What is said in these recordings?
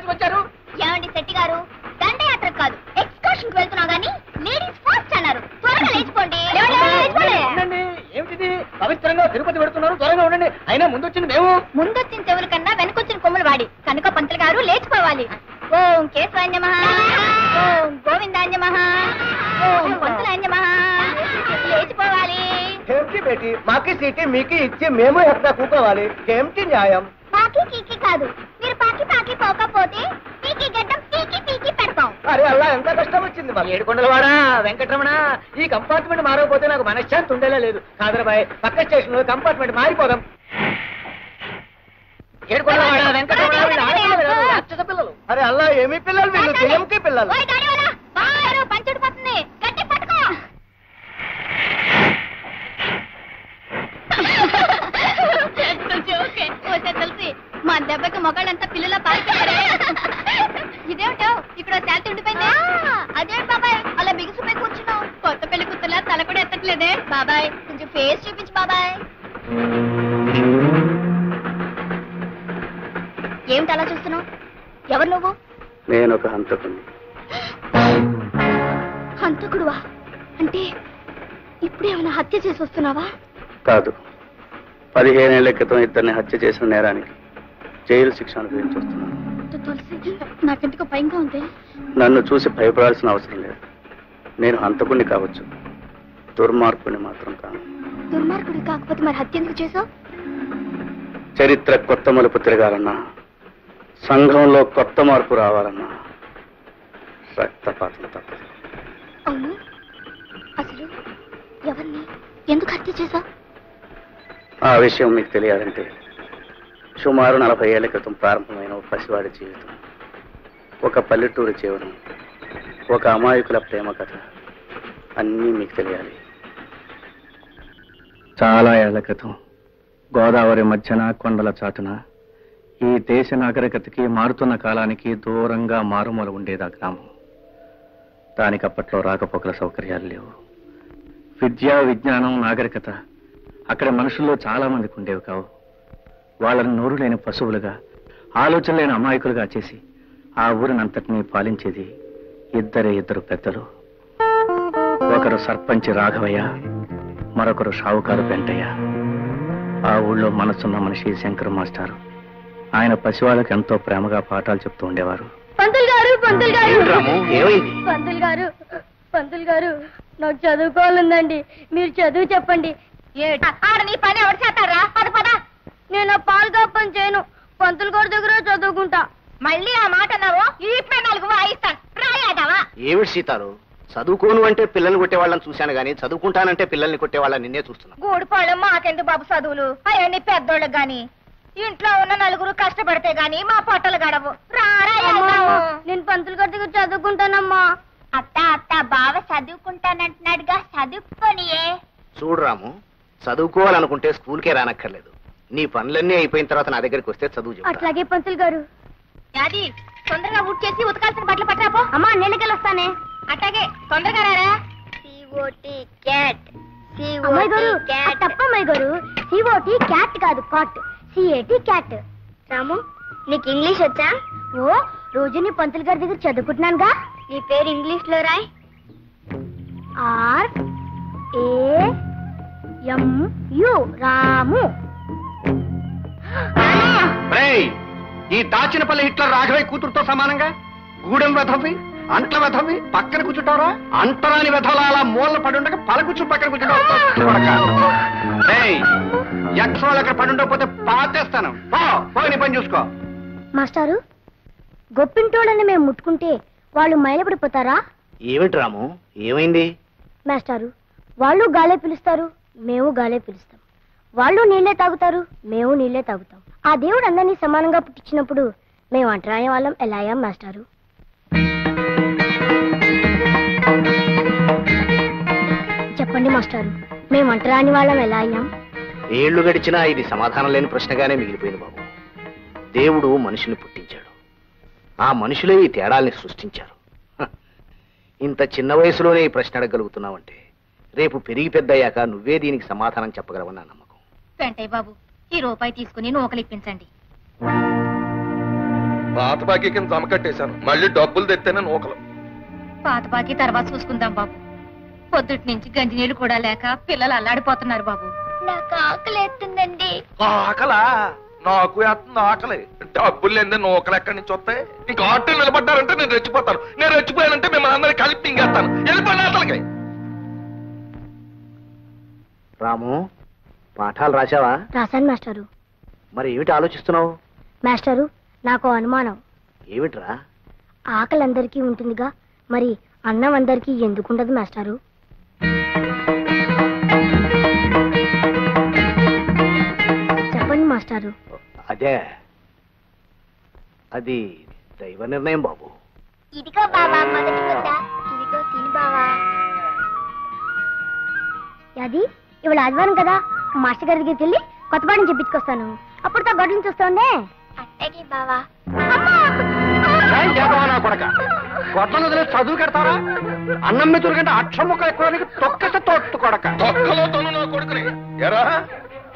వచ్చారు ఏమండి శెట్టి గారు? దండయాత్ర కాదు, ఎక్స్కర్షన్ వెళ్తున్నా గానీ లేడీస్ ఫస్ట్ అన్నారు. త్వరగా లేచిపోండి. ఏమిటిది? పవిత్రంగా తిరుపతి పెడుతున్నారు, త్వరగా ఉండండి. అయినా ముందొచ్చింది మేము. ముందొచ్చిన చెవుల కన్నా వెనకొచ్చిన కొమ్ములు వాడి కనుక పంతులు గారు లేచిపోవాలి. ఓం కేశవాయ నమః, ఓం గోవిందాయ నమః, ఓం పంతులాయ నమః. లేచిపోవాలి. ఏమిటి బేటీ? మాకి సీటీ మీకి ఇచ్చి మేము ఎక్కడ కూకోవాలి? ఏమిటి న్యాయం? పాకి కీకి కాదు, మీరు పాకి పాకి పోకపోతే పీకి గడ్డం పీకి పీకి పెడతాం. అరే అలా ఎంత కష్టం వచ్చింది మా ఏడుకొండలవాడా వెంకటరమణ. ఈ కంపార్ట్మెంట్ మారకపోతే నాకు మనశ్శాంతి ఉండేలా లేదు. కాదరబాయ్, పక్క స్టేషన్ లో కంపార్ట్మెంట్ మారిపోదాం. ఏడుకొండలవాడా వెంకటరమణ రాక్షస పిల్లలు. అరే అల్లా ఏమి పిల్లలు? వీళ్ళు దెయ్యంకి పిల్లలు. పంచుడు పోతుంది, గట్టి పట్టుకో. తెలిసి మా దెబ్బకి మొగాళ్ళంతా పిల్లల పారిపోయారే. ఇదేమిటో ఇక్కడ శాంతి ఉండిపోయింది. అదేంటి బాబాయ్ అలా బిగుసిపోయి కూర్చున్నావు? కొత్త పెళ్లి కూతురులా తల కూడా ఎత్తట్లేదే. బాబాయ్ కొంచెం ఫేస్ చూపించు బాబాయ్. ఏమిటి అలా చూస్తున్నావు? ఎవరు నువ్వు? నేను ఒక హంతకుడిని. హంతకుడువా? అంటే ఇప్పుడేమైనా హత్య చేసి వస్తున్నావా? కాదు, 15 ఏళ్ల క్రితం ఇద్దరిని హత్య చేసిన నేరానికి జైలు శిక్ష అనుభవించి వస్తున్నాను. తులసి, నాకెందుకు భయంగా ఉంది. నన్ను చూసి భయపడాల్సిన అవసరం లేదు. నేను హంతకుడిని కావచ్చు, దుర్మార్గుడిని మాత్రం కాను. దుర్మార్గుడి కాకపోతే మరి హత్య ఎందుకు చేసావు? చరిత్ర కొత్త మలుపు తిరగాలన్నా, సంఘంలో కొత్త మార్పు రావాలన్నా రక్తపాతం తప్పదు. అవును, అసలు ఎవరిని ఎందుకు హత్య చేసావు? ఆ విషయం మీకు తెలియాలంటే సుమారు 40 ఏళ్ల క్రితం ప్రారంభమైన ఒక పసివాడి జీవితం, ఒక పల్లెటూరు జీవనం, ఒక అమాయకుల ప్రేమ కథ అన్నీ మీకు తెలియాలి. చాలా ఏళ్ల క్రితం గోదావరి మధ్యన కొండల చాటున ఈ దేశ నాగరికతకి మారుతున్న కాలానికి దూరంగా మారుమూల ఉండేది ఆ గ్రామం. దానికి అప్పట్లో రాకపోకల సౌకర్యాలు లేవు. విద్య, విజ్ఞానం, నాగరికత అక్కడ మనుషుల్లో చాలా మందికి ఉండేవి కావు. వాళ్ళని నోరు లేని పశువులుగా, ఆలోచన లేని అమాయకులుగా చేసి ఆ ఊరినంతటినీ పాలించేది ఇద్దరు పెద్దలు. ఒకరు సర్పంచి రాఘవయ్య, మరొకరు షావుకారు వెంటయ్య. ఆ ఊళ్ళో మనసున్న మనిషి శంకర్ మాస్టారు. ఆయన పసివాళ్ళకి ఎంతో ప్రేమగా పాఠాలు చెప్తూ ఉండేవారు. పంతులు గారు, పంతులు గారు, పంతులు గారు, పంతులు గారు, నాకు చదువుకోవాలందండి. మీరు చదువు చెప్పండి. ఆడ నీ పని ఎవరు చేస్తారా? పద. నేను పాలు కాపని చేయను, పంతులు గారి దగ్గర చదువుకుంటా. మళ్ళీ ఆ మాట అన్నావు, ఈ 4 వాయిస్తాను. రాయాదావా? ఏమిటి సీతారు, చదువుకోను అంటే పిల్లల్ని కొట్టేవాళ్ళని చూశాను గానీ చదువుకుంటానంటే పిల్లల్ని కొట్టేవాళ్ళని నిన్నే చూస్తున్నా. గూడిపాళ్ళం మాకెందుకు బాబు చదువులు? అవన్నీ పెద్దోళ్ళకి గాని, ఇంట్లో ఉన్న 4 కష్టపడితే గాని మా పొట్టలు గడవు. నేను పంతులు గారి దగ్గర చదువుకుంటానమ్మా. అత్త బావ చదువుకుంటానంటున్నాడుగా, చదువుకోనియే. చూడు రాము, చదువుకోవాలనుకుంటే స్కూల్కే రానక్కర్లేదు. నీ పనులన్నీ అయిపోయిన తర్వాత నా దగ్గరికి వస్తే చదువు చెప్తా. అట్లాగే పంతులు గారు. యాది తొందరగా ఊట్ చేసి ఉతకాల్సిన బట్టలు పట్టరాపో. అమ్మా నీళ్ళకెళ్ళి వస్తానే. అట్లాగే తొందరగా రారా. తప్పమ్మాయి గారు, సిఓటి క్యాట్ కాదు కాట్, సిఏటి క్యాట్. రాము, నీకు ఇంగ్లీష్ వచ్చా? ఓ, రోజు నీ పంతులు గారి దగ్గర చదువుకుంటున్నానుగా. నీ పేరు ఇంగ్లీష్ లో రాయ్. RAMU, రాము. ఈ దాచినపల్లి హిట్లర్ రాఘవయ్య కూతురుతో సమానంగా గూడెం వెధవి, అంట్ల వెధవి పక్కన కూర్చుంటారా? అంటరాని వెధవల అలా మూలన పడుండగా పలకూర్చు పక్కన కూర్చుంటావు. ఎక్స్ట్రా అక్కడ పడుండకపోతే పాతేస్తాను. పోయి నీ పని చూసుకో. మాస్టారు, గొప్పింటోళ్ళని మేము ముట్టుకుంటే వాళ్ళు మైలపడిపోతారా? ఏమిటి రాము, ఏమైంది? మాస్టారు, వాళ్ళు గాలే పిలుస్తారు, మేము గాలే పిలుస్తాం. వాళ్ళు నీళ్లే తాగుతారు, మేము నీళ్లే తాగుతాం. ఆ దేవుడు అందరినీ సమానంగా పుట్టించినప్పుడు మేము అంటరాని వాళ్ళం ఎలా అయ్యాం మాస్టారు? చెప్పండి మాస్టారు, మేము అంటరాని వాళ్ళం ఎలా అయ్యాం? ఏళ్లు గడిచినా ఇది సమాధానం లేని ప్రశ్నగానే మిగిలిపోయింది బాబు. దేవుడు మనుషుల్ని పుట్టించాడు. ఆ మనుషులే ఈ తేడాల్ని సృష్టించారు. ఇంత చిన్న వయసులోనే ఈ ప్రశ్న అడగలుగుతున్నావంటే రేపు పెరిగి పెద్దయ్యాక నువ్వే దీనికి సమాధానం చెప్పగలవని నా నమ్మకం. వెంటయ్య బాబు, ఈ రూపాయి తీసుకుని నూకలిప్పించండి. పాత బాకీ కింద జమ కట్టేశాను, మళ్ళీ డబ్బులు తెత్తేనే నూకలు. పాత బాకీ తర్వాత చూసుకుందాం బాబు. పొద్దుటి నుంచి గంజి నీళ్లు కూడా లేక పిల్లలు అల్లాడిపోతున్నారు బాబు. నాకు ఆకలి ఎత్తుందండి. ఆకలా? నాకు ఎత్తుంది ఆకలి. డబ్బులు లేదే నూకలు ఎక్కడి నుంచి వస్తాయి? ఇంకా ఆటో నిలబడ్డారంటే నేను రెచ్చిపోతాను. నేను రెచ్చిపోయానంటే మిమ్మల్ని అందరినీ కలిపి ఇంకేస్తాను. వెళ్ళిపోయిన అసలుకి. రాము, పాఠాలు రాశావా? రాశాను మాస్టారు. మరి ఏమిటి ఆలోచిస్తున్నావు? మాస్టారు, నాకు అనుమానం. ఏమిట్రా? ఆకలి అందరికీ ఉంటుందిగా, మరి అన్నం అందరికీ ఎందుకుండదు మాస్టారు? చెప్పండి మాస్టారు. అదే, అది దైవ నిర్ణయం బాబు. ఇదిగో బాబా మొదటి ముద్ద. ఇదిగో తిని బావా. అది ఇవాళ ఆదివారం కదా, మాస్టర్ గారి దగ్గరికి వెళ్ళి కొత్త పాఠం చెప్పించుకొస్తాను. అప్పుడు తా గొడ్లను చూస్తుండే. అట్టకి బావా. గొడ్లను వదిలే చదువు కడతారా? అన్నం మెతురు కంటే అక్షరం ముక్క ఎక్కువ తొక్కస తోట్టు కొడక. తొక్కలో తను నా కొడుకుని ఎరా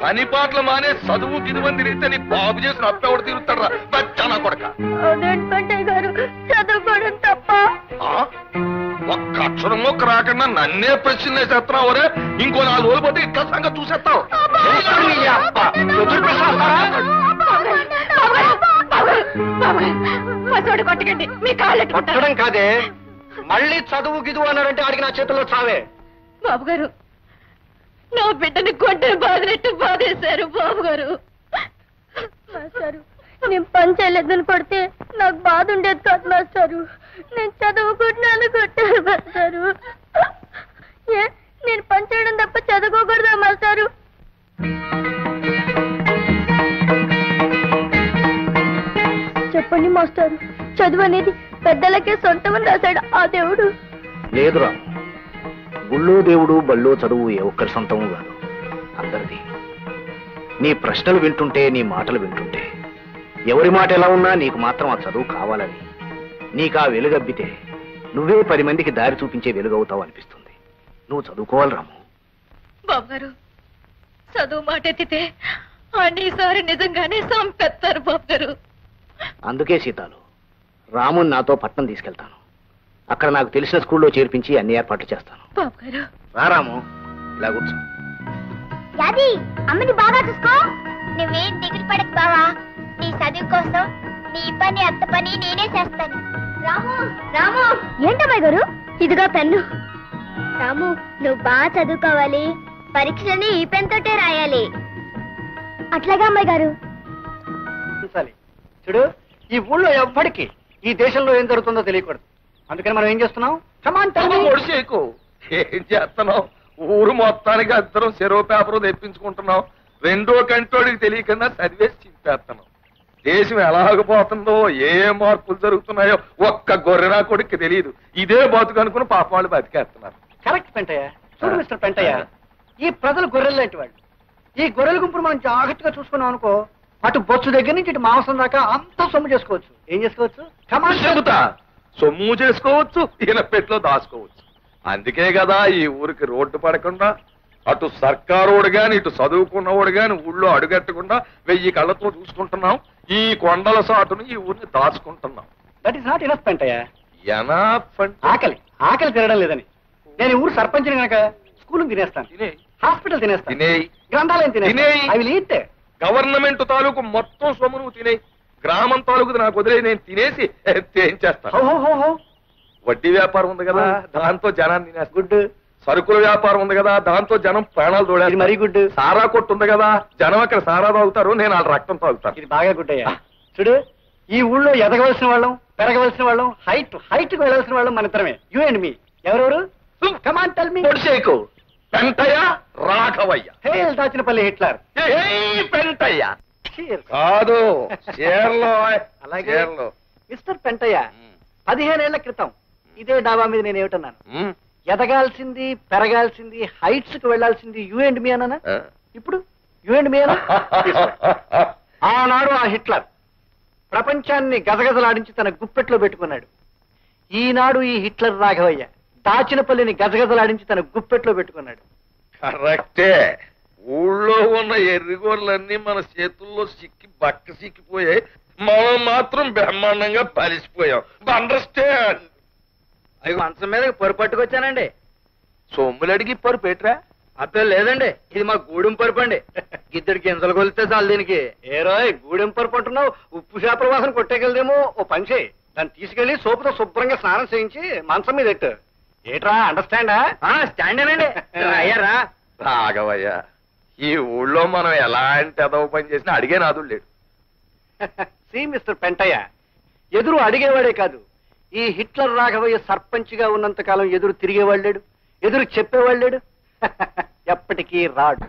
పని పాటలు మానే చదువు గిరువని తిరిగితే నీ బాబు చేసిన అప్పెవడు తిరుగుతాడు. బచ్చా నా కొడక. గారు చదువుకోవడం తప్ప. ఒక్క అక్షరం మొక్క రాకుండా నన్నే ప్రశ్న వేసేస్తున్నావు. రే ఇంకో 4 రోజులు పోతే ఇట్లా సంగతి చూసేస్తావు. కొట్టకండి, మీ కాళ్ళు కొట్టడం కాదే, మళ్ళీ చదువు గిదువు అన్నారంటే ఆడికి నా చేతుల్లో చావే. బాబు గారు, నా బిడ్డని కొట్టని బాధినట్టు బాధేశారు బాబు గారు. మాస్టారు, నేను పని చేయలేదని కొడితే నాకు బాధ ఉండేది కాదు మాస్టారు. నేను చదువుకుంటున్నాను కొట్టారు మాస్టారు. నేను పని చేయడం తప్ప చదువుకోకూడదా మాస్టారు? చెప్పండి మాస్టారు, చదువు అనేది పెద్దలకే సొంతమని రాశాడు ఆ దేవుడు. లేదురా, గుళ్ళో దేవుడు బళ్ళో చదువు ఏ ఒక్కరి సొంతము కాదు, అందరిది. నీ ప్రశ్నలు వింటుంటే, నీ మాటలు వింటుంటే ఎవరి మాట ఎలా ఉన్నా నీకు మాత్రం ఆ చదువు కావాలని, నీకు ఆ వెలుగబ్బితే నువ్వే 10 మందికి దారి చూపించే వెలుగవుతావు అనిపిస్తుంది. నువ్వు చదువుకోవాలి రాము. బాబు గారు, చదువు మాట ఎత్తితే అన్నిసారి నిజంగానే సంపెత్తారు బాబు గారు. అందుకే సీతాలు, రాముని నాతో పట్నం తీసుకెళ్తాను. అక్కడ నాకు తెలిసిన స్కూల్లో చేర్పించి అన్ని ఏర్పాట్లు చేస్తాను. బాబు గారు, రా రాము, ఇలా కూర్చో. యాది, అమ్మని బాగా చూసుకో. నువ్వేం దిగులు పడకు బావా. నీ చదువు కోసం నీ పని అత్త పని నేనే చేస్తాను. రాము, రాము. ఏంటమ్మాయి గారు? ఇదిగో పెన్ను. రాము, నువ్వు బాగా చదువుకోవాలి. పరీక్షలని ఈ పెన్ తోటే రాయాలి. అట్లాగా అమ్మాయి గారు. చూడు, ఈ ఊళ్ళో ఎవ్వడికి ఈ దేశంలో ఏం జరుగుతుందో తెలియకూడదు. అందుకని మనం ఏం చేస్తున్నాం? ఒడిసేకు ఏం చేస్తున్నావు? ఊరు మొత్తానికి అందరం చెరువు పేపర్ తెప్పించుకుంటున్నాం. 2వ కంటోడికి తెలియకుండా చదివేసి చింపేస్తున్నాం. దేశం ఎలాగపోతుందో, ఏ మార్పులు జరుగుతున్నాయో ఒక్క గొర్రెనా కొడుక్కి తెలియదు. ఇదే బతుకు అనుకుని పాప వాళ్ళు బతికేస్తున్నారు. కరెక్ట్ పెంటయ్య. చూడు మిస్టర్ పెంటయ్య, ఈ ప్రజలు గొర్రెలు లాంటి వాళ్ళు. ఈ గొర్రెల గుంపును మనం జాగ్రత్తగా చూసుకున్నాం అనుకో, అటు బొచ్చు దగ్గర నుంచి ఇటు మాంసం దాకా అంతా సొమ్ము చేసుకోవచ్చు. ఏం చేసుకోవచ్చు? చెబుతా, సొమ్ము చేసుకోవచ్చు, ఈయన పెట్లో దాచుకోవచ్చు. అందుకే కదా ఈ ఊరికి రోడ్డు పడకుండా అటు సర్కారోడు గాని ఇటు చదువుకున్నవాడు గాని ఊళ్ళో అడుగట్టకుండా 1000 కళ్ళతో చూసుకుంటున్నాం. ఈ కొండల సాటును ఈ ఊరిని దాచుకుంటున్నాం. That is not enough Pentayya. ఆకలి ఆకలి తినడం లేదని నేను ఊరు సర్పంచిని కనుక స్కూల్ తినేస్తాను, హాస్పిటల్ తినేస్తాను, గ్రంథాలయం తినేస్తాను. I will eat. గవర్నమెంట్ తాలూకు మొత్తం సొమ్ము నువ్వు తినే, గ్రామం తాలూకు నాకు వదిలే నేను తినేసి ఏం చేస్తాను? వడ్డీ వ్యాపారం ఉంది కదా, దాంతో జనాన్ని తినేస్తా. గుడ్. సరుకుల వ్యాపారం ఉంది కదా, దాంతో జనం ప్రాణాలు తోడేది. మరీ గుడ్. సారా కొట్టు ఉంది కదా, జనం అక్కడ సారా తాగుతారు, నేను వాళ్ళ రక్తం తాగుతాను. ఇది బాగా గుడ్ అయ్యా. చూడు, ఈ ఊళ్ళో ఎదగవలసిన వాళ్ళం, పెరగవలసిన వాళ్ళం, హైట్ కు వెళ్ళవలసిన వాళ్ళం మన ఇద్దరమే. You and me. ఎవరెవరు? Come on tell me. పొడిసేకు. పెంటయ్య, రాఘవయ్య. Hail Dachinapalli Hitler. పెంటయ్య కాదు, అలాగే మిస్టర్ పెంటయ్య, 15 ఏళ్ల క్రితం ఇదే డాబా మీద నేను ఏమిటన్నాను? ఎదగాల్సింది, పెరగాల్సింది, హైట్స్ కు వెళ్లాల్సింది యూ అండ్ మీ అన్నానా? ఇప్పుడు యూ అండ్ మీ అన్నా? ఆనాడు ఆ హిట్లర్ ప్రపంచాన్ని గజగజలాడించి తన గుప్పెట్లో పెట్టుకున్నాడు. ఈనాడు ఈ హిట్లర్ రాఘవయ్య దాచినపల్లిని గజగజలాడించి తన గుప్పెట్లో పెట్టుకున్నాడు. కరెక్టే. ఊళ్ళో ఉన్న ఎర్రిగోర్లన్నీ మన చేతుల్లో బక్క సిక్కిపోయాయి. మనం మాత్రం బ్రహ్మాండంగా పలిసిపోయాం. అండర్స్టాండ్. అవి మంచం మీద పొరు పట్టుకొచ్చానండి. సొమ్ములు అడిగి పరు పెట్టరా? అబ్బే లేదండి, ఇది మా గూడెం పరుపు అండి. గిద్దెడు గింజలు కొలితే చాలు దీనికి. ఏ రాయ్ గూడెం పరుపు అంటున్నావు? ఉప్పు చేపల వాసన కొట్టేకెళ్దేమో. ఓ పని చేయి, దాన్ని తీసుకెళ్లి సోపుతో శుభ్రంగా స్నానం చేయించి మంచం మీద ఎట్టు. ఏట్రా అండర్స్టాండా? స్టాండేనండి. అయ్యారా రాఘవయ్య, ఈ ఊళ్ళో మనం ఎలాంటి అదవ పని చేసినా అడిగే నాదుడు లేడు. సి మిస్టర్ పెంటయ్య, ఎదురు అడిగేవాడే కాదు, ఈ హిట్లర్ రాఘవయ్య సర్పంచ్ గా ఉన్నంత కాలం ఎదురు తిరిగేవాడు లేడు, ఎదురు చెప్పేవాడు లేడు. ఎప్పటికీ రాడు.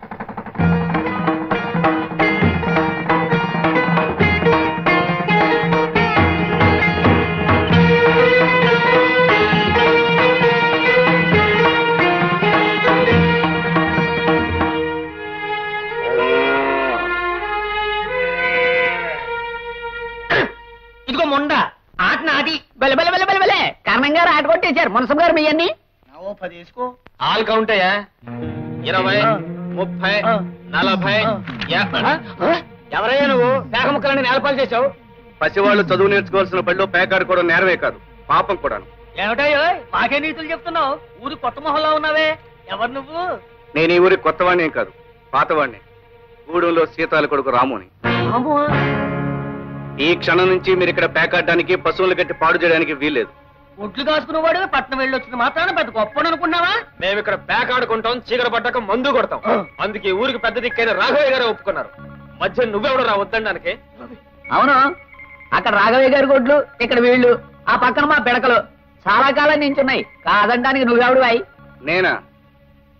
ఇదిగో మొండ ఆట నాటి బెల బెల బెల బెల బెలే కారణం గారు ఆట కొట్టేశారు. మునసం గారు మీ అన్ని 10 వేసుకో. ఆల్ కౌంట్ అయ్యా. 20, 30, 40. ఎవరయ్యా నువ్వు? పేక ముక్కలని నేలపాలు చేశావు. పసివాళ్ళు చదువు నేర్చుకోవాల్సిన బడిలో పేకాడుకోవడం నేరమే కాదు, పాపం కూడాను. ఏమిటయ్యో మాకే నీతులు చెప్తున్నావు? ఊరి కొత్త మొహల్లా ఉన్నావే, ఎవరు నువ్వు? నేను ఈ ఊరికి కొత్తవాణ్ణేం కాదు, పాతవాణ్ణి. గూడెంలో సీతాల కొడుకు రాముని. ఈ క్షణం నుంచి మీరు ఇక్కడ పేకాడడానికి, పశువులు గట్టి పాడు చేయడానికి వీల్లేదు. ఒడ్లు కాసుకునేవాడు పట్నం వెళ్ళి వచ్చింది మాత్రాన పెద్ద గొప్ప అనుకున్నావా? మేము ఇక్కడ పేకాడుకుంటాం, చీకర పడ్డాక మందు కొడతాం. అందుకే ఊరికి పెద్ద దిక్కైన రాఘవయ్య గారు ఒప్పుకున్నారు. మధ్య నువ్వెవడు రా వద్దడానికి? అవును, అక్కడ రాఘవయ్య గారి గొడ్లు, ఇక్కడ వీళ్ళు, ఆ పక్కన మా పిడకలు చాలా కాలం నించున్నాయి. కాదనడానికి నువ్వెవడు అయి? నేనా?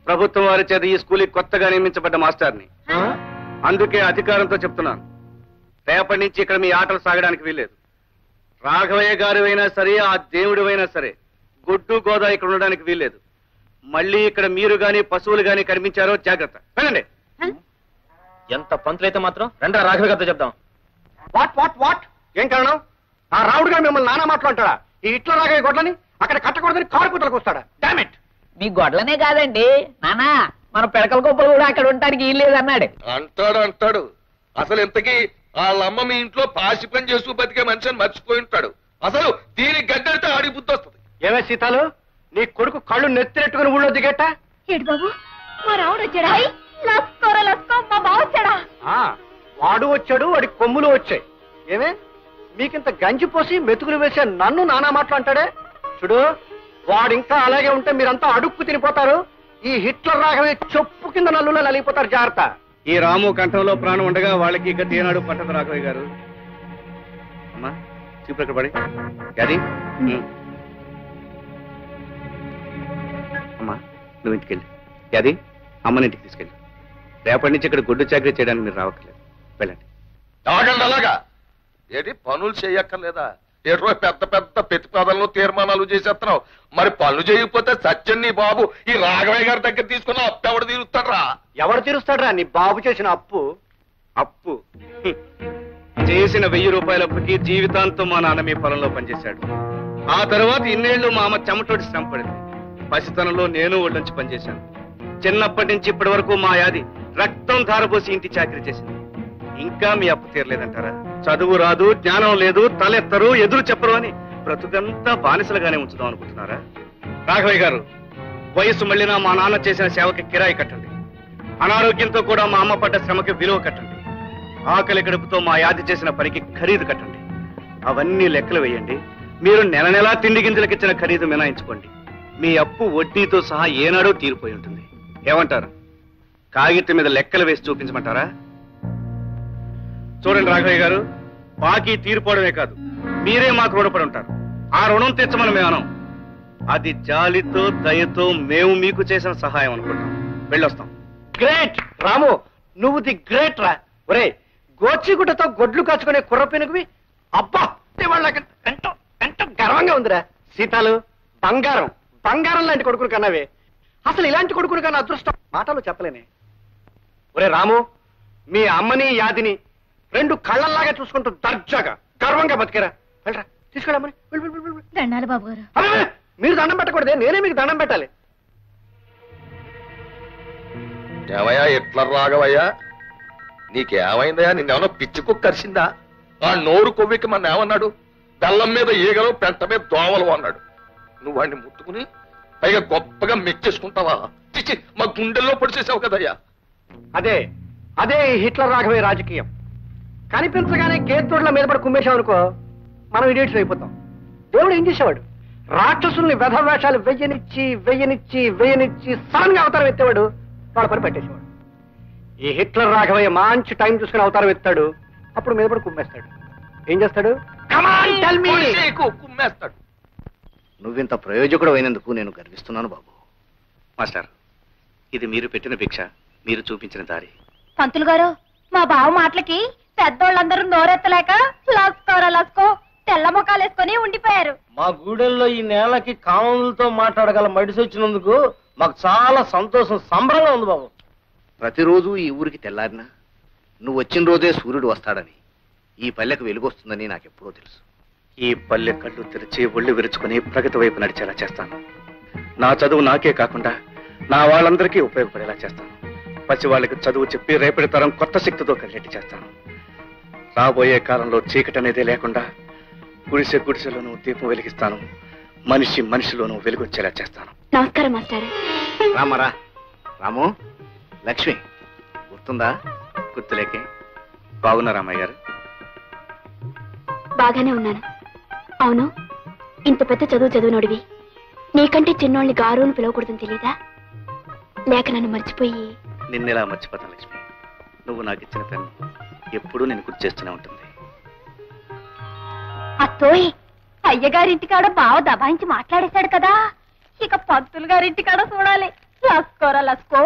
ప్రభుత్వం వారి చేత ఈ స్కూల్కి కొత్తగా నియమించబడ్డ మాస్టర్ని. అందుకే అధికారంతో చెప్తున్నాను, రేపటి నుంచి ఇక్కడ మీ ఆటలు సాగడానికి వీల్లేదు. రాఘవయ్య గారు అయినా సరే, ఆ దేవుడు అయినా సరే, గొడ్డు గోదా ఇక్కడ ఉండడానికి వీల్లేదు. మళ్ళీ ఇక్కడ మీరు గాని పశువులు గాని కనిపించారో జాగ్రత్త. వెళ్ళండి. ఎంత పంతులైతే మాత్రం రండి రాఘవయ్య గారితో చెప్దాం. What what what? ఏం కారణం? ఆ రావుడు గారు మిమ్మల్ని నానా మాట్లాడతాడా? ఈ ఇట్లా రాఘవయ్య గొడ్లని అక్కడ కట్టకూడదని కారు కుతలకు వస్తాడా? డామిట్! మీ గొడ్లనే కాదండి నానా, మన పిడకల గొప్పలు కూడా అక్కడ ఉండడానికి వీలు లేదన్నాడు. అంటాడు. అసలు ఇంతకీ వాళ్ళమ్మ మీ ఇంట్లో పాసి పని చేస్తూ బతికే మనిషిని మర్చిపోయి ఉంటాడు. అసలు దీనికి గడ్డడితే ఆడి బుద్ధి వస్తుంది. ఏమే సీతాలు, నీ కొడుకు కళ్ళు నెత్తినెట్టుకుని ఊళ్ళో దిగేట? ఏడు బాబు, మా రావుడు వచ్చాడా? లస్కోరా లస్కో, మా బావ వచ్చాడా? వాడు వచ్చాడు, వాడి కొమ్ములు వచ్చాయి. ఏమే మీకింత గంజి పోసి మెతుకులు వేసే నన్ను నానా మాటలు అంటాడే? చూడు, వాడు ఇంకా అలాగే ఉంటే మీరంతా అడుక్కు తినిపోతారు. ఈ హిట్లర్ రాఘవయ్య చెప్పు కింద నల్లులో నలిగిపోతారు. జాగ్రత్త. ఈ రాము కంఠంలో ప్రాణం ఉండగా వాళ్ళకి ఇక ఏనాడు పట్టదు రాఘవయ్య గారు. అమ్మా చూపు ఎక్కడ పడి అది. అమ్మా నువ్వు ఇంటికెళ్ళి అది అమ్మని ఇంటికి తీసుకెళ్ళి. రేపటి నుంచి ఇక్కడ గుడ్డు చాకరీ చేయడానికి మీరు రావట్లేదు. వెళ్ళండి. తాగండి అలాగా. ఏది పనులు చేయక్కర్లేదా? ఏటో పెద్ద పెద్ద ప్రతిపాదనలు తీర్మానాలు చేసేస్తున్నావు. మరి పనులు చేయకపోతే సత్యం నీ బాబు ఈ రాఘవయ్య గారి దగ్గర తీసుకున్న అప్పు ఎవడు తీరుస్తాడ్రా? ఎవరు తీరుస్తాడ్రా నీ బాబు చేసిన అప్పు? అప్పు చేసిన 1000 రూపాయల అప్పుకి జీవితాంతం మా నాన్న మీ పొలంలో పనిచేశాడు. ఆ తర్వాత ఇన్నేళ్లు మా అమ్మ చెమటోటి శ్రమ పడింది. పసితనంలో నేను ఒళ్ళొంచి పనిచేశాను. చిన్నప్పటి నుంచి ఇప్పటి వరకు మా యాది రక్తం ధారపోసి ఇంటి చాకరీ చేసింది. ఇంకా మీ అప్పు తీరలేదంటారా? చదువు రాదు, జ్ఞానం లేదు, తలెత్తరు, ఎదురు చెప్పరు అని బ్రతుకంతా బానిసలుగానే ఉంచుదాం అనుకుంటున్నారా? రాఘవయ్య గారు, వయస్సు మళ్ళినా మా నాన్న చేసిన సేవకి కిరాయి కట్టండి. అనారోగ్యంతో కూడా మా అమ్మ పడ్డ శ్రమకి విలువ కట్టండి. ఆకలి గడుపుతో మా యాది చేసిన పనికి ఖరీదు కట్టండి. అవన్నీ లెక్కలు వేయండి. మీరు నెల నెలా తిండి గింజలకిచ్చిన ఖరీదు మినాయించుకోండి. మీ అప్పు వడ్డీతో సహా ఏనాడో తీరిపోయి ఉంటుంది. ఏమంటారు? కాగితం మీద లెక్కలు వేసి చూపించమంటారా? చూడండి రాఘవయ్య గారు, బాకీ తీరిపోవడమే కాదు, మీరే మాకు రుణపడి ఉంటారు. ఆ రుణం తెచ్చమని మేము అనం. అది జాలితో దయతో మేము మీకు చేసిన సహాయం అనుకుంటాం. వెళ్ళొస్తాం. గ్రేట్ రాము, నువ్వు ది గ్రేట్ రా. ఒరే, గోచిగుడ్డతో గొడ్లు కాచుకునే కుర్రపెనుగువి. అబ్బా, వాళ్ళకి ఎంతో ఎంతో గర్వంగా ఉందిరా. సీతాలు, బంగారం బంగారం లాంటి కొడుకుని కన్నావే. అసలు ఇలాంటి కొడుకుని కన్నా అదృష్టం మాటలు చెప్పలేనే. ఒరే రాము, మీ అమ్మని యాదిని 2 కళ్ళల్లాగా చూసుకుంటూ దర్జాగా గర్వంగా బతికేరా వెళ్ళరా తీసుకెళ్ళమని దండాలి బాబు గారు. మీరు దండం పెట్టకూడదే, నేనే మీకు దండం పెట్టాలి. ఏమయ్యా ఎట్లా రాఘవయ్యా, నీకేమైందయ్యా? నిన్నేమన్నా పిచ్చి కుక్క కరిసిందా? ఆ నోరు కొవ్వికి మన ఏమన్నాడు? బెల్లం మీద ఈగలు పెంట మీద దోమలు అన్నాడు. నువ్వు వాడిని ముట్టుకుని పైగా గొప్పగా మెచ్చేసుకుంటావా? చిచ్చి, మా గుండెల్లో పొడిచేసావు కదయ్యా. అదే అదే హిట్లర్ రాఘవయ్య రాజకీయం. కనిపించగానే కేతుడుల మీద పడి కుమ్మేశాం అనుకో, మనం ఇడియట్స్ అయిపోతాం. దేవుడు ఏం చేసేవాడు? రాక్షసుల్ని వెధవేషాలు వెయ్యనిచ్చి సడన్ గా అవతారం ఎత్తేవాడు, వాళ్ళ పని పెట్టేసేవాడు. ఈ హిట్లర్ రాఘవయ్య మంచి టైం చూసుకుని అవతారం ఎత్తాడు, అప్పుడు మీద పడి కుమ్మేస్తాడు. ఏం చేస్తాడు? కుమ్మేస్తాడు. నువ్వింత ప్రయోజకుడు అయినందుకు నేను గర్విస్తున్నాను బాబు. మాస్టర్, ఇది మీరు పెట్టిన భిక్ష, మీరు చూపించిన దారి. పంతులు గారు, మా బావ మాటలకి పెద్దోళ్ళందరూ నోరెత్తలేక లస్కో తెల్ల ముఖాలు వేసుకొని ఉండిపోయారు. మా గూడెల్లో ఈ నేలకి కామన్లతో మాట్లాడగల మడిసి వచ్చినందుకు మాకు చాలా సంతోషం, సంబరంగా ఉంది బాబు. ప్రతిరోజు ఈ ఊరికి తెల్లారినా నువ్వు వచ్చిన రోజే సూర్యుడు వస్తాడని, ఈ పల్లెకు వెలుగొస్తుందని నాకెప్పుడో తెలుసు. ఈ పల్లె కళ్ళు తెరిచి ఒళ్ళు విరుచుకుని ప్రగతి వైపు నడిచేలా చేస్తాను. నా చదువు నాకే కాకుండా నా వాళ్ళందరికీ ఉపయోగపడేలా చేస్తాను. పసి వాళ్ళకి చదువు చెప్పి రేపటి తరం కొత్త శక్తితో కలిగేట్టు చేస్తాను. రాబోయే కాలంలో చీకటి అనేది లేకుండా గుడిసెలోనూ దీపం వెలిగిస్తాను. మనిషిలోనూ వెలుగొచ్చేలా చేస్తాను. నమస్కారం మాస్టర్. రామరా రాము, లక్ష్మి గుర్తుందా? గుర్తులేకే. బాగున్నా రామయ్య గారు? బాగానే ఉన్నాను. అవును, ఇంత పెద్ద చదివినోడివి నీకంటే చిన్నోళ్ళని గారుని పిలవకూడదని తెలీదా? లేక నన్ను మర్చిపోయి? నిన్నెలా మర్చిపోతాను లక్ష్మి? నువ్వు నాకు ఇచ్చిన పెన్ను ఎప్పుడూ నేను గుర్తు చేస్తూనే ఉంటుంది. అత్తోయ్, అయ్యగారింటికాడ బావ దబాయించి మాట్లాడేశాడు కదా, ఇక పంతులు గారింటికాడ చూడాలి. లస్కో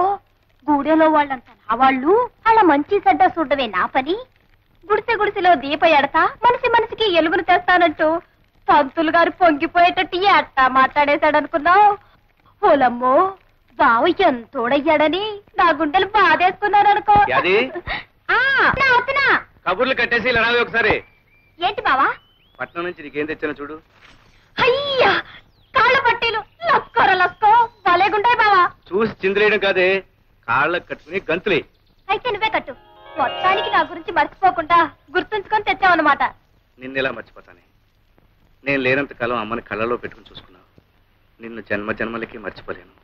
గూడెలో వాళ్ళంతా నా వాళ్ళు, అలా మంచి చెడ్డ చూడవే నా పని. గుడిసెలో దీప ఎడతా మనిషికి ఎలుగును తెస్తానంటూ పంతులు గారు పొంగిపోయేటట్టు ఎట్టా మాట్లాడేశాడనుకున్నావు? ఓలమ్మో, బావ ఎంతోడయ్యాడని నా గుండెలు బాధేసుకున్నారనుకో. కబుర్లు కట్టేసి ఇలా రావే ఒకసారి. ఏంటి బావా? పట్నం నుంచి నీకేం తెచ్చాను చూడు. అయ్యా, కాళ్ళ పట్టీలు లస్కో భలేగుంటాయి బావా. చూసి చిందులేయడం కాదే, కాళ్ళకు కట్టుకుని గంతులే. అయితే నువ్వే కట్టు. మొత్తానికి నా గురించి మర్చిపోకుండా గుర్తుంచుకొని తెచ్చావన్నమాట. నిన్నెలా మర్చిపోతానే? నేను లేనంత కాలం అమ్మని కళ్ళలో పెట్టుకుని చూసుకున్నావు. నిన్ను జన్మలకి మర్చిపోలేను.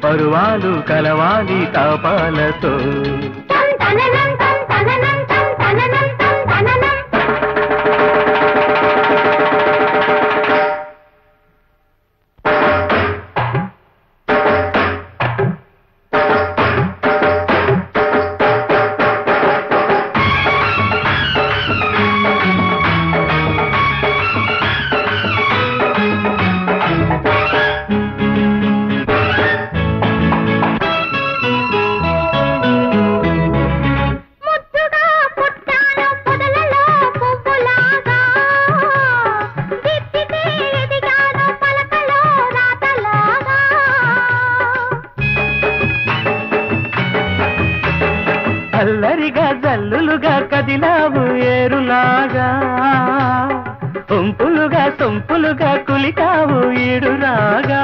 పరువాలు కలవాలి తాపాలతో. మామూలుగా కులికావు ఈడు రాగా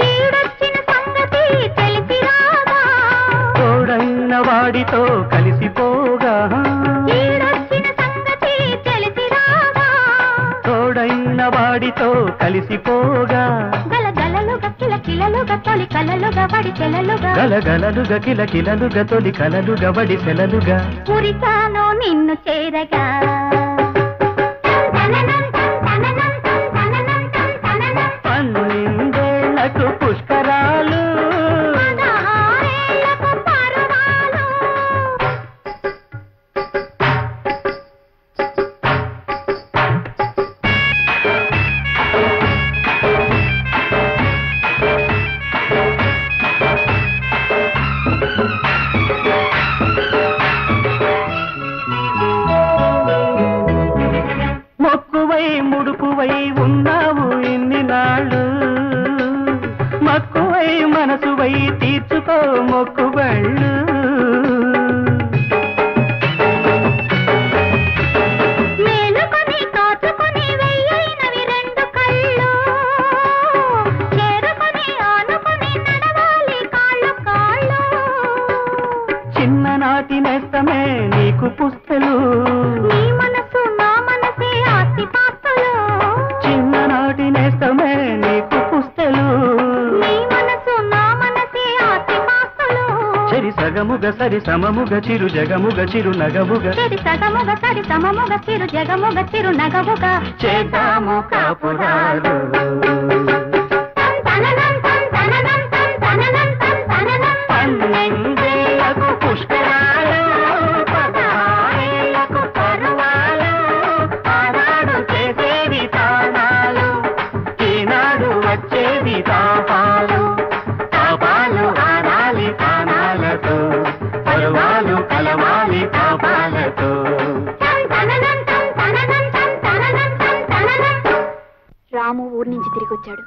ఈడొచ్చిన సంగతి తెలిసి రాగా తోడైన వాడితో కలిసిపోగా ఈడొచ్చిన సంగతి తెలిసి రాగా తోడైన వాడితో కలిసిపోగా గలగలలుగా కిలకిలలుగా తొలి కలలుగా వడి చెలలుగా గలగలలుగా కిలకిలలుగా తొలి కలలుగా వడి సెలలుగా పురితాను నిన్ను చేరగా పన్నెండేళ్లకు పుష్కరాలు పదహారేళ్లకు పరువాలు. మొక్కువై ముడుపువై ఉన్నావు ఇన్ని నాళ్ళు మక్కువై మనసువై తీర్చుకో మొక్కుబళ్ళు మేలుకొని కాచుకొని వెయ్యైనవి రెండు కళ్ళు చేరుకొని ఆనుకొని నడవాలి కాళ్ళు కాళ్ళు చిన్ననాటి నేస్తమే నీకు పుస్తలు నీ మనసు నా మనసే ఆస్తి పాస్తులు చిన్ననాటి నేస్తమే నీకు పుస్తలు నీ మనసు నా మనసే ఆస్తి పాస్తులు చెరి సగముగ సరి సమముగ చిరు జగముగ చిరు నగముగ చెడి సగముగ సరి సమముగ చిరు జగముగ చిరు నగముగా చేద్దాము కాపురాలు పన్నెండేళ్లకు పుష్కరాలు పదహారేళ్లకు పరువాలు ఆనాడు చేసేది తానాలు ఈనాడు వచ్చేది తాపాలు తాపాలు ఆనాలి తానాలతో పరువాలు కలవాలి తాపాలతో రాము ఊరి నుంచి తిరిగి వచ్చాడు.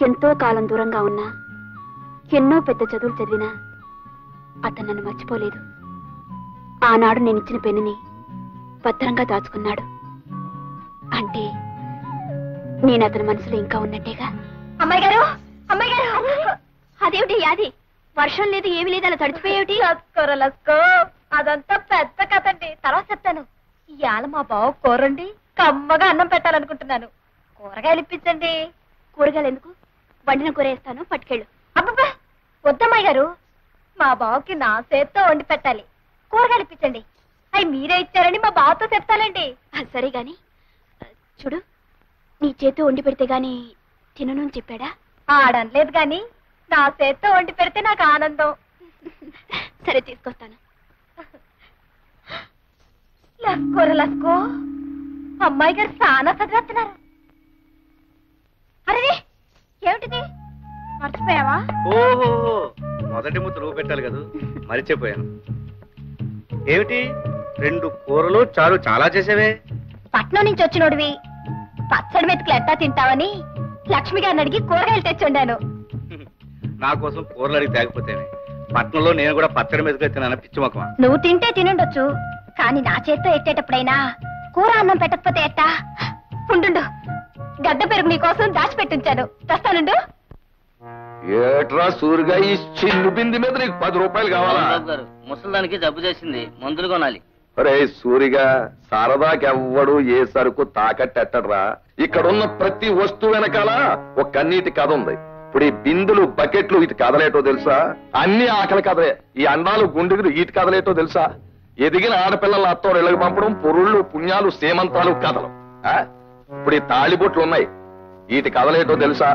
ఎంతో కాలం దూరంగా ఉన్నా ఎన్నో పెద్ద చదువులు చదివినా అతను నన్ను మర్చిపోలేదు. ఆనాడు నేనిచ్చిన పెన్నుని భద్రంగా దాచుకున్నాడు. అంటే నేను అతని మనసులో ఇంకా ఉన్నట్టేగా. అమ్మాయి గారు అమ్మాయి గారు అదేమిటి యాది వర్షం లేదు ఏమీ లేదు అలా తడిచిపోయేమిటి లస్కో అదంతా పెద్ద కథండి తర్వాత చెప్తాను. ఇవాళ మా బావ కూరండి కమ్మగా అన్నం పెట్టాలనుకుంటున్నాను. కూరగాయలు ఇప్పించండి. కూరగాయలు ఎందుకు? వండిన కూర వేస్తాను, పట్టుకెళ్ళు. అబ్బబ్బా వద్దమ్మాయి గారు మా బావకి నా చేత్తో వండి పెట్టాలి. కూరగాయలు ఇప్పించండి. అవి మీరే ఇచ్చారని మా బావతో చెప్తానండి. సరే గాని చూడు, నీ చేతితో వండి పెడితే గాని తినను అని చెప్పాడా? ఆడనలేదు గాని నా చేత్తో వండి పెడితే నాకు ఆనందం. సరే తీసుకొస్తాను. లస్కో అమ్మాయి గారు చాలా చదివేస్తున్నారు. అరే ఏమిటిది మర్చిపోయావా? ఓహో, మొదటి ముద్ద నువ్వు పెట్టాలి కదా, మరిచిపోయాను. ఏమిటి 2 కూరలు చారు చాలా చేసేవే? పట్నం నుంచి వచ్చినోడివి పచ్చడి మెతుకులు ఎట్టా తింటావని లక్ష్మి గారిని అడిగి కూరగాయలు తెచ్చుండాను. నా కోసం కూరలు అడిగి తేకపోతేనే. పట్నంలో నేను కూడా పచ్చడి మీదకి తిన్నాను, పిచ్చి మొక్కమా. నువ్వు తింటే తినుండొచ్చు, కానీ నా చేత్తో ఎట్టేటప్పుడైనా కూర అన్నం పెట్టకపోతే ఎట్టా? ఉండు, గడ్డ పెరుగు నీకోసం దాచిపెట్టించాను, తెస్తానుండు. ఏట్రా సూరిగా ఈ చిన్ను బింది మీద నీకు 10 రూపాయలు కావాలా? ముసలిదానికి జబ్బు చేసింది, మందులు కొనాలి. అరే సూరిగా, సరదాకెవ్వడు ఏ సరుకు తాకట్టెట్టడ్రా. ఇక్కడున్న ప్రతి వస్తువు వెనకాల ఒక కన్నీటి కథ ఉంది. ఇప్పుడు ఈ బిందులు బకెట్లు ఇటు కదలేటో తెలుసా? అన్ని ఆకలి కథలే. ఈ అండాలు గుండెలు ఇటు కదలేటో తెలుసా? ఎదిగిన ఆడపిల్లల అత్తోరు ఇళ్ళకి పంపడం, పొరుళ్ళు పుణ్యాలు సేమంతాలు కథలు. ఇప్పుడు ఈ తాళిబొట్లు ఉన్నాయి, వీటి కదలేటో తెలుసా?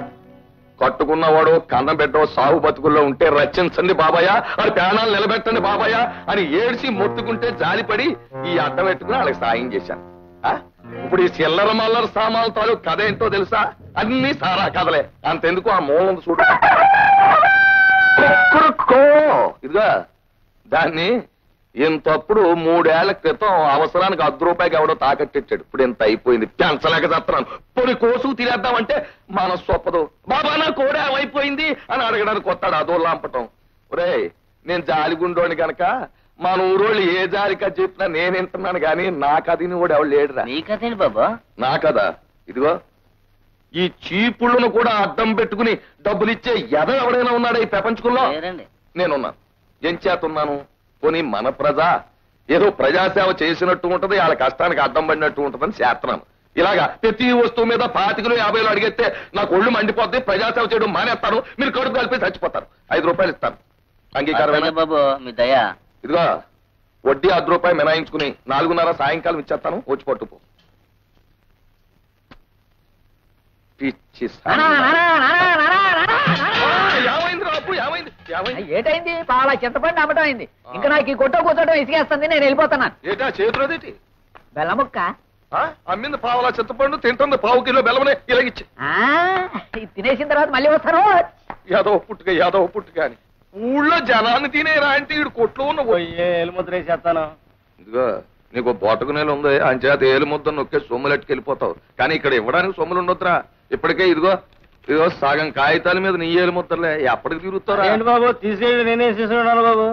కట్టుకున్నవాడు కన్నం పెట్టో సాగు బతుకుల్లో ఉంటే రచించండి బాబాయ్, అది ప్రాణాలు నిలబెట్టండి బాబాయ్ అని ఏడ్చి మొత్తుకుంటే జాలిపడి ఈ అడ్డం పెట్టుకుని వాళ్ళకి సాయం చేశాను. ఇప్పుడు ఈ చిల్లర మల్లర సామాన్ల తాలూ కథ ఏంటో తెలుసా? అన్ని సారా కథలే. అంతెందుకు ఆ మూలం చూడ ఇదిగా దాన్ని ఇంతప్పుడు 3 ఏళ్ల క్రితం అవసరానికి 10 రూపాయకి ఎవడో తాకట్టిచ్చాడు. ఇప్పుడు ఇంత అయిపోయింది, పెంచలేక చేస్తున్నాను. పొడి కోసు తినేద్దామంటే మనసు ఒప్పదు. బాబా నా కోడే అయిపోయింది అని అడగడానికి వస్తాడు, అదో లాంపటం. ఒరే నేను జాలిగుండోని గనక మన ఊరోళ్ళు ఏ జాలికా చెప్పినా నేను వింటున్నాను కానీ నా కథని కూడా ఎవడు లేడురా. నీ కథేంటి బాబా? నా కదా ఇదిగో ఈ చీపుళ్ళను కూడా అడ్డం పెట్టుకుని డబ్బులిచ్చే ఎవడైనా ఉన్నాడా ఈ ప్రపంచంలో? నేనున్నాను. ఏం చేతున్నాను? పోనీ మన ప్రజ ఏదో ప్రజాసేవ చేసినట్టు ఉంటది, వాళ్ళ కష్టానికి అడ్డం పడినట్టు ఉంటదని చేస్తున్నాను. ఇలాగా ప్రతి వస్తువు మీద 25 50 అడిగితే నాకు ఒళ్ళు మండిపోద్ది, ప్రజాసేవ చేయడం మానేస్తాను, మీరు కడుపు కలిపి చచ్చిపోతారు. 5 రూపాయలు ఇస్తాను. అంగీకారమేనా బాబు? మీ దయ. ఇదిగో వడ్డీ 10 రూపాయలు మినాయించుకుని 4:30 సాయంకాలం ఇచ్చేస్తాను, వచ్చి పట్టుకో. పిచ్చి ఏటైంది? పాల చింతపండి అమ్మటం అయింది. ఇంకా నాకు ఈ కొట్ట కూర్చోటం ఇసుకేస్తుంది, నేను వెళ్ళిపోతున్నాను. ఏటా చేతులదేటి? బెల్లముక్క అమ్మింది పావులా చింతపండు, తింటుంది 1/2 కిలో బెల్లమనే ఇలాగిచ్చి. తినేసిన తర్వాత మళ్ళీ వస్తాను. యాదవ పుట్టుక అని ఊళ్ళో జనాన్ని తినేరా అంటే ఈడు కొట్లో ఉన్న ఏలుముద్ర వేసేస్తాను. ఇదిగో నీకు బోటకు నేలు ఉంది, అంచేత ఏలు ముద్ద నొక్కే సొమ్ములెట్టుకెళ్ళిపోతావు. కానీ ఇక్కడ ఇవ్వడానికి సొమ్ములు ఉండొద్దురా. ఇప్పటికే ఇదిగో సగం కాగితాల మీద నీ ఏలు ముద్దలే ఎప్పటికి తిరుగుతారా? ఏంటి బాబు తీసుకెళ్ళి నేనే తీసుకున్నాను బాబు.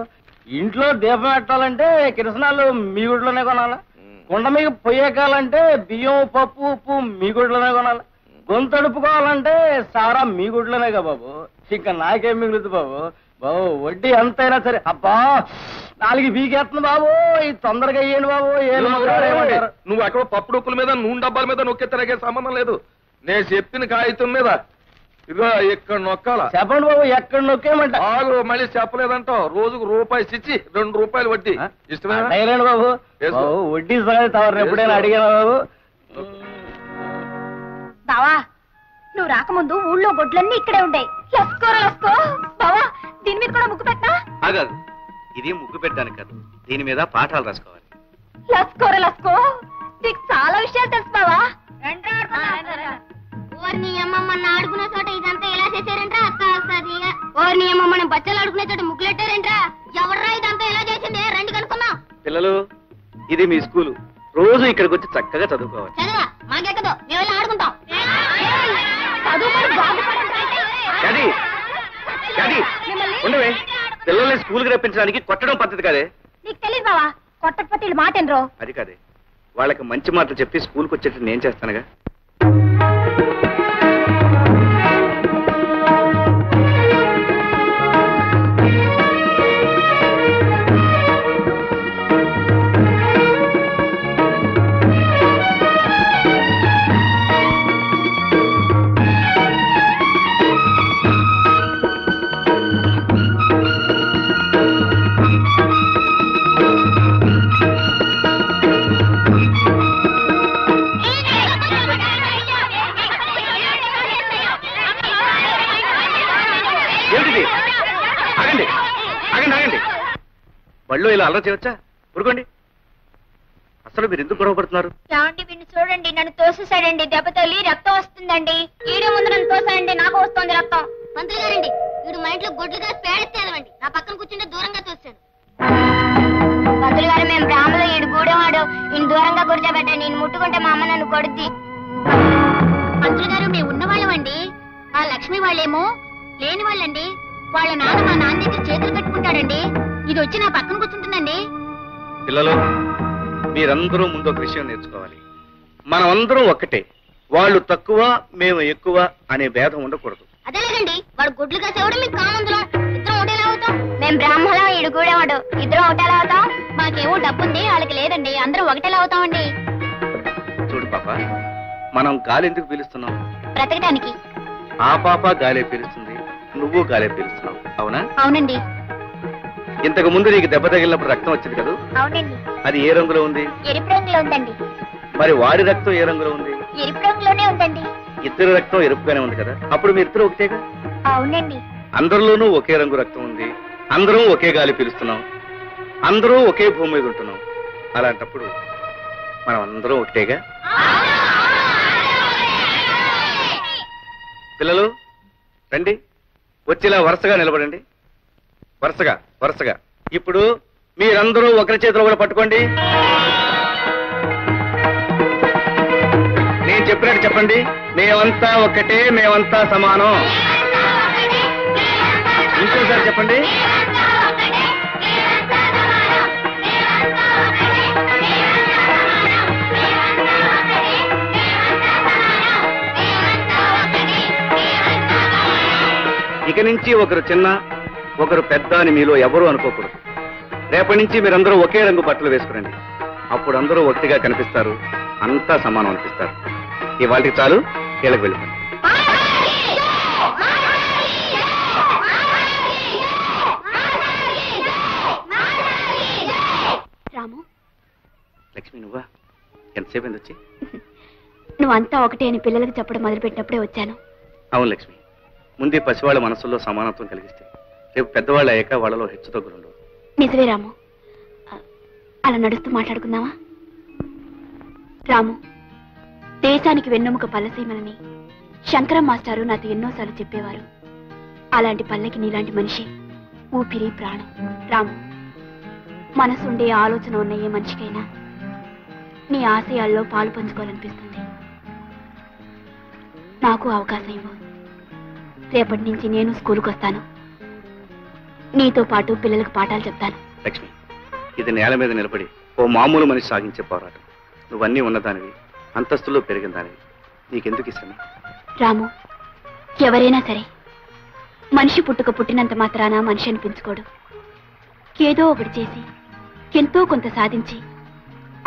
ఇంట్లో దీపం పెట్టాలంటే కిరసనాలు మీ గుడిలోనే కొనాలా, కుండ మీద పొయ్యకాలంటే బియ్యం పప్పు ఉప్పు మీ గుడిలోనే కొనాలి, గొంతు అడుపుకోవాలంటే సారా మీ గుడిలోనేగా బాబు. ఇంకా నాకేం మిగులుతుంది బాబు? బాబు వడ్డీ ఎంతైనా సరే. అబ్బా 4 బీకేస్తుంది బాబు, ఇది తొందరగా అయ్యండి బాబు. నువ్వు అక్కడ పప్పు డొక్కుల మీద నూనె డబ్బాల మీద నొక్కేతరగే సంబంధం లేదు. నేను చెప్పిన కాగితం మీద ఇదిగో ఇక్కడ నొక్కాల. చెప్పండి బాబు, ఎక్కడ నొక్కేమంట? మళ్ళీ చెప్పలేదంటావు. రోజుకు రూపాయి ఇచ్చి 2 రూపాయలు వడ్డీ. ఇష్టమేనా బాబు? వడ్డీ సంగతి తవరు ఎప్పుడైనా అడిగానా బాబు? బావా నువ్వు రాకముందు ఊళ్ళో గొడ్లన్నీ ఇక్కడే ఉండే. లస్కో బావా, దీని మీద కూడా ముగ్గు పెట్టా? ఆగాదు, ఇది ముగ్గు పెట్టడానికి కాదు, దీని మీద పాఠాలు రాసుకోవాలి. లస్కో నీకు చాలా విషయాలు తెలుసు బావా. ఓర్ని అమ్మమ్మ ఆడుకునే చోట ఇదంతా ఎలా చేశారంట్రా? ఓర్ని అమ్మమ్మ బచ్చలు ఆడుకునే చోట ముగ్గులెట్టారంట్రా? ఎవర్రా ఇదంతా ఎలా చేసింది? రండి కనుక్కున్నాం. పిల్లలు, ఇది మీ స్కూలు, రోజు ఇక్కడికి వచ్చి చక్కగా చదువుకోవాలి. చదవా మాకెక్కదు, మేము ఆడుకుంటాం. ఉండవే, పిల్లల్ని స్కూల్కి రప్పించడానికి కొట్టడం పద్ధతి కాదే. నీకు తెలియదు బావా, కొట్టకపోతే మాట ఎనరో. అది కాదే, వాళ్ళకి మంచి మాటలు చెప్పి స్కూల్కి వచ్చేట్టు నేను చేస్తానుగా. బళ్ళో ఇలా అల్లరి చేయవచ్చా? ఊరుకోండి. అసలు మీరు ఎందుకు గొడవపడుతున్నారు? ఏమండి వీడిని చూడండి, నన్ను తోసేసాడండి. దెబ్బ తల్లి రక్తం వస్తుందండి. ఈడే ముందు నన్ను తోసాడండి, నాకు వస్తుంది రక్తం. మంత్రి గారండి, వీడు మా ఇంట్లో గొడ్లు కాసి పేడెత్తేదవండి. నా పక్కన కూర్చుంటే దూరంగా తోసాడు. మంత్రి గారు, మేము గ్రామంలో ఈడు గూడేవాడు, ఈయన దూరంగా కూర్చోబెట్టండి. ఈయన ముట్టుకుంటే మా అమ్మ నన్ను కొడుద్ది. మంత్రి గారు, మేము ఉన్నవాళ్ళమండి. ఆ లక్ష్మి వాళ్ళేమో లేని వాళ్ళండి. వాళ్ళ నాన్న మా నాన్న దగ్గర చేతులు కట్టుకుంటాడండి. ఇది వచ్చి నా పక్కన కూర్చుంటుందండి. పిల్లలు, మీరందరూ ముందు ఒక విషయం నేర్చుకోవాలి. మనమందరం ఒక్కటే, వాళ్ళు తక్కువ మేము ఎక్కువ అనే భేదం ఉండకూడదు. అదేలేదండి, వాడు గుడ్లు కాసేవాడు, మీకు కామందులం. ఇద్దరం ఒకటేలా అవుతాం. మేము బ్రాహ్మణం, ఈడు కూడేవాడు, ఇద్దరం ఒకటేలా అవుతాం. మాకేమో డబ్బుంది, వాళ్ళకి లేదండి, అందరూ ఒకటేలా అవుతామండి. చూడు పాప, మనం గాలి ఎందుకు పీలుస్తున్నాం? బ్రతకడానికి. ఆ పాప గాలే పీలుస్తుంది, నువ్వు గాలే పీలుస్తున్నావు, అవునా? అవునండి. ఇంతకు ముందు నీకు దెబ్బ తగిలినప్పుడు రక్తం వచ్చింది కదా? అవునండి. అది ఏ రంగులో ఉంది? ఎరుపు రంగులో ఉందండి. మరి వాడి రక్తం ఏ రంగులో ఉంది? ఎరుపు రంగులోనే ఉందండి. ఇద్దరు రక్తం ఎరుపుగానే ఉంది కదా, అప్పుడు మీ ఇద్దరు ఒకటేగా? అవునండి. అందరిలోనూ ఒకే రంగు రక్తం ఉంది, అందరం ఒకే గాలి పీలుస్తున్నాం, అందరూ ఒకే భూమి మీద ఉంటున్నాం. అలాంటప్పుడు మనం అందరం ఒకటేగా? పిల్లలు రండి, వచ్చేలా వరుసగా నిలబడండి. వరుసగా. ఇప్పుడు మీరందరూ ఒకరి చేతిలో కూడా పట్టుకోండి. నేను చెప్పినట్టు చెప్పండి. మేమంతా ఒక్కటే, మేమంతా సమానం. ఇంకోసారి చెప్పండి. ఇక నుంచి ఒకరు చిన్న ఒకరు పెద్ద అని మీలో ఎవరూ అనుకోకూడదు. రేపటి నుంచి మీరందరూ ఒకే రంగు బట్టలు వేసుకురండి. అప్పుడు అందరూ ఒకటిగా కనిపిస్తారు, అంతా సమానం అనిపిస్తారు. ఇవాళకి చాలు, కీళ్ళకి వెళ్ళిపోండి. రాము, లక్ష్మి నువ్వా? ఎంతసేపు అయింది వచ్చి? నువ్వంతా ఒకటే అని పిల్లలకు చెప్పడం మొదలుపెట్టినప్పుడే వచ్చాను. అవును లక్ష్మి, ముందే పసివాళ్ళ మనసుల్లో సమానత్వం కలిగిస్తే రేపు పెద్దవాళ్ళు అయ్యాక వాళ్ళలో హెచ్చుతగ్గులుండవు. నిజమే రాము. అలా నడుస్తూ మాట్లాడుకుందామా? రాము, దేశానికి వెన్నెముక పల్లసీమలని శంకరం మాస్టారు నాతో ఎన్నోసార్లు చెప్పేవారు. అలాంటి పల్లెకి నీలాంటి మనిషి ఊపిరి ప్రాణం. రాము, మనసుండే ఆలోచన ఉన్న ఏ మనిషికైనా నీ ఆశయాల్లో పాలు పంచుకోవాలనిపిస్తుంది. నాకు అవకాశం ఇవ్వు. రేపటి నుంచి నేను స్కూలుకు వస్తాను. నీతో పాటు పిల్లలకు పాఠాలు చెప్తాను. లక్ష్మి, ఇది నేల మీద నిలబడి ఓ మామూలు మనిషి సాగించే పోరాటం. నువ్వన్నీ ఉన్నదానివి, అంతస్తులో పెరిగిన దానివి. నీకెందుకు ఇష్టం? రాము, ఎవరైనా సరే మనిషి పుట్టినంత మాత్రాన మనిషి అనిపించుకోడు. ఏదో ఒకటి చేసి ఎంతో కొంత సాధించి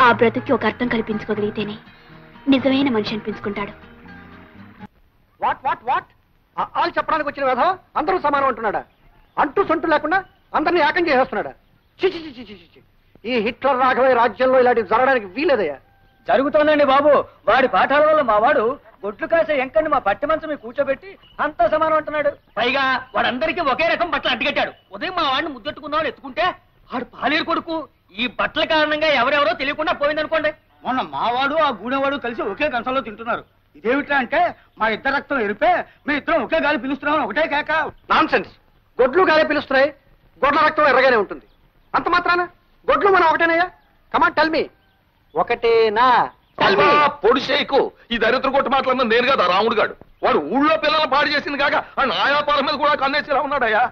ఆ బ్రతుకి ఒక అర్థం కల్పించుకోగలిగితేనే నిజమైన మనిషి అనిపించుకుంటాడు. వాట్ వాట్ వాట్ ఆలు చెప్పడానికి వచ్చిన వ్యధ అందరూ సమానం అంటున్నాడా? అంటూ సొంటు లేకుండా అందరినీ ఏకం చేసేస్తున్నాడా? చిచి చిచి చిచి. ఈ హిట్లర్ రాఘవయ్య రాజ్యంలో ఇలాంటివి జరగడానికి వీలేదయ్యా. జరుగుతోందండి బాబు. వాడి పాఠాల వల్ల మా వాడు గొడ్లు కాసే ఎంకని మా పట్టి మంచం మీద కూర్చోబెట్టి అంతా సమానం అంటున్నాడు. పైగా వాడందరికీ ఒకే రకం బట్టలు అడ్డుకట్టాడు. ఉదయం మా వాడిని ముద్దెట్టుకుందామని ఎత్తుకుంటే వాడు పాలేరు కొడుకు. ఈ బట్టల కారణంగా ఎవరెవరో తెలియకుండా పోయిందనుకోండి. మొన్న మావాడు ఆ గూడెవాడు కలిసి ఒకే కంచంలో తింటున్నారు. ఇదేమిట్రా అంటే మా ఇద్దరు రక్తం ఎరిపే మేము ఇద్దరం ఒకే గాలి పిలుస్తున్నామని ఒకటే కేక. Nonsense. గొడ్లు గాలే పిలుస్తున్నాయి, గొడ్ల రక్తం ఎర్రగానే ఉంటుంది. అంత మాత్రాన గొడ్లు మనం ఒకటేనయ్యా? కమాన్ టెల్ మీ, ఒకటేనా? పొడిసేకు ఈ దరిద్ర కొట్టు మాట్లాడిన నేను కదా రాముడు గాడు. వాడు ఊళ్ళో పిల్లలు పాడు చేసింది కాక ఆ నాయాపారం మీద కూడా కన్నేసేలా ఉన్నాడయ్యా.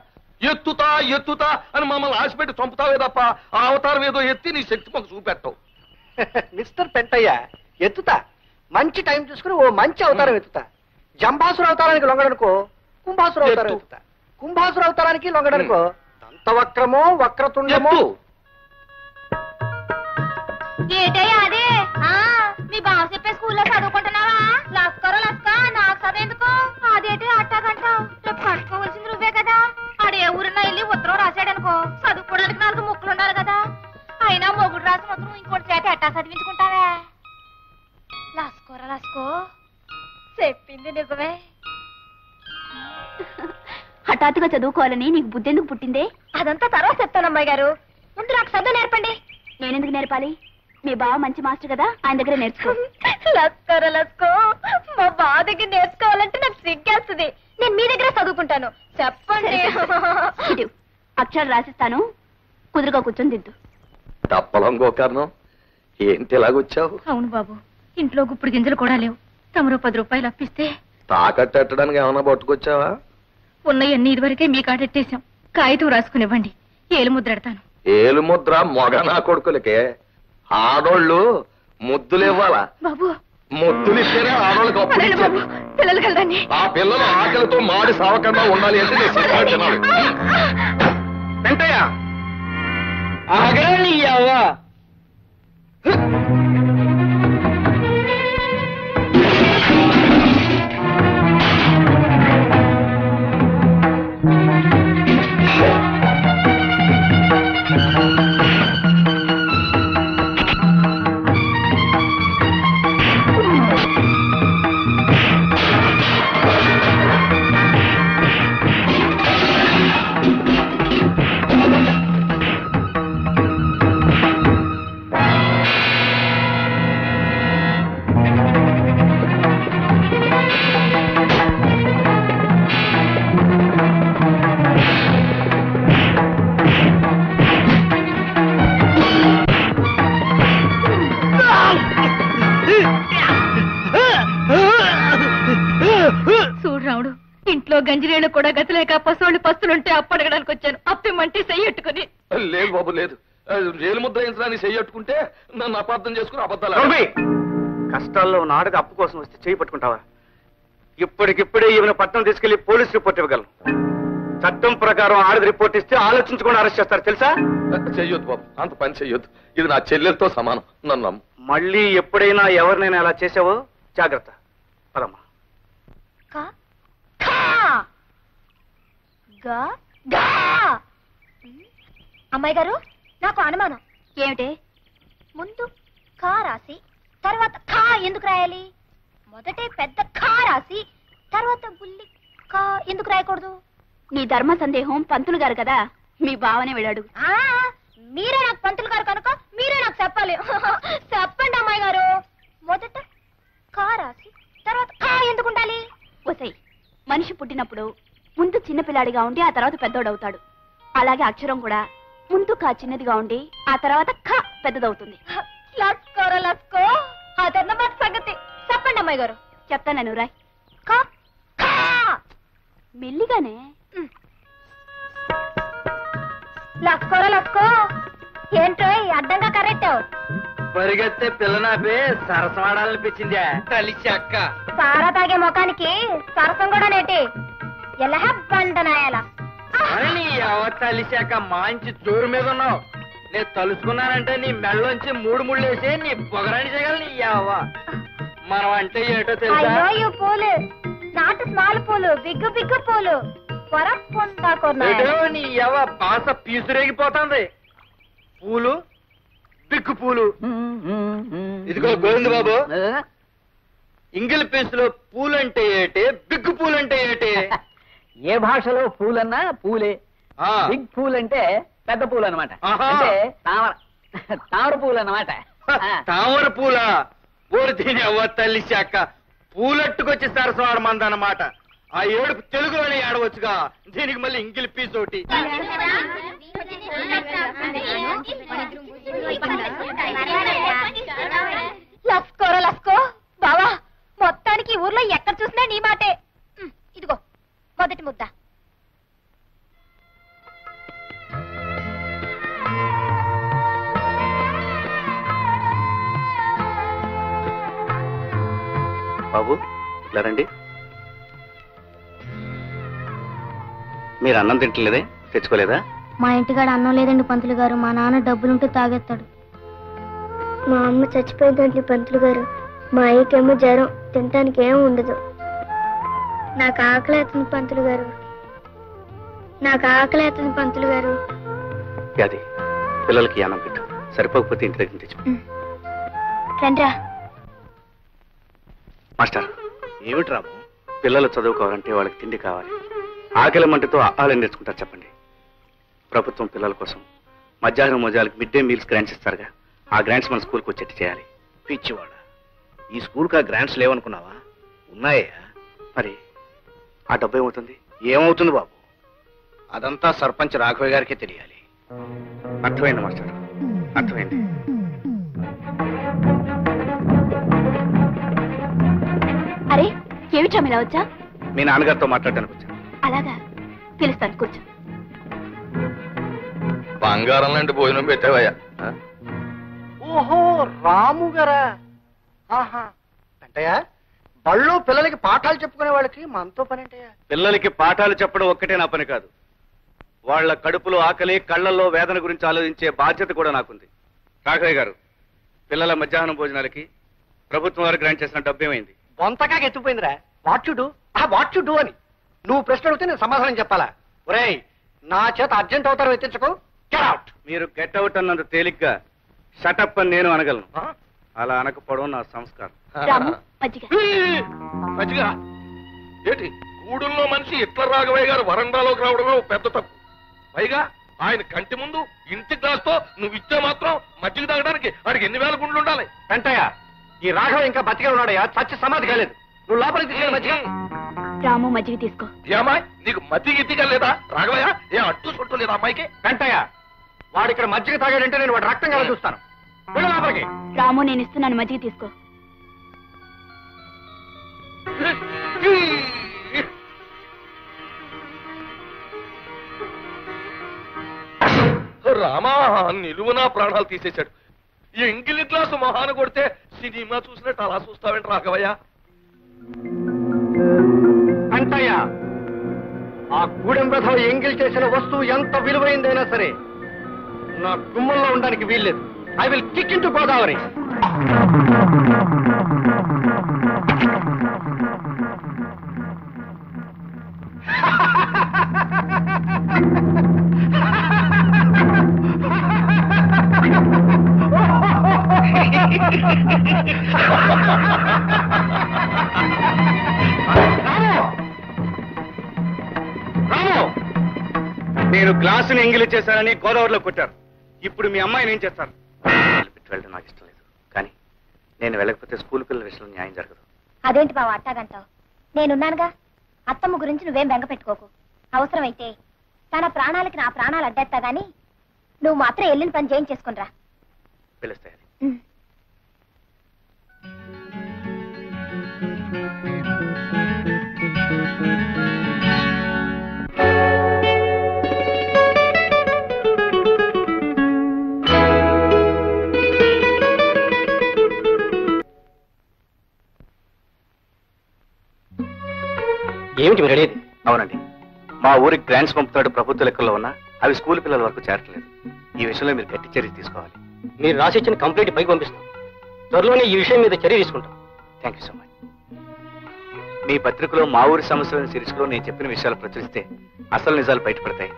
ఎత్తుతా ఎత్తుతా అని మమ్మల్ని ఆశపెట్టి చంపుతావే తప్ప ఆ అవతారం ఏదో ఎత్తి నీ శక్తి మాకు చూపెట్టవు. మిస్టర్ పెంటయ్య, ఎత్తుతా. మంచి టైం చూసుకుని ఓ మంచి అవతారం ఎత్తుతా. జంబాసుర అవతారానికి లొంగడనుకో కుంభాసుర అవతారం ఎత్తుతా. కుంభాసుర అవతారానికి లొంగడనుకో దంతవక్రమో వక్రతుండమో. ఏటయ్యా అదే? మీ బావ చెప్పే స్కూల్లో చదువుకుంటున్నావా? లస్కరో లస్క, నాకు చదువుఎందుకు? అదేంటి అట్టాగంటావు? రేపు కట్టుకోవాల్సింది నువ్వే కదా. ఆడే ఊరిన వెళ్ళి ఉత్తరం రాశాడనుకో, చదువుకోవడానికి 4 ముక్కలు ఉండాలి కదా. అయినా మొగుడు రాసిన ఉత్తరం ఇంకోటి చేత ఎట్టా చదివించుకుంటావే? లస్కోరా లస్కో, చెప్పింది నిజమే. హఠాత్తుగా చదువుకోవాలని నీకు బుద్ధెందుకు పుట్టిందే? అదంతా తర్వాత చెప్తాను అమ్మాయి గారు. ముందు నాకు చదువు నేర్పండి. నేనెందుకు నేర్పాలి? మీ బావ మంచి మాస్టర్ కదా, ఆయన దగ్గర నేర్చుకో. లస్కర లస్కో, మా బావ దగ్గర నేర్చుకోవాలంటే నాకు సిగ్గేస్తుంది. నేను మీ దగ్గర చదువుకుంటాను. చెప్పండి. ఇటు అక్షరాలు రాసిస్తాను, కుదురుగా కూర్చొని దిద్దు. తప్పలం గోకర్ణం, ఏంటి ఎలాగొచ్చావు? అవును బాబు, ఇంట్లో గుప్పుడు గింజలు కూడా లేవు. తమరు 10 రూపాయలు అప్పిస్తే తాకట్టడానికి ఏమన్నా పట్టుకొచ్చావా? ఉన్నయన్నీ ఇదివరకే మీ కాడెట్టేశాం. కాగితం రాసుకునివ్వండి, ఏలు ముద్రెడతాను. ఏలు ముద్ర మొగ నా కొడుకులకే. ఆడోళ్ళు ముద్దులు ఇవ్వాలా? బాబు, ముద్దులు ఇస్తేనే ఆడోళ్ళకి అప్పుడు ఇచ్చేది. పిల్లలు కలదండి. ఆ పిల్లలు ఆకలితో మాడి సావకుండా ఉండాలి అంటే నేను సినిమా తినాలి. వెంటయ్య ఆగరాని అవ్వా. గంజిరేళ్ళు కూడా గతిలేక పశువులు పస్తులుంటే అప్పడగడానికి వచ్చాను. అప్పిమంటే చెయ్యట్టుకుని. లేదు బాబు లేదు, రేలు ముద్ర యంత్రాన్ని చెయ్యట్టుకుంటే నన్ను అపార్థం చేసుకుని అబద్ధాలు. కష్టాల్లో ఉన్న ఆడది అప్పు కోసం వస్తే చేయి పట్టుకుంటావా? ఇప్పటికిప్పుడే ఈమెను పట్టణం తీసుకెళ్లి పోలీస్ రిపోర్ట్ ఇవ్వగలను. చట్టం ప్రకారం ఆడది రిపోర్ట్ ఇస్తే ఆలోచించుకొని అరెస్ట్ చేస్తారు తెలుసా? చెయ్యొద్దు బాబు, అంత పని చెయ్యొద్దు. ఇది నా చెల్లెలతో సమానం, నన్ను నమ్ము. మళ్ళీ ఎప్పుడైనా ఎవరినైనా అలా చేసావో జాగ్రత్త. పదమ్మా. అమ్మాయి గారు, నాకు అనుమానం. ఏమిటి? ముందు కా రాసి తర్వాత ఖా ఎందుకు రాయాలి? మొదటే పెద్ద ఖా రాసి తర్వాత బుల్లి కా ఎందుకు రాయకూడదు? నీ ధర్మ సందేహం పంతులు గారు కదా, మీ బావనే వెళ్ళాడు. మీరే నాకు పంతులు గారు కనుక మీరే నాకు చెప్పాలి. చెప్పండి అమ్మాయి గారు. మొదట కా రాసి తర్వాత ఖా ఎందుకు ఉండాలి? ఒసై, మనిషి పుట్టినప్పుడు ముందు చిన్నపిల్లాడిగా ఉండి ఆ తర్వాత పెద్దోడవుతాడు. అలాగే అక్షరం కూడా ముందు కా చిన్నదిగా ఉండి ఆ తర్వాత ఖ పెద్దదవుతుంది. లస్కోరా లస్కో, అదన్నమాట సంగతి. చెప్పండి అమ్మాయి గారు. చెప్తాను రాయ్. ఖా ఖా మెల్లిగానే. లస్కోరా లస్కో. ఏంటో అడ్డంగా కరెక్టావు. పరిగెత్తే పిల్లనాపే సరసమాడాలనిపించిందా? కలిసి అక్క సారా తాగే ముఖానికి సరసం కూడా నేటి. ఎలా బండనాయాల నీ కలిసాక మంచి జోరు మీద ఉన్నావు. నేను తలుసుకున్నానంటే నీ మెళ్ళలోంచి మూడు ముళ్ళేసి నీ పొగరాని చేయగల నీ యావ. మనం అంటే ఏటో తెలుసా? అయ్యో ఈ పూలు నాటు స్మాల్ పూలు, బిగ్గు బిగ్గు పూలు ఏటో నీ యావ పాస పీసురేగిపోతుంది. పూలు బిగ్గు పూలు. ఇదిగో గోవింద బాబు, ఇంగిల్ పీసులో పూలంటే ఏటే, బిగ్గు పూలంటే ఏటే? ఏ భాషలో పూలన్నా పూలే. బిగ్ పూల్ అంటే పెద్ద పూలు అనమాట. అంటే తామర పూలు అన్నమాట. తామర పూల ఊరి దీని అవ్వ తల్లి శాఖ పూలట్టుకొచ్చి సరసవాడమందన్నమాట. ఆ ఏడుపు తెలుగులోనే ఏడవచ్చుగా, దీనికి మళ్ళీ ఇంగిల్ పీస్ ఒకటి. లస్కోరా లస్కో. బావా, మొత్తానికి ఊర్లో ఎక్కడ చూసినా నీ మాటే. ఇదిగో మొదటి ముద్ద. బాబు ఇలా రండి. మీరు అన్నం తింటలేదే? తెచ్చుకోలేదా? మా ఇంటికాడ అన్నం లేదండి పంతులు గారు. మా నాన్న డబ్బులుంటే తాగేస్తాడు. మా అమ్మ చచ్చిపోయిందండి పంతులు గారు. మా అయ్యకేమో జ్వరం, తినటానికి ఏం ఉండదు. నాకు ఆకలి అవుతుంది పంతులు గారు. నాకు ఆకలి అవుతుంది పంతులు గారు. అది పిల్లలకి అన్నం పెట్టు, సరిపోకపోతే ఇంటి దగ్గర తెచ్చు. రండ్రా. మాస్టర్, ఏమిటి రాము? పిల్లలు చదువుకోవాలంటే వాళ్ళకి తిండి కావాలి. ఆకలి మంటతో ఆహారం నేర్చుకుంటారు చెప్పండి. ప్రభుత్వం పిల్లల కోసం మధ్యాహ్నం మోజాలకు మిడ్ డే మీల్స్ గ్రాంట్స్ ఇస్తారుగా, ఆ గ్రాంట్స్ మన స్కూల్కి వచ్చేట్టు చేయాలి. పిచ్చివాడ, ఈ స్కూల్కి ఆ గ్రాంట్స్ లేవనుకున్నావా? ఉన్నాయా? మరి ఆ డబ్బు ఏమవుతుంది? ఏమవుతుంది బాబు, అదంతా సర్పంచ్ రాఘవయ్య గారికే తెలియాలి. అర్థమైంది మాస్టర్, అర్థమైంది. అరే ఏమిటా ఇలా వచ్చా? మీ నాన్నగారితో మాట్లాడటానికి వచ్చాను. అలాగా, పిలుస్తాను, కూర్చో. బంగారం లాంటి భోజనం పెట్టావయ్యా. ఓహో, రాము గారా? ఆహా, అంటయ్యా బళ్ళు పిల్లలకి పాఠాలు చెప్పుకునే వాళ్ళకి మనతో పని ఏంటయ్యా? పిల్లలకి పాఠాలు చెప్పడం ఒక్కటే నా పని కాదు, వాళ్ళ కడుపులో ఆకలి, కళ్లల్లో వేదన గురించి ఆలోచించే బాధ్యత కూడా నాకుంది. రాఘవయ్య గారు, పిల్లల మధ్యాహ్నం భోజనాలకి ప్రభుత్వం వారు గ్రాంట్ చేసిన డబ్బు ఏమైంది? బొంతకాగా ఎత్తుపోయిందిరా. వాట్ యు డూ అని నువ్వు ప్రశ్న అడిగితే నేను సమాధానం చెప్పాలా? ఒరేయ్, నా చేత అర్జెంట్ అవుతారో ఎత్తించుకో. Get out. మీరు గెట్ అవుట్ అన్నంత తేలిగ్గా షటప్ అని నేను అనగలను. అలా అనకపోవడం నా సంస్కారం. రాము, మజ్జిగ. మంచిగా ఏంటి, గూడుల్లో మనిషి ఇట్ల రాఘవయ్య గారు వరండాలోకి రావడమే పెద్ద తప్పు. పైగా ఆయన కంటి ముందు ఇంటి గ్లాస్తో నువ్వు ఇచ్చే మాత్రం మజ్జిగ తాగడానికి వాడికి ఎన్ని వేల గుండ్లు ఉండాలి? వెంటయ్య, ఈ రాఘవ ఇంకా బతికే ఉన్నాడయ్యా, చచ్చి సమాధి కాలేదు. నువ్వు లోపలికి తీసుకెళ్ళి మధ్య. రాము, మజ్జిగ తీసుకో. ఏమాయ్, నీకు మతి గిత్తిగా లేదా రాఘవయ్య? ఏ అట్టు చుట్టూ లేదా అమ్మాయికి? వెంటయ్య, వాడు ఇక్కడ మజ్జిగ తాగాడంటే నేను వాడు రక్తం కదా చూస్తాను. వెళ్ళు లోపలికి. రాము, నేను ఇస్తున్నాను, మజ్జిగ తీసుకో. రామా, నిలువునా ప్రాణాలు తీసేశాడు. ఈ ఎంగిలి గ్లాసు మొహాన కొడితే సినిమా చూసినట్టు అలా చూస్తావేంటి రాఘవయ్య? వెంటయ్య, ఆ గూడెం రథం ఎంగిల్ చేసిన వస్తువు ఎంత విలువైందైనా సరే నా గుమ్మంలో ఉండడానికి వీల్లేదు. I will kick in to Godavari. నేను గ్లాసుని ఎంగిలి చేశానని గోదావరిలో కొట్టారు. ఇప్పుడు మీ అమ్మాయిని ఏం చేస్తారు? వెళ్ళడం నాకు ఇష్టం లేదు, కానీ నేను వెళ్ళకపోతే స్కూల్ పిల్లల విషయంలో న్యాయం జరగదు. అదేంటి బావ అట్టాగంటావు? నేనున్నానుగా. అత్తమ్మ గురించి నువ్వేం బెంగ పెట్టుకోకు. అవసరమైతే తన ప్రాణాలకి నా ప్రాణాలు అడ్డేస్తా గాని నువ్వు మాత్రం వెళ్ళిన పని చేయించేసుకునిరా. పిలుస్తాయి. ఏమిటి మీరు అడిగేది? అవునండి, మా ఊరికి గ్రాంట్స్ పంపుతాడు ప్రభుత్వ లెక్కల్లో ఉన్నా అవి స్కూల్ పిల్లల వరకు చేరట్లేదు. ఈ విషయంలో మీరు గట్టి చర్య తీసుకోవాలి. మీరు రాసిచ్చిన కంప్లైంట్ పైకి పంపిస్తాం. త్వరలోనే ఈ విషయం మీద చర్య తీసుకుంటాం. Thank you so much. మీ పత్రికలో మా ఊరి సమస్యలను సిరీస్లో నేను చెప్పిన విషయాలు ప్రచురిస్తే అసలు నిజాలు బయటపడతాయి.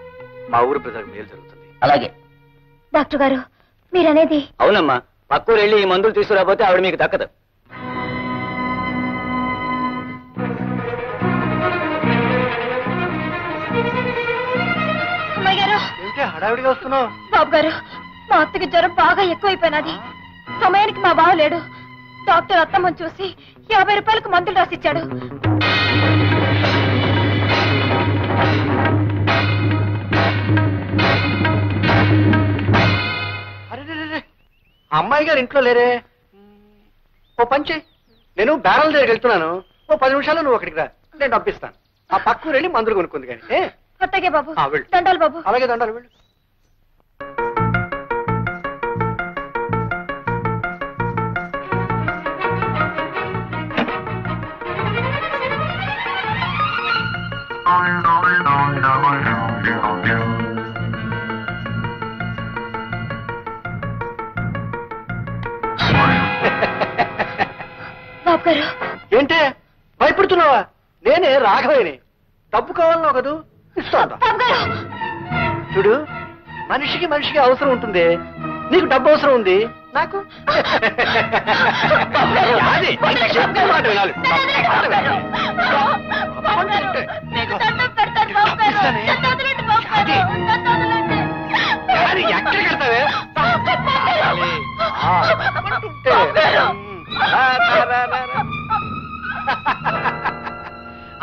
మా ఊరి ప్రజలకు మేలు జరుగుతుంది. అలాగే డాక్టర్ గారు మీరనేది? అవునమ్మా, పక్కూరు వెళ్ళి ఈ మందులు తీసుకురాకపోతే ఆవిడ మీకు దక్కదు. హడావిడిగా వస్తున్నావు? బాబు గారు, మా అత్తకి జ్వరం బాగా ఎక్కువైపోయినది. సమయానికి మా బావ లేడు. డాక్టర్ అత్తమ్మని చూసి 50 రూపాయలకు మందులు రాసిచ్చాడు. అరే, అమ్మాయి గారు ఇంట్లో లేరే? ఓ పంచే, నేను బ్యారల్ దగ్గరికి వెళ్తున్నాను. ఓ 10 నిమిషాలు నువ్వు అక్కడికి రా, నేను డబ్బిస్తాను. ఆ పక్కకు వెళ్ళి మందులు కొనుక్కుంది కానీ. అత్తగే బాబు. వెళ్ళు. దండాలు బాబు. అలాగే దండాలు, వెళ్ళు. బాబు గారు ఏంటే భయపడుతున్నావా? నేనే రాఘవేని. డబ్బు కావాలన్నావు కదూ, ఇస్తాను. బాబు గారు చూడు, మనిషికి మనిషికి అవసరం ఉంటుంది. నీకు డబ్బు అవసరం ఉంది, నాకు అది. చెప్పే మాట వినాలి. అది ఎక్కడ కడతావే?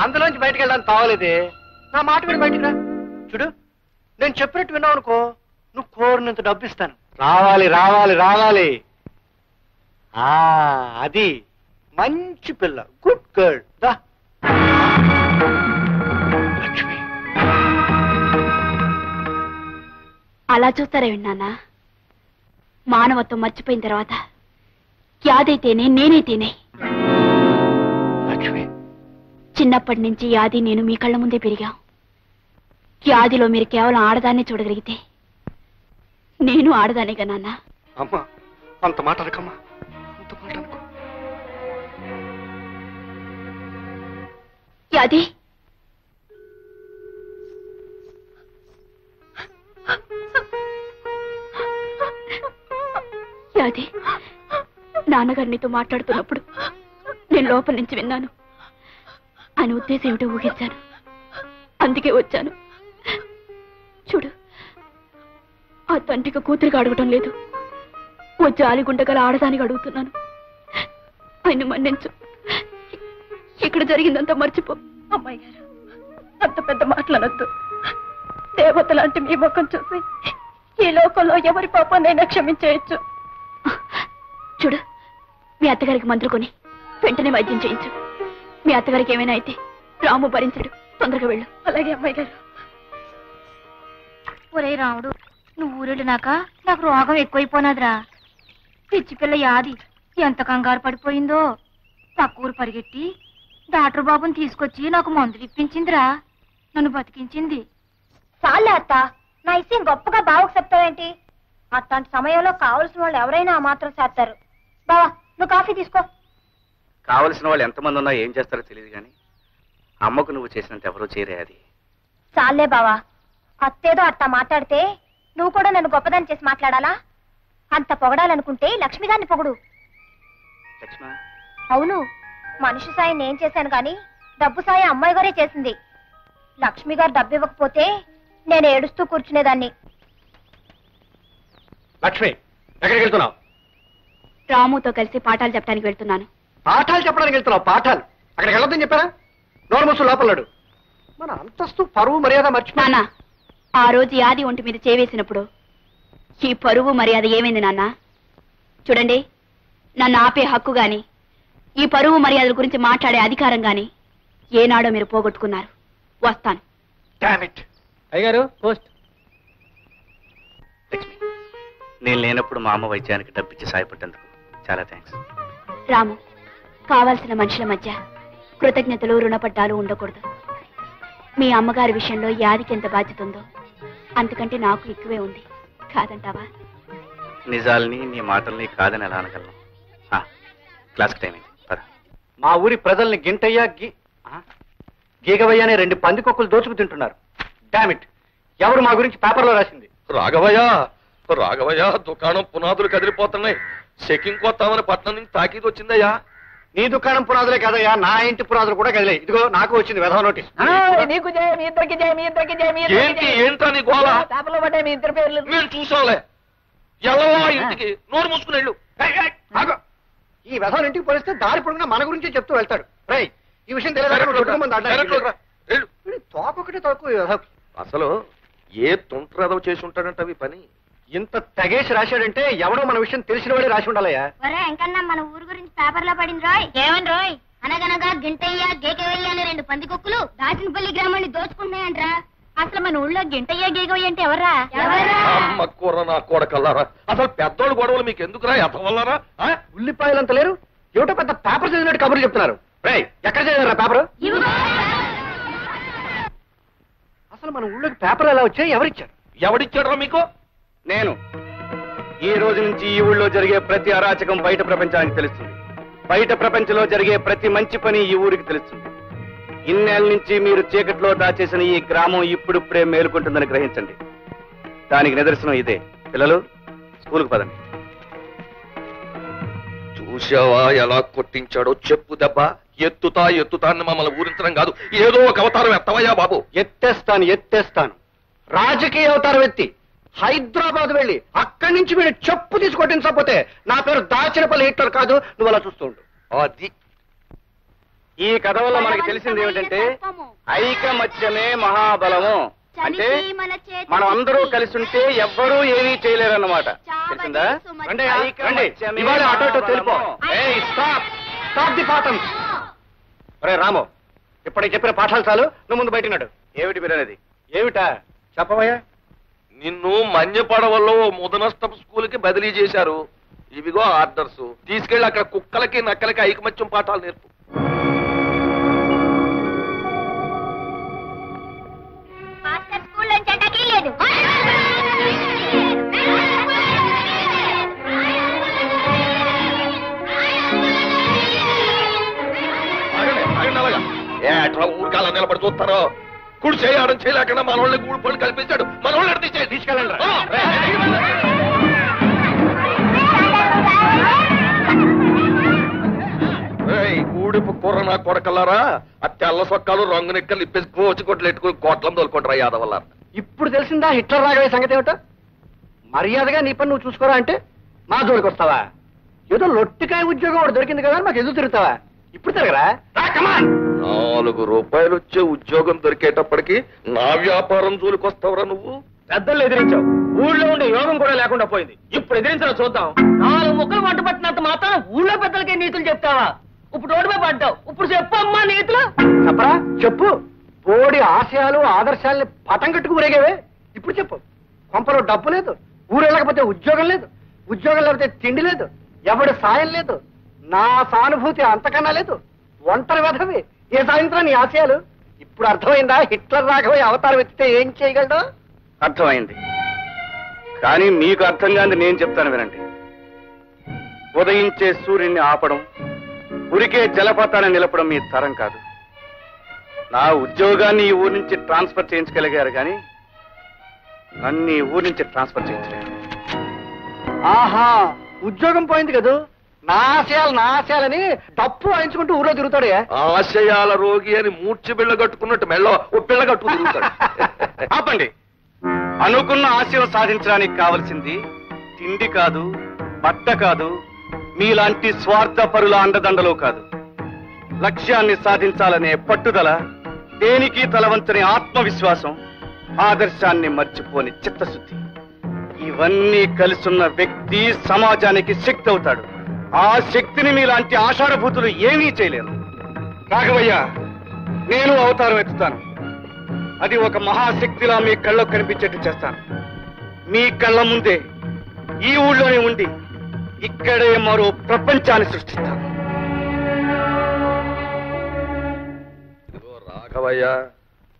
అందులోంచి బయటకు వెళ్ళడానికి తావలేదే. నా మాట విని బయటికి రా. చూడు, నేను చెప్పినట్టు విన్నావు అనుకో, నువ్వు కోరినంత డబ్బు ఇస్తాను. రావాలి రావాలి రావాలి. అది మంచి పిల్ల, గుడ్ గర్ల్. దా లక్ష్మి. అలా చూస్తారే విన్నానా? మానవత్వం మర్చిపోయిన తర్వాత యాదైతేనే నేనైతేనే. లక్ష్మి, చిన్నప్పటి నుంచి యాది నేను మీ కళ్ళ ముందే పెరిగాం. యాదిలో మీరు కేవలం ఆడదాన్ని చూడగలిగితే నేను ఆడదానేగా నాన్న. అమ్మా, అంత మాట అనకమ్మా, అంత మాట అనుకో. యాది, యాది, నాన్నగారు నీతో మాట్లాడుతున్నప్పుడు నేను లోపల నుంచి విన్నాను. ఆయన ఉద్దేశం ఏమిటో ఊహించాను, అందుకే వచ్చాను. చూడు, ఆ తండ్రికి కూతురిగా అడగటం లేదు, ఓ జాలిగుండగల ఆడదానికి అడుగుతున్నాను. ఆయన మన్నించు. ఇక్కడ జరిగిందంతా మర్చిపో. అమ్మాయి గారు, అంత పెద్ద మాట్లాడద్దు. దేవత లాంటి మీ ముఖం చూసి ఈ లోకంలో ఎవరి పాపాన్నైనా క్షమించేయచ్చు. చూడు, మీ అత్తగారికి మందులు కొని వెంటనే వైద్యం చేయించు. మీ అత్తగారికి ఏమైనా అయితే రాము భరించడు. తొందరగా వెళ్ళు. అలాగే అమ్మాయి గారు. ఒరే రాముడు, నువ్వు ఊరెళ్ళినాక నాకు రోగం ఎక్కువైపోనాదిరా. పిచ్చి పిల్ల యాది ఎంత కంగారు పడిపోయిందో. పక్క ఊరు పరిగెట్టి డాక్టర్ బాబుని తీసుకొచ్చి నాకు మందులు ఇప్పించిందిరా. నన్ను బతికించింది. చాలే అత్త, నా ఇష్టం గొప్పగా బావకు చెప్తావేంటి? అట్లాంటి సమయంలో కావలసిన వాళ్ళు ఎవరైనా ఆ మాత్రం చేస్తారు. బావా, నువ్వు కాఫీ తీసుకో. కావలసిన వాళ్ళు ఎంతమంది ఉన్నా ఏం చేస్తారో తెలియదు కానీ అమ్మకు నువ్వు చేసినంత ఎవరూ చేయరే. అది చాలే బావా, అత్తేదో అట్టా మాట్లాడితే నువ్వు కూడా నన్ను గొప్పదాన్ని చేసి మాట్లాడాలా? అంత పొగడాలనుకుంటే లక్ష్మిగారిని పొగుడు. లక్ష్మ, అవును, మనిషి సాయం నేను చేశాను కానీ డబ్బు సాయం అమ్మాయి గారే చేసింది. లక్ష్మి గారు డబ్బు ఇవ్వకపోతే నేను ఏడుస్తూ కూర్చునేదాన్ని. లక్ష్మి, ఎక్కడికి వెళ్తున్నావు? రాముతో కలిసి పాఠాలు చెప్పడానికి వెళ్తున్నాను. పాఠాలు చెప్పడానికి వెళ్తున్నావు? పాఠాలు అక్కడికి వెళ్ళొద్దని చెప్పారా? నోరు మూసు లోపలడు. మన అంతస్తు పరువు మర్యాద మర్చిపో. నాన్న, ఆ రోజు యాది ఒంటి మీద చేవేసినప్పుడు ఈ పరువు మర్యాద ఏమైంది నాన్న? చూడండి, నన్ను ఆపే హక్కు గాని ఈ పరువు మర్యాదల గురించి మాట్లాడే అధికారం గాని ఏనాడో మీరు పోగొట్టుకున్నారు. వస్తాను. అయ్యగారు పోస్ట్. లక్ష్మి, నేను లేనప్పుడు మా అమ్మ వైద్యానికి డబ్బిచ్చి సాయపడ్డందుకు చాలా థ్యాంక్స్. రాము, కావాల్సిన మనుషుల మధ్య కృతజ్ఞతలు రుణపడ్డాలు ఉండకూడదు. మీ అమ్మగారి విషయంలో యాదికి ఎంత బాధ్యత ఉందో అంతకంటే నాకు ఎక్కువే ఉంది. కాదంటావా? నిజాల్ని నీ మాటల్ని కాదని ఎలా అనగలను? క్లాస్కి టైం అయింది, పద. మా ఊరి ప్రజల్ని గింటయ్యా గీగవయ్య అనే 2 పందికొక్కులు దోచుకు తింటున్నారు. డామిట్, ఎవరు మా గురించి పేపర్లో రాసింది? రాఘవయ్య, దుకాణం పునాదులు కదిలిపోతున్నాయి. చెకింగ్ కొత్తామని పట్నం నుంచి తాకీదు వచ్చిందయ్యా. నీ దుకాణం పునాదులే కదయ్యా, నా ఇంటి పునాదులు కూడా కదిలే. ఇదిగో నాకు వచ్చింది వెధవ నోటీస్. నీకు జయ, మీ ఇద్దరికి జయ, మీ ఇద్దరికి జయ, మీ ఇద్దరికి జయ. ఏంటా నీ గోళ? పేపర్లో పడ్డాయి మీ ఇద్దరు పేర్లు. మేము చూసాంలే. ఎలా ఇంటికి నోరు మూసుకుని వెళ్ళు. ఈ వెధవ ఇంటికి పోలిస్తే దారి పొడుగునా మన గురించే చెప్తూ వెళ్తాడు. రై, ఈ విషయం తోకొకటి తక్కువ. అసలు ఏ తుంట్రదవ చేసి ఉంటాడంట అవి పని. ఇంత తెగేసి రాశాడంటే ఎవడో మన విషయం తెలిసిన వాడే రాసి ఉండాలయ్యా. ఎంకన్నా మన ఊరు గురించి పేపర్లో పడింది రోయ్. ఏమని రోయ్? అనగనగా గింటయ్య గేకవయ్య అనే 2 పందికొక్కులు దాచినపల్లి గ్రామాన్ని దోచుకుంటున్నాయంట్రా. అసలు మన ఊళ్ళో గింటయ్య గేకవయ్య అంటే ఎవర్రా? అమ్మ కూర నా కొడకల్లారా. అసలు పెద్దోళ్ళు గొడవలు మీకు ఎందుకురా? ఎదవల్లారా? ఉల్లిపాయలంత లేరు, ఏమిటో పెద్ద పేపర్ చదివినట్టు కబుర్లు చెప్తున్నారు. రై, ఎక్కడ చదివారా పేపర్? అసలు మన ఊళ్ళోకి పేపర్లు ఎలా వచ్చాయి? ఎవరిచ్చారు? ఎవడిచ్చాడ్రా మీకు? నేను. ఈ రోజు నుంచి ఈ ఊళ్ళో జరిగే ప్రతి అరాచకం బయట ప్రపంచానికి తెలుస్తుంది. బయట ప్రపంచంలో జరిగే ప్రతి మంచి పని ఈ ఊరికి తెలుస్తుంది. ఇన్నేళ్ల నుంచి మీరు చీకట్లో దాచేసిన ఈ గ్రామం ఇప్పుడిప్పుడే మేలుకుంటుందని గ్రహించండి. దానికి నిదర్శనం ఇదే. పిల్లలు, స్కూల్కి పదండి. చూసావా ఎలా కొట్టించాడో? చెప్పు దెబ్బ. ఎత్తుతా అని మమ్మల్ని ఊరించడం కాదు, ఏదో ఒక అవతారం ఎత్తవయ్యా బాబు. ఎత్తేస్తాను. రాజకీయ అవతారం ఎత్తి హైదరాబాద్ వెళ్ళి అక్కడి నుంచి వీడు చెప్పు తీసుకొట్టించకపోతే నా పేరు దాచినపల్లి హిట్లర్ కాదు. నువ్వు అలా చూస్తూ ఉండు. అది ఈ కథ వల్ల మనకి తెలిసింది ఏమిటంటే ఐకమత్యమే మహాబలము. అంటే మనం అందరూ కలిసి ఉంటే ఎవ్వరూ ఏమీ చేయలేరన్నమాట. తెలిసిందా? ఇవాళ అటో తెలిపో. స్టాప్ ది పాఠం. రే రాము, ఇప్పటికి చెప్పిన పాఠాలు చాలు, నువ్వు ముందు బయటన్నాడు. ఏమిటి మీరనేది? ఏమిటా చెప్పవయ్యా? నిన్ను మన్యపడవల్లో ముదనష్టపు స్కూల్ కి బదిలీ చేశారు. ఇవిగో ఆర్డర్స్. తీసుకెళ్లి అక్కడ కుక్కలకి నక్కలకి ఐకమత్యం పాఠాలు నేర్పు. అట్లా ఊరికాల నిలబడి చూస్తారో? కుడి చేయడం చేయలేకుండా మన వాళ్ళని గూడు పళ్ళు కల్పించాడు. మన వాళ్ళని తీసుకెళ్ళండి. ఊడిపు కూర నా కొడకల్లారా, ఆ తెల్ల సొక్కాలు రంగు నెక్కలు ఇప్పేసి కోచి కొట్లు ఎట్టుకుని కోట్లం తోలుకుంటారా యాదవల్ల. ఇప్పుడు తెలిసిందా హిట్లర్ రాఘవయ్య సంగతి ఏమిటో? మర్యాదగా నీ పని నువ్వు చూసుకోరా అంటే మా జోలికి వస్తావా? ఏదో లొట్టికాయ ఉద్యోగం ఒకటి దొరికింది కదా మాకు ఎదురు తిరుగుతావా? ఇప్పుడు తిరగరా? 4 రూపాయలు వచ్చే ఉద్యోగం దొరికేటప్పటికి నా వ్యాపారం జోలికొస్తావురా నువ్వు? పెద్దలు ఎదిరించావు, ఊళ్ళో ఉండే యోగం కూడా లేకుండా పోయింది. ఇప్పుడు ఎదిరించడం చూద్దాం. 4 ముక్కలు వంట పట్టినంత మాత్రం ఊళ్ళో పెద్దలకే నీతులు చెప్తావా? ఇప్పుడు రోడ్డుపై పడ్డావు, ఇప్పుడు చెప్పు అమ్మా నీతులు. చెప్పరా? చెప్పు. బోడి ఆశయాలు ఆదర్శాలని పటం కట్టుకు ఊరేగేవే. ఇప్పుడు చెప్పు. కొంపలో డబ్బు లేదు, ఊరు వెళ్ళకపోతే ఉద్యోగం లేదు, ఉద్యోగం లేకపోతే తిండి లేదు, ఎవడి సాయం లేదు, నా సానుభూతి అంతకన్నా లేదు, ఒంటరి వెధవి. ఏ సాయంత్రం నీ ఆశయాలు? ఇప్పుడు అర్థమైందా హిట్లర్ రాఘవయ్య అవతారం ఎత్తితే ఏం చేయగలడు? అర్థమైంది. కానీ మీకు అర్థం కాని నేను చెప్తాను వినండి. ఉదయించే సూర్యుడిని ఆపడం, ఉరికే జలపాతాన్ని నిలపడం మీ తరం కాదు. నా ఉద్యోగాన్ని ఈ ఊరి నుంచి ట్రాన్స్ఫర్ చేయించగలిగారు కానీ నన్ను ఈ ఊరి నుంచి ట్రాన్స్ఫర్ చేయించలేరు. ఆహా, ఉద్యోగం పోయింది కదా, నా ఆశయాలని తప్పు వాయించుకుంటూ ఊళ్ళో తిరుగుతాడే. ఆశయాల రోగి అని మూర్చి బిళ్ళ కట్టుకున్నట్టు మెళ్ళో ఓ పిల్ల కట్టుకు తిరుగుతాడు. ఆపండి. అనుకున్న ఆశయం సాధించడానికి కావలసింది తిండి కాదు, బట్ట కాదు, మీలాంటి స్వార్థపరుల అండదండలు కాదు. లక్ష్యాన్ని సాధించాలనే పట్టుదల, దేనికి తలవంచని ఆత్మవిశ్వాసం, ఆదర్శాన్ని మర్చిపోని చిత్తశుద్ధి, ఇవన్నీ కలిసున్న వ్యక్తి సమాజానికి శక్తి అవుతాడు. ఆ శక్తిని మీలాంటి ఆషాఢభూతులు ఏమీ చేయలేరు. రాఘవయ్య, నేను అవతారం ఎత్తుతాను. అది ఒక మహాశక్తిలా మీ కళ్ళకు కనిపించేట్టు చేస్తాను. మీ కళ్ళ ముందే ఈ ఊళ్ళోనే ఉండి ఇక్కడే మరో ప్రపంచాన్ని సృష్టిస్తాను. రాఘవయ్య,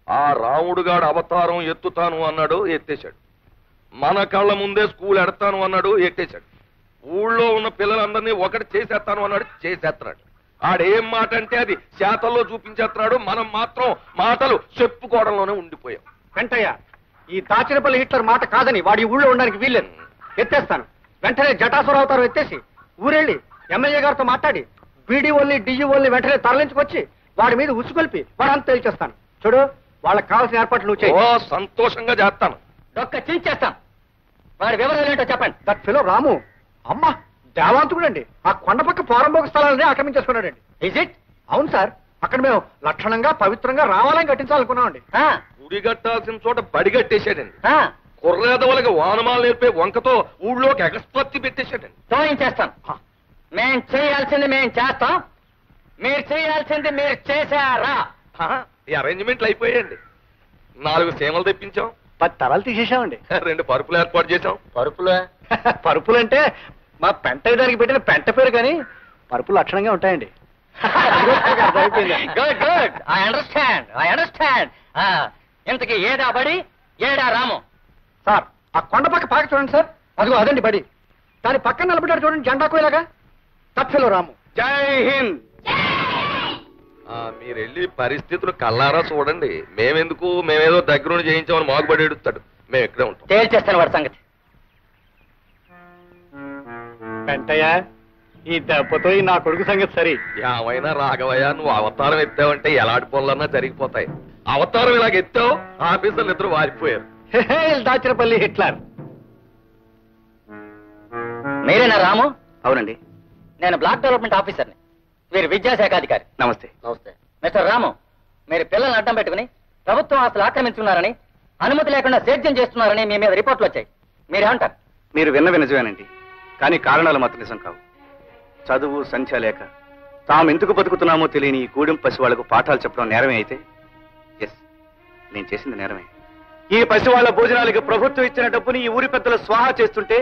ఆ రాముడుగాడు అవతారం ఎత్తుతాను అన్నాడు, ఎత్తేశాడు. మన కళ్ళ ముందే స్కూల్ ఎడతాను అన్నాడు, ఎట్టేశాడు. ఊళ్ళో ఉన్న పిల్లలందరినీ ఒకటి చేసేస్తాను అన్నాడు, చేసేస్తున్నాడు. ఆడేం మాట అంటే అది శాతల్లో చూపించేస్తున్నాడు. మనం మాత్రం మాటలు చెప్పుకోవడంలోనే ఉండిపోయాం. వెంటయ్య, ఈ దాచినపల్లి హిట్లర్ మాట కాదని వాడి ఊళ్ళో ఉండడానికి వీల్లేదు. ఎత్తేస్తాను. వెంటనే జటాసుర అవతారం ఎత్తేసి ఊరెళ్ళి ఎమ్మెల్యే గారితో మాట్లాడి బీడీఓల్ని డిఈఓల్ని వెంటనే తరలించుకొచ్చి వాడి మీద ఉసుకొల్పి వాడంతా తేల్చేస్తాను. చూడు, వాళ్ళకి కావాల్సిన ఏర్పాట్లు నువ్వు చేయి. ఓ, సంతోషంగా చేస్తాను. ఒక్క చేస్తాం. వాడి వివరాలు ఏంటో చెప్పండి. దట్ ఫెలో రాము అమ్మ దేవాంతుడండి. ఆ కొండపక్క పోరంబోక స్థలాలని ఆక్రమించేసుకున్నాడండి. Is it? అవును సార్, అక్కడ మేము లక్షణంగా పవిత్రంగా రావాలని కట్టించాలనుకున్నామండి. గుడి కట్టాల్సిన చోట బడి కట్టేశాడండి. కుర్రేదవులకి వానమాలు నేర్పే వంకతో ఊళ్ళోకి ఎగస్పత్తి పెట్టేశాడండి. చేస్తాం. మేం చేయాల్సింది మేం చేస్తాం, మీరు చేయాల్సింది మీరు చేశారా? ఈ అరేంజ్మెంట్లు అయిపోయాయండి. 4 సీమలు తెప్పించాం, 10 తరాలు తీసేసామండి. 2 పరుపులు ఏర్పాటు చేశాం. పరుపులంటే మా పెంట దానికి పెట్టిన పెంట పేరు, కానీ పరుపులు లక్షణంగా ఉంటాయండి. Good good, I understand. ఇంతకీ ఏడా బడి, ఏడా రాము? సార్, ఆ కొండ పక్క పాక చూడండి సార్, అదిగో అదండి బడి. దాని పక్కన నిలబడ్డాడు చూడండి జెండాకోలాగా, తప్పెలో రాము. జై హింద్. మీరు వెళ్ళి పరిస్థితులు కల్లారా చూడండి. మేమేదో దగ్గరుండి చేయించామని మాగుబడి ఎడుతాడు. మేము ఇక్కడే ఉంటాం. తేల్చేస్తాను వాడి సంగతి. పెంటయ్య, ఈ దెబ్బతో నా కొడుకు సంగతి సరి. ఏమైనా రాఘవయ్య, నువ్వు అవతారం ఎత్తావంటే ఎలాంటి పనులన్నా జరిగిపోతాయి. అవతారం ఇలాగ ఎత్తావు, ఆఫీసర్లు 2 వారిపోయారు. దాచినపల్లి హిట్లర్. మీరేనా రాము? అవునండి. నేను బ్లాక్ డెవలప్మెంట్ ఆఫీసర్ని, వీరు విద్యాశాఖ అధికారి. నమస్తే. మిస్టర్ రాము, మీరు పిల్లల్ని అడ్డం పెట్టుకుని ప్రభుత్వం ఆస్తులు ఆక్రమించుకున్నారని, అనుమతి లేకుండా సేద్యం చేస్తున్నారని మీ మీద రిపోర్ట్లు వచ్చాయి. మీరేమంటారు? మీరు విన్న నిజమేనండి, కానీ కారణాలు మాత్రం నిజం కావు. చదువు సంఖ్య లేక తాము ఎందుకు బతుకుతున్నామో తెలియని ఈ గూడెం పసి వాళ్లకు పాఠాలు చెప్పడం నేరమే అయితే, ఎస్, నేను చేసింది నేరమే. ఈ పసి వాళ్ల భోజనాలకి ప్రభుత్వం ఇచ్చిన డబ్బుని ఈ ఊరి పెద్దలు స్వాహా చేస్తుంటే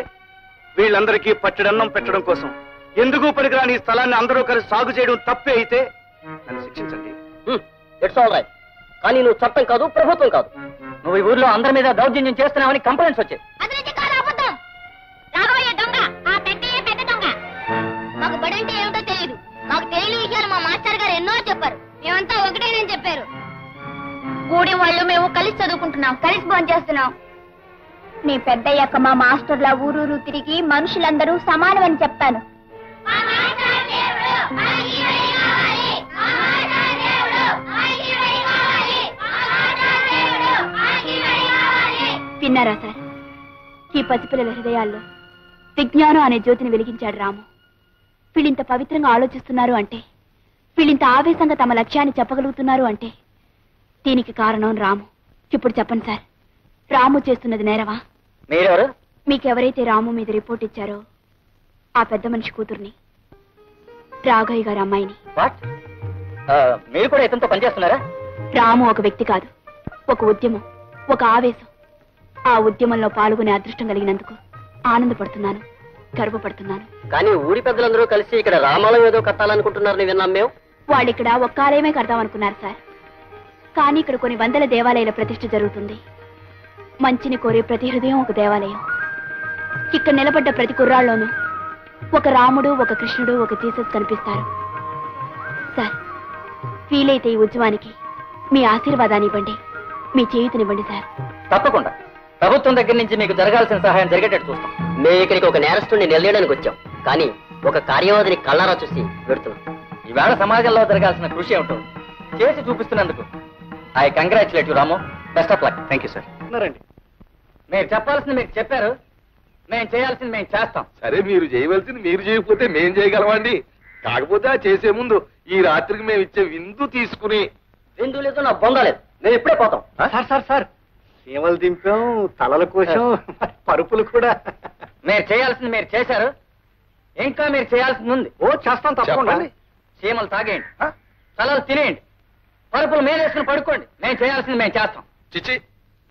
వీళ్ళందరికీ పట్టెడన్నం పెట్టడం కోసం ఎందుకు పనికిరాని ఈ స్థలాన్ని అందరూ కలిసి సాగు చేయడం తప్పే అయితే నన్ను శిక్షించండి. It's all right. కానీ నువ్వు చట్టం కాదు, ప్రభుత్వం కాదు. నువ్వు ఈ ఊర్లో అందరి మీద దౌర్జన్యం చేస్తున్నావని కంప్లైంట్స్ వచ్చాయి. మాకు బడి అంటే ఏమిటో తెలియదు. మాకు తెలియని విషయాలు మా మాస్టర్ గారు ఎన్నో చెప్పారు. మేమంతా ఒకటేనని చెప్పారు. గూడెం వాళ్ళు మేము కలిసి చదువుకుంటున్నాం, కలిసి భోంచేస్తున్నాం. నీ పెద్దయ్యాక మా మాస్టర్ల ఊరూరు తిరిగి మనుషులందరూ సమానమని చెప్తాను. విన్నారా సార్? ఈ పసిపిల్లల హృదయాల్లో విజ్ఞానం అనే జ్యోతిని వెలిగించాడు రాము. వీళ్ళింత పవిత్రంగా ఆలోచిస్తున్నారు అంటే, వీళ్ళింత ఆవేశంగా తమ లక్ష్యాన్ని చెప్పగలుగుతున్నారు అంటే దీనికి కారణం రాము. ఇప్పుడు చెప్పండి సార్, రాము చేస్తున్నది నేరవా? మీరెవరు? మీకెవరైతే రాము మీద రిపోర్ట్ ఇచ్చారో ఆ పెద్ద మనిషి కూతుర్ని, రాఘయ్య గారి అమ్మాయిని. మీరు కూడా ఇతనితో పనిచేస్తున్నారా? రాము ఒక వ్యక్తి కాదు, ఒక ఉద్యమం, ఒక ఆవేశం. ఆ ఉద్యమంలో పాల్గొనే అదృష్టం కలిగినందుకు ఆనందపడుతున్నాను, గర్వపడుతున్నాను. కానీ ఊరి పెద్దలందరూ కలిసి ఇక్కడ రామాలయం ఏదో కట్టాలనుకుంటున్నారని విన్నాం మేము. వాళ్ళు ఇక్కడ ఒక్క ఆలయమే కడదామనుకున్నారు సార్. కానీ ఇక్కడ కొన్ని వందల దేవాలయాల ప్రతిష్ఠ జరుగుతుంది. మంచిని కోరే ప్రతి హృదయం ఒక దేవాలయం. ఇక్కడ నిలబడ్డ ప్రతి కుర్రాళ్ళలోనూ ఒక రాముడు, ఒక కృష్ణుడు, ఒక జీసస్ కనిపిస్తారు. సార్, వీలైతే ఈ ఉద్యమానికి మీ ఆశీర్వాదాన్ని ఇవ్వండి, మీ చేయూతనివ్వండి సార్. తప్పకుండా ప్రభుత్వం దగ్గర నుంచి మీకు జరగాల్సిన సహాయం జరిగేటట్టు చూస్తాం. మేము ఇక్కడికి ఒక నేరస్తుడిని నిలయడానికి వచ్చాం, కానీ ఒక కార్యవాదిని కళ్ళారా చూసి పెడుతున్నాం. ఈవేళ సమాజంలో జరగాల్సిన కృషి ఏమిటో చేసి చూపిస్తున్నందుకు I congratulate you Ramu. Best of luck. Thank you sir. మీరు చెప్పాల్సింది మీరు చెప్పారు, మేము చేయాల్సింది మేము చేస్తాం. సరే, మీరు చేయవలసింది మీరు చేయకపోతే మేం చేయగలమండి. కాకపోతే ఆ చేసే ముందు ఈ రాత్రికి మేము ఇచ్చే విందు తీసుకుని. విందు లేదు, నా బొంద లేదు, మేము ఇప్పుడే పోతాం. సార్ సీమలు దింపాం, తలల కోసం పరుపులు కూడా. మీరు చేయాల్సింది మీరు చేశారు, ఇంకా మీరు చేయాల్సింది ఉంది. ఓ చేస్తాం తప్పకుండా. చెప్పండి. చీమలు తాగేయండి, తలలు తినేయండి, పరుపులు మేలేసుకుని పడుకోండి. మేము చేయాల్సింది మేము చేస్తాం. చిచి,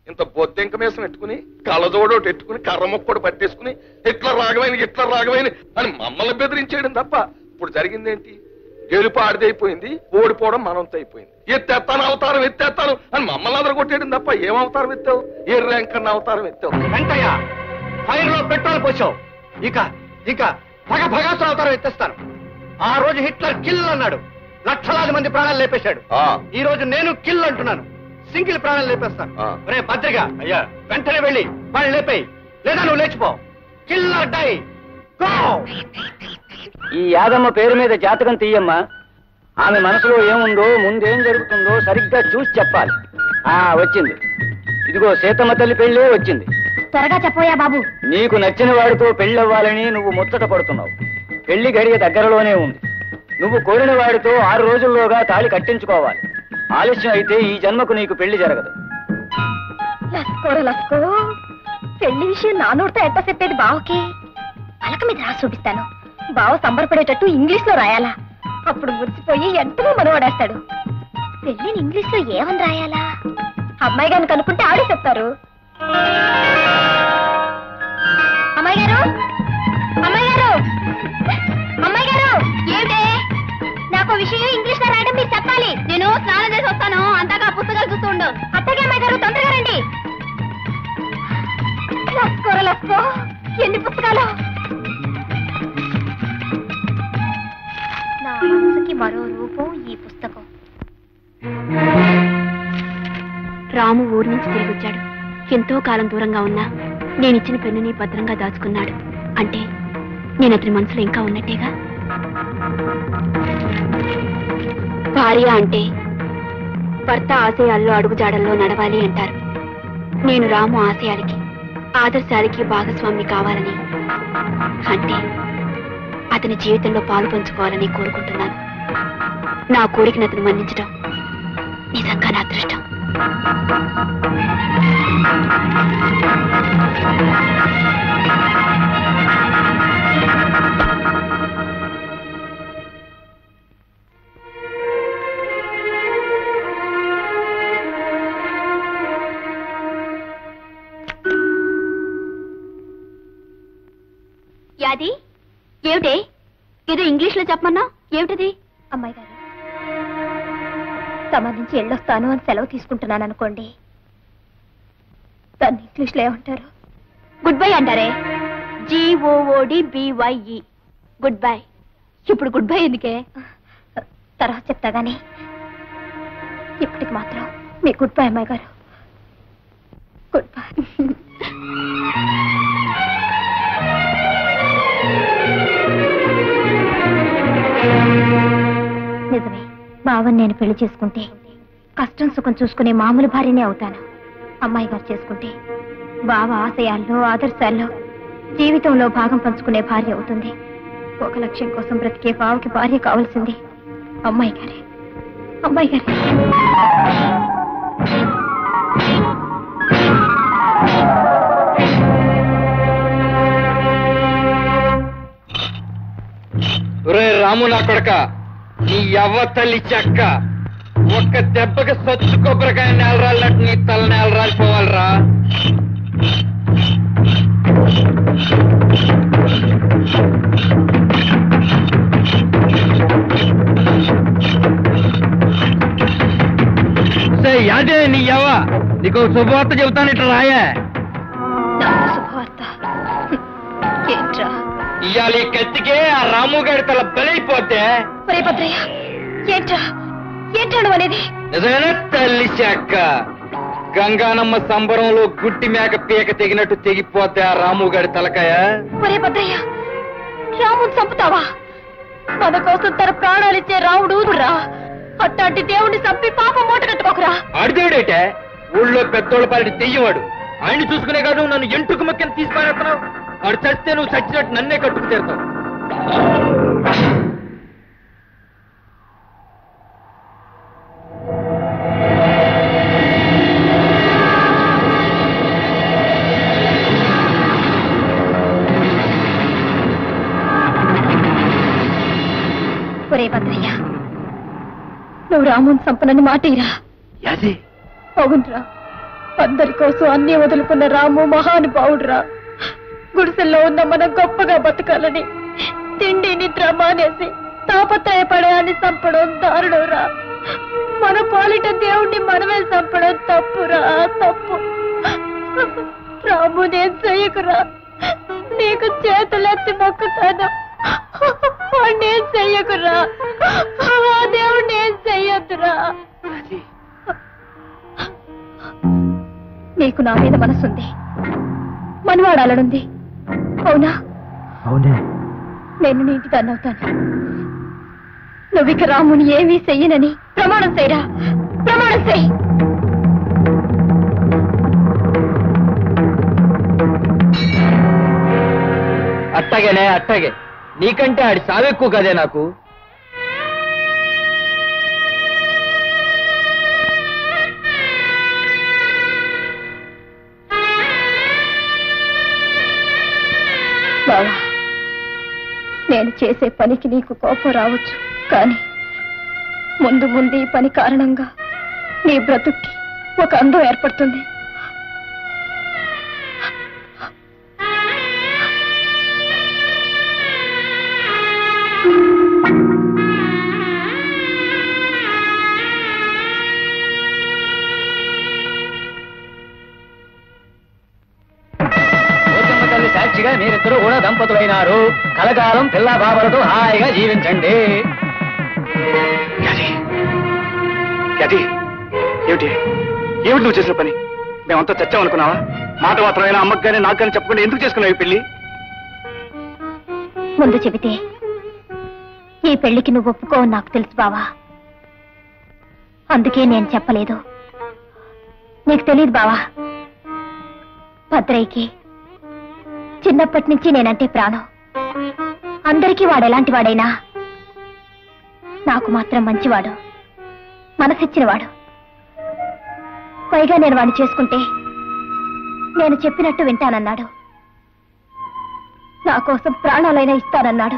ఇంత బొద్దెంక మీసం పెట్టుకుని కళ్ళజోడోటి ఎట్టుకుని కర్ర మొక్కడు పట్టేసుకుని హిట్లర్ రాఘవైన అని మమ్మల్ని బెదిరించేయడం తప్ప ఇప్పుడు జరిగిందేంటి? గెలుపు ఆడిదైపోయింది, ఓడిపోవడం మనంతో అయిపోయింది. ఎత్తేస్తాను అని మమ్మల్ని అదరగొట్టేయడం తప్ప ఏం అవతారం ఎత్తావు? ఏ ర్యాంక్ అన్న అవతారం ఎత్తావు? వెంకయ్య, ఫైర్ లో పెట్రోల్ పోసావు. ఇక భగభగాసు అవతారం ఎత్తేస్తాను. ఆ రోజు హిట్లర్ కిల్ అన్నాడు, లక్షలాది మంది ప్రాణాలు లేపేశాడు. ఈ రోజు నేను కిల్ అంటున్నాను, సింగిల్ ప్రాణాలు లేపేస్తాను. రే భద్రగా, అయ్యా వెంటనే వెళ్ళి వాళ్ళు లేపేయి, లేదా నువ్వు లేచిపో. Kill or die, go. ఈ యాదమ్మ పేరు మీద జాతకం తీయమ్మా. ఆమె మనసులో ఏముందో, ముందేం జరుగుతుందో సరిగ్గా చూసి చెప్పాలి. వచ్చింది, ఇదిగో సీతమ్మ తల్లి పెళ్ళే వచ్చింది. త్వరగా చెప్పోయా బాబు. నీకు నచ్చిన వాడితో పెళ్ళవ్వాలని నువ్వు ముచ్చట పడుతున్నావు. పెళ్లి గడియ దగ్గరలోనే ఉంది. నువ్వు కోరిన వాడితో 6 రోజుల్లోగా తాళి కట్టించుకోవాలి. ఆలస్యం అయితే ఈ జన్మకు నీకు పెళ్లి జరగదు. లస్కో, పెళ్లి విషయం నా నోటితో ఎట్ట చెప్పేది బావకి? పలక మీద రాసి చూపిస్తాను. బావ సంబరపడేటట్టు ఇంగ్లీష్ లో రాయాలా? అప్పుడు మురిసిపోయి ఎంతగా మనవడేస్తాడు. పెళ్లిని ఇంగ్లీష్ లో ఏమని రాయాలా? అమ్మాయి గారిని కనుక్కుంటే ఆడే చెప్తారు. అమ్మాయి గారు, ఏమిటే? నాకు విషయం ఇంగ్లీష్ లో రాయడం మీరు చెప్పాలి. నేను స్నానం చేసి వస్తాను, అంతగా పుస్తకాలు చూస్తూ ఉండు. అత్తగా అమ్మాయి గారు తొందరగా రండి. లస్కో, ఎన్ని పుస్తకాలు! నా మనసుకి మరో రూపం ఈ పుస్తకం. రాము ఊరి నుంచి తిరిగి వచ్చాడు. ఎంతో కాలం దూరంగా ఉన్నా నేనిచ్చిన పెన్నుని భద్రంగా దాచుకున్నాడు. అంటే నేను అతని మనసులో ఇంకా ఉన్నట్టేగా. భార్య అంటే భర్త ఆశయాల్లో అడుగుజాడల్లో నడవాలి అంటారు. నేను రాము ఆశయాలకి, ఆదర్శాలకి భాగస్వామి కావాలని, అంటే అతని జీవితంలో పాలు పంచుకోవాలని కోరుకుంటున్నాను. నా కోరికను అతను మన్నించడం నిజంగా నా అదృష్టం. యాది, ఏమిటే ఏదో ఇంగ్లీష్ లో చెప్పమన్నా? ఏమిటది? అమ్మాయి గారు, తమ నుంచి వెళ్ళొస్తాను అని సెలవు తీసుకుంటున్నాను అనుకోండి, దాన్ని ఇంగ్లీష్ లో ఏమంటారు? గుడ్ బై అంటారే. GOODBYE, good bye. ఇప్పుడు గుడ్ బై ఎందుకే? తర్వాత చెప్తా గానీ ఇప్పటికి మాత్రం మీ గుడ్ బై అమ్మాయి గారు. Good bye. నిజమే, బావని నేను పెళ్లి చేసుకుంటే కష్టం సుఖం చూసుకునే మామూలు భార్యనే అవుతాను. అమ్మాయి గారు చేసుకుంటే బావ ఆశయాల్లో, ఆదర్శాల్లో, జీవితంలో భాగం పంచుకునే భార్య అవుతుంది. ఒక లక్ష్యం కోసం బ్రతికే బావకి భార్య కావాల్సింది అమ్మాయి గారే. అమ్మాయి గారే. రాము నా కొడక, నీ యవ్వ తల్లి చెక్క, ఒక్క దెబ్బకి సొచ్చు కొబ్బరికాయ నేలరాళ్ళట్టు నీ తల నేలరాలిపోవాలరా. యాదే నీ యవ్వ నీకు శుభవార్త చెబుతాను ఇట్లా రాయా. శుభవార్త ఏంట్రా? ఇవాళ ఈ కత్తికే ఆ రాము గారి తల బలైపోతే. ఒరే భద్రయ్య, ఏంట్రా ఏంటాడు అనేది? నిజమేనా తల్లి శాఖ? గంగానమ్మ సంబరంలో గుట్టి మేక పీక తెగినట్టు తెగిపోతే ఆ రాము గారి తలకాయ. ఒరే భద్రయ్య, రాముని చంపుతావా? మన కోసం తన ప్రాణాలిచ్చే రాముడు రా. అట్లాంటి దేవుడిని చంపి పాపం మూట కట్టుకోకరా. ఆడిదేవుడేటే ఊళ్ళో పెద్దోళ్ళ పాటి తెయ్యవాడు. ఆయన చూసుకునే కాదు నన్ను ఎంటుకు మొక్కని తీసుకునేస్తున్నావు. ఆడు చస్తే నువ్వు చచ్చినట్టు నన్నే కట్టుకు తీరుతావు. ఒరే భద్రయ్య, నువ్వు రాముని చంపనని మాటేరా. అవునరా, అందరి కోసం అన్ని వదులుకున్న రాము మహానుభావుడురా. గుడిసెల్లో ఉన్న మనం గొప్పగా బతకాలని తిండి నిద్ర మానేసి తాపత్రయపడేయాన్ని చంపడం దారుణంరా. మన పాలిట దేవుణ్ణి మనమే చంపడం తప్పురా, తప్పు. రాము నేను చెయ్యకురా, నీకు చేతులెత్తి మొక్కుతాను. నేను చెయ్యకురా, ఆ దేవుణ్ణి ఏం చెయ్యొద్దురా. నీకు నా మీద మనసుంది, మనవాడాలనుంది, అవునా? అవునే. నేను నీ ఇంటి దాన్ని అవుతాను. నువ్విక రాముని ఏమీ చెయ్యనని ప్రమాణం చేయరా, ప్రమాణం చెయ్యి. అట్టగేనే అట్టగే, నీకంటే ఆడి సావెక్కువ కదే నాకు. బావా, నేను చేసే పనికి నీకు కోపం రావచ్చు, కానీ ముందు ముందు ఈ పని కారణంగా నీ బ్రతుక్కి ఒక అందం ఏర్పడుతుంది. సాక్షిగా మీరిద్దరూ కూడా దంపతులైనారు. కలకాలం పిల్ల బాబలతో హాయిగా జీవించండి. ఏమిటి ఏమిటి నువ్వు చేసిన పని? మేమంతా చచ్చామనుకున్నావా? మాట మాత్రమైనా అమ్మకు కానీ నాకు కానీ చెప్పకుండా ఎందుకు చేసుకున్నావు ఈ పెళ్లి? ముందు చెబితే ఈ పెళ్లికి నువ్వు ఒప్పుకోవని నాకు తెలుసు బావా, అందుకే నేను చెప్పలేదు. నీకు తెలియదు బావా, భద్రయ్యకి చిన్నప్పటి నుంచి నేనంటే ప్రాణం. అందరికీ వాడు ఎలాంటి వాడైనా నాకు మాత్రం మంచివాడు, మనసిచ్చినవాడు. పైగా నేను వాడిని చేసుకుంటే నేను చెప్పినట్టు వింటానన్నాడు. నా కోసం ప్రాణాలైనా ఇస్తానన్నాడు.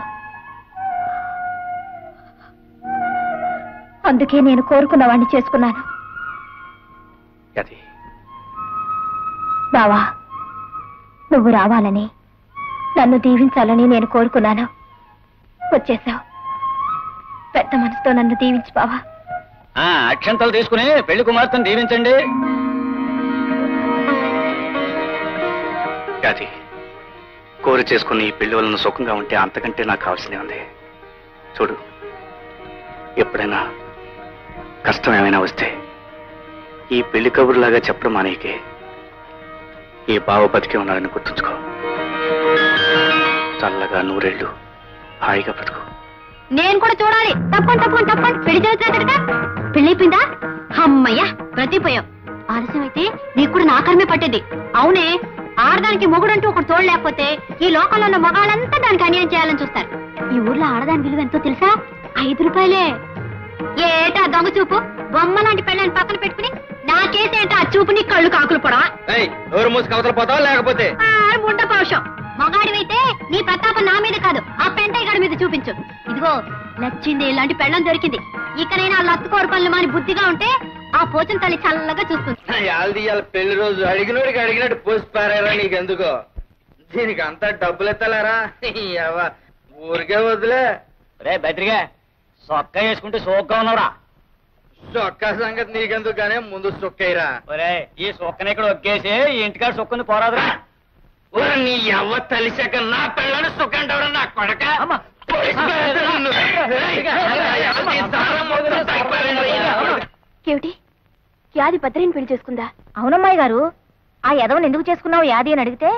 అందుకే నేను కోరుకున్న వాడిని చేసుకున్నాను. బావా, నువ్వు రావాలని నన్ను దీవించాలని నేను కోరుకున్నాను. వచ్చేసావు. పెద్ద మనసుతో నన్ను దీవించు బావా. అక్షంతలు తీసుకుని పెళ్లి కుమార్తెను దీవించండి. కోరి చేసుకుని ఈ పెళ్లి వలన సుఖంగా ఉంటే అంతకంటే నాకు కావాల్సిందే ఉంది. చూడు, ఎప్పుడైనా కష్టం ఏమైనా వస్తే ఈ పెళ్లి కబురులాగా చెప్పడం మానేకే. ఈ బావ బతికే ఉన్నాడని గుర్తుంచుకో. చల్లగా నూరేళ్లు హాయిగా బతుకు. నేను కూడా చూడాలి. తప్పండి తప్పండి తప్పండి. పెళ్లి చదువుతున్నా పెళ్ళైపోయిందా? అమ్మయ్యా, బ్రతిపోయావు. ఆలస్యం అయితే నీకు కూడా నాకరమే పట్టేది. అవునే, ఆడదానికి మొగుడంటూ ఒకటి తోడు లేకపోతే ఈ లోకంలో ఉన్న మగాళ్ళంతా దానికి అన్యాయం చేయాలని చూస్తారు. ఈ ఊర్లో ఆడదాని విలువ ఎంతో తెలుసా? 5 రూపాయలే. ఏటా దొంగ చూపు? బొమ్మ లాంటి పెళ్ళని పక్కన పెట్టుకుని నాకేసేంట ఆ చూపు నీ కళ్ళు కాకులు పొడవా? నోరు మూసి కవతలు పోతావా లేకపోతే? ముండ పౌషం. మగాడివైతే నీ ప్రతాపం నా మీద కాదు, ఆ పెంటయ్య గారి మీద చూపించు. ఇదిగో నచ్చింది, ఇలాంటి పెళ్ళం దొరికింది. ఇకనైనా లత్తుకోరు పనులు మాని బుద్ధిగా ఉంటే ఆ పోచన తల్లి చల్లగా చూస్తుంది. పెళ్లి రోజు అడిగినోడికి అడిగినట్టు పోసి పారారా నీకెందుకో? దీనికి అంతా డబ్బులు ఎత్తలేరా? ఊరికే వదిలే. రే బద్రిగా, సొక్క వేసుకుంటే సోగ్గా ఉన్నావురా. చొక్కా సంగతి నీకెందుకు గానే ముందు చొక్కైరా. ఒరే ఈ సొక్కని ఇక్కడ ఒక్కేసి ఈ ఇంటికాడ సొక్కుంది పోరాదురా. నీ ఎవ్వ తలిసాక నా పిల్లని సుఖంటవరా నా కొడక. ఏమిటి యాది భద్రని పెళ్లి చేసుకుందా? అవునమ్మాయి గారు, ఆ యదవని ఎందుకు చేసుకున్నావు యాది అని అడిగితే,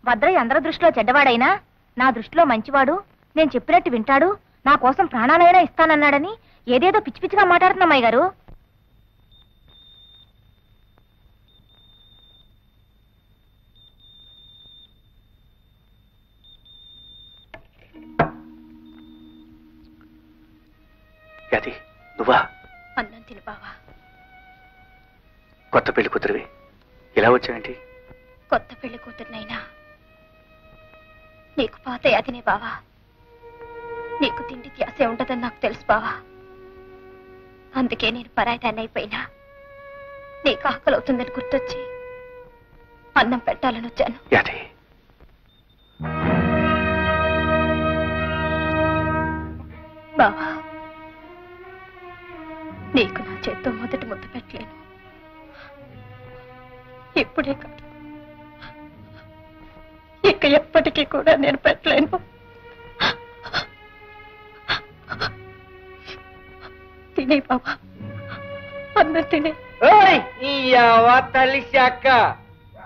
భద్రయ్య అందరి దృష్టిలో చెడ్డవాడైనా నా దృష్టిలో మంచివాడు, నేను చెప్పినట్టు వింటాడు, నా కోసం ప్రాణాలైనా ఇస్తానన్నాడని ఏదేదో పిచ్చి పిచ్చిగా మాట్లాడుతున్నమ్మాయి గారు. యాది నువ్వా? అన్నం తిను బావా. కొత్త పెళ్లి కూతురివి ఇలా వచ్చావేంటి? కొత్త పెళ్లి కూతురునైనా నీకు పాత యాదినే బావా. నీకు తిండి త్యాసే ఉండదని నాకు తెలుసు బావా. అందుకే నేను పరాయిదాన్ని అయిపోయినా నీకు ఆకలి అవుతుందని గుర్తొచ్చి అన్నం పెట్టాలని వచ్చాను. యాది బావా, నీకు నా చేత్తో మొదటి ముద్దు పెట్టలేను. ఇప్పుడే కాదు, ఇక ఎప్పటికీ కూడా నేను పెట్టలేను. తినే బాబా, అందరు తినే. తల్లి శాఖ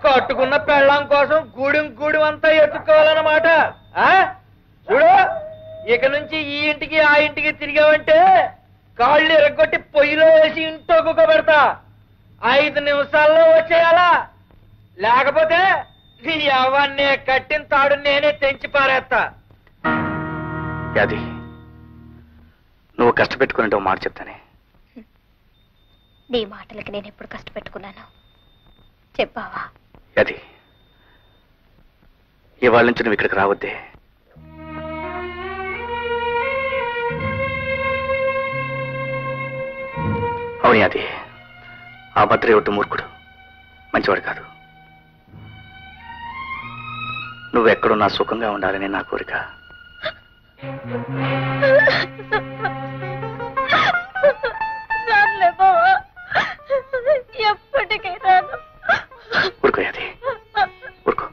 కట్టుకున్న పెళ్ళం కోసం గూడెం అంతా ఎత్తుకోవాలన్నమాట. చూడు, ఇక నుంచి ఈ ఇంటికి ఆ ఇంటికి తిరిగావంటే కాళ్ళు ఎరగొట్టి పొయ్యిలో వేసి ఇంట్లో కుక్క పెడతా. 5 నిమిషాల్లో వచ్చేయాలా, లేకపోతే నీ అవన్నీ కట్టిన తాడు నేనే తెంచి పారేస్తా. యాది నువ్వు కష్టపెట్టుకున్నట్టు మాట చెప్తానే. నీ మాటలకి నేను ఎప్పుడు కష్టపెట్టుకున్నాను చెప్పావా? యాది ఇవాళ నుంచి నువ్వు ఇక్కడికి రావద్దే. అవును యాది, ఆ భద్రయ్య ఒట్టు మూర్ఖుడు, మంచివాడు కాదు. నువ్వెక్కడున్నా సుఖంగా ఉండాలని నా కోరిక. ఎప్పటికీ రాను. ఊరుకో యాది, ఊరుకో.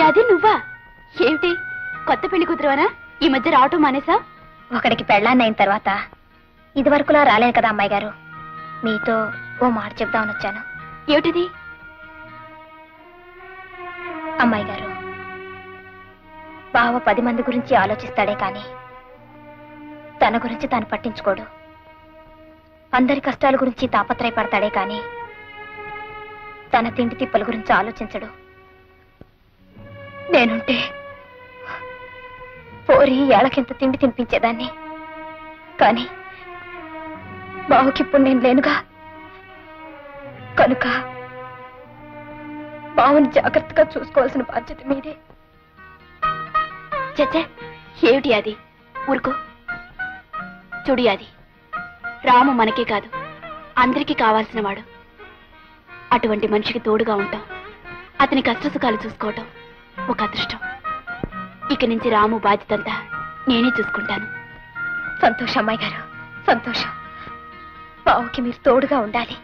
యాది నువ్వా? ఏమిటి కొత్త పెళ్లి కూతురువనా? ఈ మధ్య రావటం మానేసా? ఒకడికి పెళ్ళాన్ని అయిన తర్వాత ఇదివరకులా రాలేదు కదా అమ్మాయి గారు. మీతో ఓ మాట చెప్దామని వచ్చాను. ఏమిటిది? అమ్మాయి గారు, బావ 10 మంది గురించి ఆలోచిస్తాడే కాని తన గురించి తాను పట్టించుకోడు. అందరి కష్టాల గురించి తాపత్రయపడతాడే కాని తన తిండి తిప్పల గురించి ఆలోచించడు. నేనుంటే పోరి ఏళ్ళకింత తిండి తినిపించేదాన్ని. కాని బావుకిప్పుడు నేను లేనుగా, కనుక బావుని జాగ్రత్తగా చూసుకోవాల్సిన బాధ్యత మీదే. చచ్చా, ఏమిటి అది? ఊరుకో. చూడు యాది, రాము మనకే కాదు అందరికీ కావాల్సిన వాడు. అటువంటి మనిషికి తోడుగా ఉంటాం, అతని కష్టసుఖాలు చూసుకోవటం ఒక అదృష్టం. ఇక నుంచి రాము బాధ్యతంతా నేనే చూసుకుంటాను. సంతోషం అమ్మాయి గారు, సంతోషం. బావుకి మీరు తోడుగా ఉండాలి.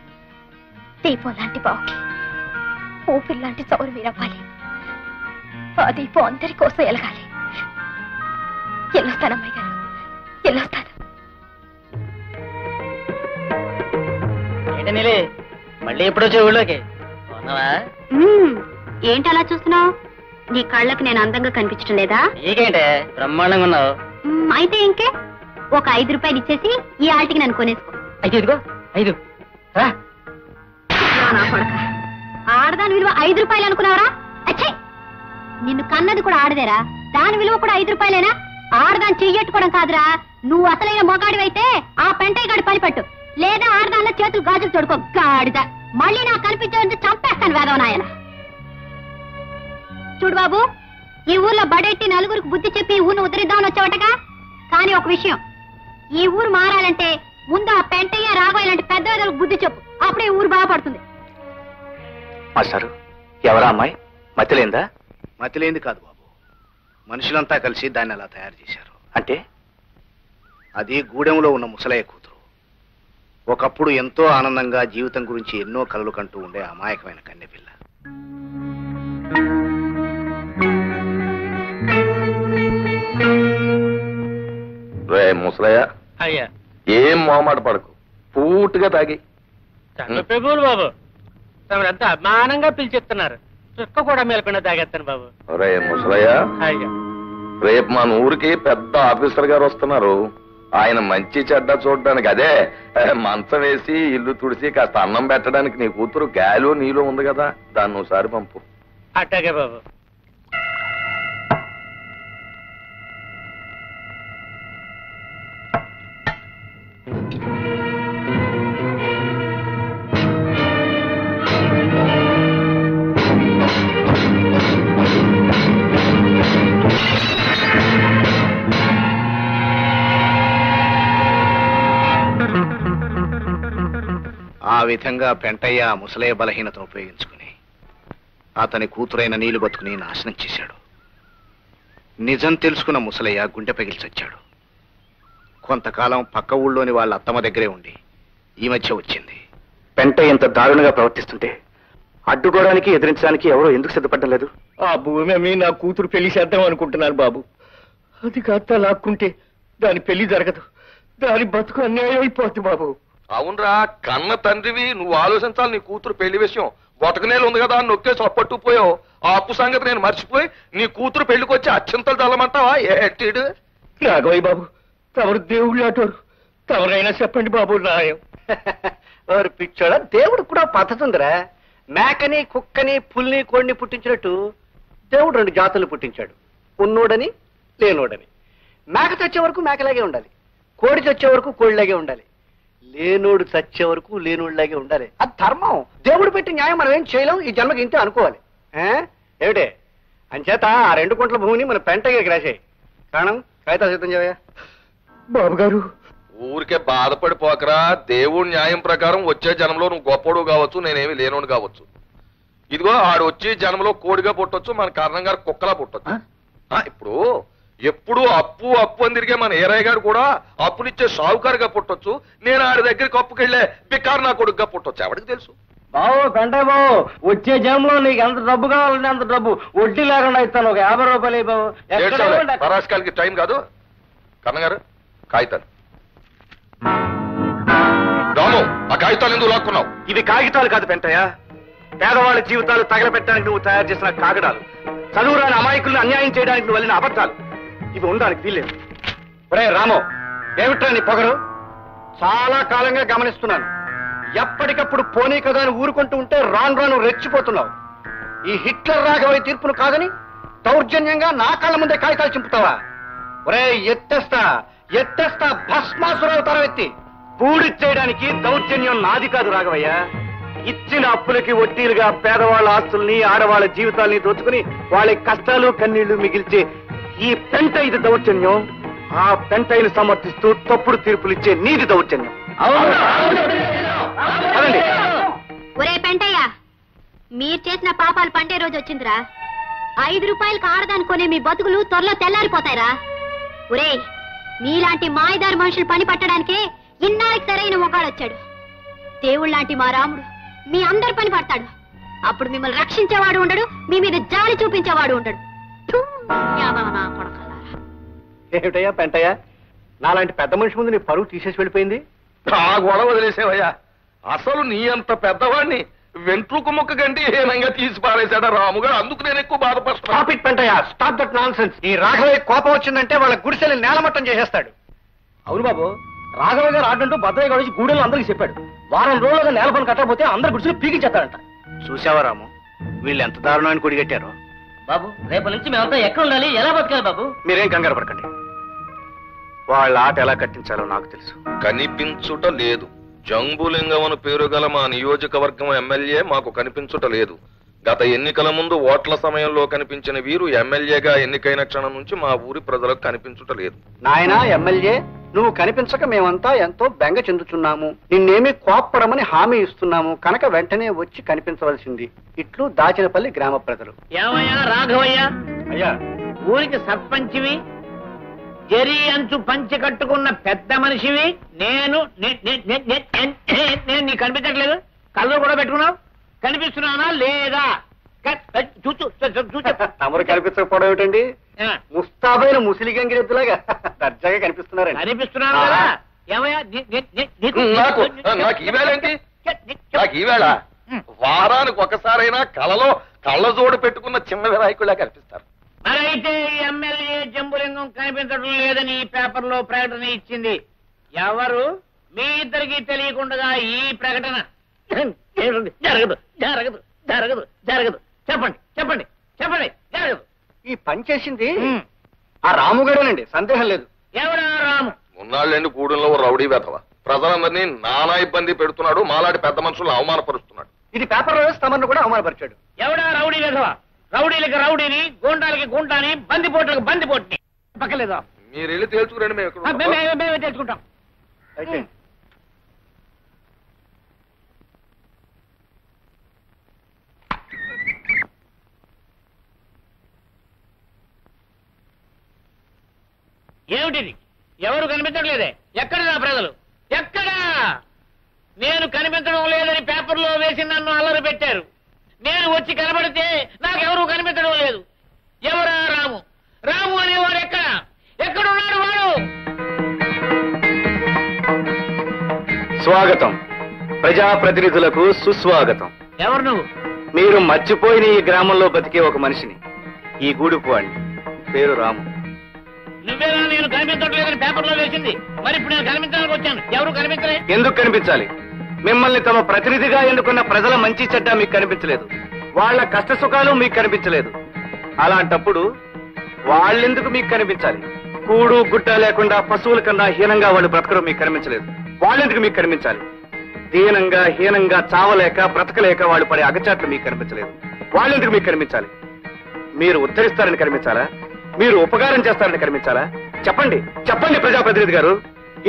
దీపం లాంటి బావుకి ఊపిరి లాంటి చౌరు మీరవ్వాలి. ఆ దీపం అందరి కోసం ఎలగాలి. వెళ్ళొస్తాను అమ్మాయి గారు, వెళ్ళొస్తాను. ఏంటనిలే మళ్ళీ ఎప్పుడు వచ్చే ఊళ్ళోకి ఉన్నావా? ఏంటి అలా చూస్తున్నావు? నీ కళ్ళకు నేను అందంగా కనిపించడం లేదా? నీకేంటే బ్రహ్మాండంగా ఉన్నావు. అయితే ఇంకే ఒక 5 రూపాయలు ఇచ్చేసి ఈ ఆల్టికి నన్ను కొనేసుకో. అయితే ఇదిగో 5 రా. ఆడదాని విలువ 5 రూపాయలు అనుకున్నావరా? అచ్చే, నిన్ను కన్నది కూడా ఆడదేరా, దాని విలువ కూడా 5 రూపాయలేనా? ఆడదాన్ని చెయ్యట్టుకోవడం కాదురా, నువ్వు అసలైన మొగాడివైతే ఆ పెంటయ్య గాడి పని పట్టు, లేదా ఆడదానిలో చేతులు గాజులు తొడుకో. గాడిద మళ్ళీ నాకు కనిపించాలంటే చంపేస్తాను వేదవనాయన. చూడు బాబు, ఈ ఊర్లో బడెట్టి నలుగురికి బుద్ధి చెప్పి ఊరిని ఉద్ధరిద్దామని వచ్చావటగా. కానీ ఒక విషయం, ఈ ఊరు మారాలంటే ముందు ఆ పెంటయ్య రాఘవ ఇలాంటి పెద్ద బుద్ధి చెప్పు, అప్పుడే ఊరు బాగుపడుతుంది. మాస్టారు, ఎవరా అమ్మాయి? మతిలేందా? మతిలేంది కాదు బాబు, మనుషులంతా కలిసి దాన్ని అలా తయారు చేశారు. అంటే అది గూడెంలో ఉన్న ముసలయ్య కూతురు. ఒకప్పుడు ఎంతో ఆనందంగా జీవితం గురించి ఎన్నో కలలు కంటూ ఉండే అమాయకమైన కన్నెపిల్ల. రే ముసలయ్య, అయ్యా ఏం మొహమాట పడకు, పూర్తిగా తాగి. ప్రభువులు బాబు, తమరంతా అభిమానంగా పిలిచిస్తున్నారు. చుక్క కూడా మేలకుండా తాగేస్తాను బాబు. రే ముసలయ్య, అయ్యా రేపు మన ఊరికి పెద్ద ఆఫీసర్ గారు వస్తున్నారు. ఆయన మంచి చెడ్డ చూడడానికి, అదే మంచం వేసి ఇల్లు తుడిసి కాస్త అన్నం పెట్టడానికి నీ కూతురు గాలు నీలో ఉంది కదా, దాన్ని ఒకసారి పంపు. అట్టాగే బాబు. ఆ విధంగా పెంటయ్య ముసలయ్య బలహీనతను ఉపయోగించుకుని అతని కూతురైన నీళ్లు బతుకుని నాశనం చేశాడు. నిజం తెలుసుకున్న ముసలయ్య గుండె పగిలి చచ్చాడు. కొంతకాలం పక్క ఊళ్ళోని వాళ్ళ అత్తమ్మ దగ్గరే ఉండి ఈ మధ్య వచ్చింది. పెంటయ్య ఇంత దారుణంగా ప్రవర్తిస్తుంటే అడ్డుకోవడానికి ఎదిరించడానికి ఎవరో ఎందుకు సిద్ధపడడం లేదు? ఆ భూమి అమ్మి నా కూతురు పెళ్లి చేద్దాం అనుకుంటున్నాను బాబు. అది కాస్త లాక్కుంటే దాని పెళ్లి జరగదు, దాని బతుకు అన్యాయం అయిపోద్ది బాబు. అవునరా, కన్న తండ్రివి, నువ్వు ఆలోచించాలి. నీ కూతురు పెళ్లి విషయం బతకనేలు ఉంది కదా అని నొక్కేసి అప్పట్టుకుపోయావు. ఆ అప్పు సంగతి నేను మర్చిపోయి నీ కూతురు పెళ్లికి వచ్చి అత్యంతలు చల్లమంటావా? ఏటీడు రాఘవయ్య బాబు, తమరు దేవుళ్ళు అటోరు, తమరైనా చెప్పండి బాబు న్యాయం. ఎవరు పిచ్చోడా, దేవుడు కూడా పద్ధతి ఉందిరా. మేకని కుక్కని పుల్ని కోడిని పుట్టించినట్టు దేవుడు రెండు జాతులు పుట్టించాడు, ఉన్నోడని లేనోడని. మేక చచ్చే వరకు మేకలాగే ఉండాలి, కోడి చచ్చే వరకు కోడిలాగే ఉండాలి, లేనోడు చచ్చే వరకు లేనోడిలాగే ఉండాలి. అది ధర్మం, దేవుడు పెట్టి న్యాయం. మనం ఏం చేయలేం, ఈ జన్మకి ఇంతే అనుకోవాలి. ఏమిటే అంచేత ఆ 2 కుంటల భూమిని మన పెంటగా రాసేయి. కారణం కాగితాలు సిద్ధం చేయవా బాబు గారు. ఊరికే బాధపడిపోకరా. దేవుడి న్యాయం ప్రకారం వచ్చే జన్మలో నువ్వు గొప్పడు కావచ్చు, నేనేమి లేనోడు కావచ్చు. ఇదిగో ఆడు వచ్చి జన్మలో కోడిగా పుట్టొచ్చు, మన కారణం గారు కుక్కలా పుట్టొచ్చు. ఇప్పుడు ఎప్పుడు అప్పు అప్పు అని తిరిగే మన ఏరయ్య గారు కూడా అప్పునిచ్చే సావుకారుగా పుట్టొచ్చు, నేను ఆడి దగ్గరికి అప్పుకెళ్లే బికారు నా కొడుకుగా పుట్టొచ్చు. ఎవరికి తెలుసు బాబు పెంటయ్య బాబు, వచ్చే జన్మలో నీకు ఎంత డబ్బు కావాలంటే అంత డబ్బు వడ్డీ లేకుండా ఇస్తాను. ఒక 50 రూపాయలు బాబు. పరాస్కాలకి టైం కాదు. కన్నగారు కాగితాలు. రాము, ఆ కాగితాలు ఎందుకు లాక్కున్నావు? ఇవి కాగితాలు కాదు పెంటయ్య, పేదవాళ్ళ జీవితాలు తగలబెట్టడానికి నువ్వు తయారు చేసిన కాగడాలు, చదువురాని అమాయకులను అన్యాయం చేయడానికి నువ్వు వెళ్ళిన అబద్ధాలు. ఇవి ఉండడానికి వీల్లేదు. ఒరే రాము, ఏమిట్రా నీ పొగరు? చాలా కాలంగా గమనిస్తున్నాను. ఎప్పటికప్పుడు పోనీ కదా అని ఊరుకుంటూ ఉంటే రాను రాను రెచ్చిపోతున్నావు. ఈ హిట్లర్ రాఘవయ్య తీర్పును కాదని దౌర్జన్యంగా నా కళ్ళ ముందే కాగితాలు చింపుతావా? ఒరే ఎత్తేస్తా భస్మాసురవతారం ఎత్తి. పూడిచ్చేయడానికి దౌర్జన్యం నాది కాదు రాఘవయ్య. ఇచ్చిన అప్పులకి వడ్డీలుగా పేదవాళ్ళ ఆస్తుల్ని, ఆడవాళ్ళ జీవితాల్ని దోచుకుని వాళ్ళ కష్టాలు కన్నీళ్లు మిగిల్చే ఈ పెంట ఇది దౌర్జన్యం. ఆ పెంటైని సమర్థిస్తూ తప్పుడు తీర్పులు ఇచ్చే నీది దౌర్జన్యం. ఒరే పెంటయ్య, మీరు చేసిన పాపాలు పండే రోజు వచ్చిందిరా. 5 రూపాయలకు ఆడదాని కొనే మీ బతుకులు త్వరలో తెల్లారిపోతాయిరా. ఒరే, మీలాంటి మాయదారి మనుషులు పని పట్టడానికే ఇన్నాళ్ళకి సరైన మొగాడొచ్చాడు. దేవుళ్ళలాంటి మా రాముడు మీ అందరి పని పడతాడు. అప్పుడు మిమ్మల్ని రక్షించేవాడు ఉండడు, మీ మీద జాలి చూపించేవాడు ఉండడు. ఏమిటయ్యా పెంటయ్య, నాలాంటి పెద్ద మనిషి ముందు నీ పరువు తీసేసి వెళ్ళిపోయింది. ఆ గొడవ వదిలేసేవయ్యా. అసలు నీ అంత పెద్దవాడిని వెంట్రుకు ముక్క కంటే హీనంగా తీసి పారేశాడా రాముగారు. అందుకు నేను ఎక్కువ బాధపడుతున్నా. Stop it Pentayya, stop that nonsense. ఈ రాఘవయ్య కోపం వచ్చిందంటే వాళ్ళ గుడిసెల్ని నేలమట్టం చేసేస్తాడు. అవును బాబు, రాఘవయ్య గారు ఆడంటూ భద్రయ్య గారు వచ్చి గూడెల్లో అందరికీ చెప్పాడు. వారం రోజులుగా నేల పని కట్టకపోతే అందరు గుడిసెలు పీకించేస్తాడంట. చూసావా రాము, వీళ్ళు ఎంత దారుణమైన కొడిగట్టారో. బాబు, రేపటి నుంచి మేమంతా ఎక్కడ ఉండాలి, ఎలా బతకాలి బాబు? మీరేం కంగారు పడకండి, వాళ్ళ ఆట ఎలా కట్టించాలో నాకు తెలుసు. కనిపించుట లేదు. జంబులింగం పేరు గల మా నియోజకవర్గం ఎమ్మెల్యే మాకు కనిపించుట లేదు. గత ఎన్నికల ముందు ఓట్ల సమయంలో కనిపించిన వీరు ఎమ్మెల్యేగా ఎన్నికైన క్షణం నుంచి మా ఊరి ప్రజలకు కనిపించుట లేదు. నాయనా ఎమ్మెల్యే, నువ్వు కనిపించక మేమంతా ఎంతో బెంగ చెందుతున్నాము. నిన్నేమీ కోప్పడమని హామీ ఇస్తున్నాము కనుక వెంటనే వచ్చి కనిపించవలసింది. ఇట్లు దాచినపల్లి గ్రామ ప్రజలు. ఏమయ్యా రాఘవయ్య, అయ్యా, ఊరికి సర్పంచివి, జరి అంచు పంచి కట్టుకున్న పెద్ద మనిషివి నేను నీకు కనిపించట్లేదు? కళ్ళు కూడా పెట్టుకున్నావు, కనిపిస్తున్నానా లేదా? తమరు కనిపించకపోవడం ఏమిటండి? ముస్తాబైన ముసిలి గంగిరెద్దులాగా దర్జాగా కనిపిస్తున్నారండి. కనిపిస్తున్నాను కదా. ఏమయ్యా నాకు ఈవేళేంటి? నాకు ఈవేళ వారానికి ఒకసారైనా కలలో కళ్ళజోడు పెట్టుకున్న చిన్న వినాయకుడిలా కనిపిస్తారు. మరైతే ఎమ్మెల్యే జంబులింగం కనిపించడం లేదని ఈ పేపర్లో ప్రకటన ఇచ్చింది ఎవరు? మీ ఇద్దరికి తెలియకుండా ఈ ప్రకటన జరగదు జరగదు జరగదు జరగదు. చెప్పండి చెప్పండి చెప్పండి. జరగదు. ఈ పని చేసింది ఆ రాముగారేనండి, సందేహం లేదు. ఎవడా రాము? ఉన్నాళ్ళండి గూడెంలో రౌడీ వెధవ ప్రజలందరినీ నానా ఇబ్బంది పెడుతున్నాడు, మాలాంటి పెద్ద మనుషులను అవమానపరుస్తున్నాడు. ఇది పేపర్లో వేసి తమను కూడా అవమానపరిచాడు. ఎవడా రౌడీ వెధవ? రౌడీలకి రౌడీని, గూండాలకి గుంటాని, బందిపోట్లకి బందిపోట్ని. పక్కలేదా? మీరు వెళ్ళి తేల్చుకురండి, మేమే తెలుసుకుంటాం. అయితే ఏమిటిది? ఎవరు కనిపించట్లేదే? ఎక్కడ నా ప్రజలు? ఎక్కడా? నేను కనిపించడం లేదని పేపర్లో వేసి నన్ను అల్లరి పెట్టారు. నేను వచ్చి కనబడితే నాకెవరూ కనిపించడం లేదు. ఎవరా రాము? రాము అనేవాడు ఎక్కడ? ఎక్కడున్నాడు వాడు? స్వాగతం. ప్రజాప్రతినిధులకు సుస్వాగతం. ఎవరు నువ్వు? మీరు మర్చిపోయిన ఈ గ్రామంలో బతికే ఒక మనిషిని, ఈ గూడుపు వాడిని. పేరు రాము. నువ్వేనా నేను కనిపించట్లేదని పేపర్లో వేసింది? మరి ఇప్పుడు నేను కనిపించడానికి వచ్చాను. ఎవరు కనిపించలే? ఎందుకు కనిపించాలి? మిమ్మల్ని తమ ప్రతినిధిగా ఎన్నుకున్న ప్రజల మంచి చెడ్డ మీకు కనిపించలేదు, వాళ్ళ కష్ట సుఖాలు మీకు కనిపించలేదు. అలాంటప్పుడు వాళ్ళెందుకు మీకు కనిపించాలి? కూడు గుట్ట లేకుండా పశువుల కన్నా హీనంగా వాళ్ళు బ్రతకడం మీకు కనిపించలేదు, వాళ్ళెందుకు మీకు కనిపించాలి? దీనంగా హీనంగా చావలేక బ్రతకలేక వాళ్ళు పడే అగచాట్లు మీకు కనిపించలేదు, వాళ్ళెందుకు మీకు కనిపించాలి? మీరు ఉద్ధరిస్తారని కనిపించాలా? మీరు ఉపకారం చేస్తారని కనిపించాలా? చెప్పండి చెప్పండి ప్రజాప్రతినిధి గారు.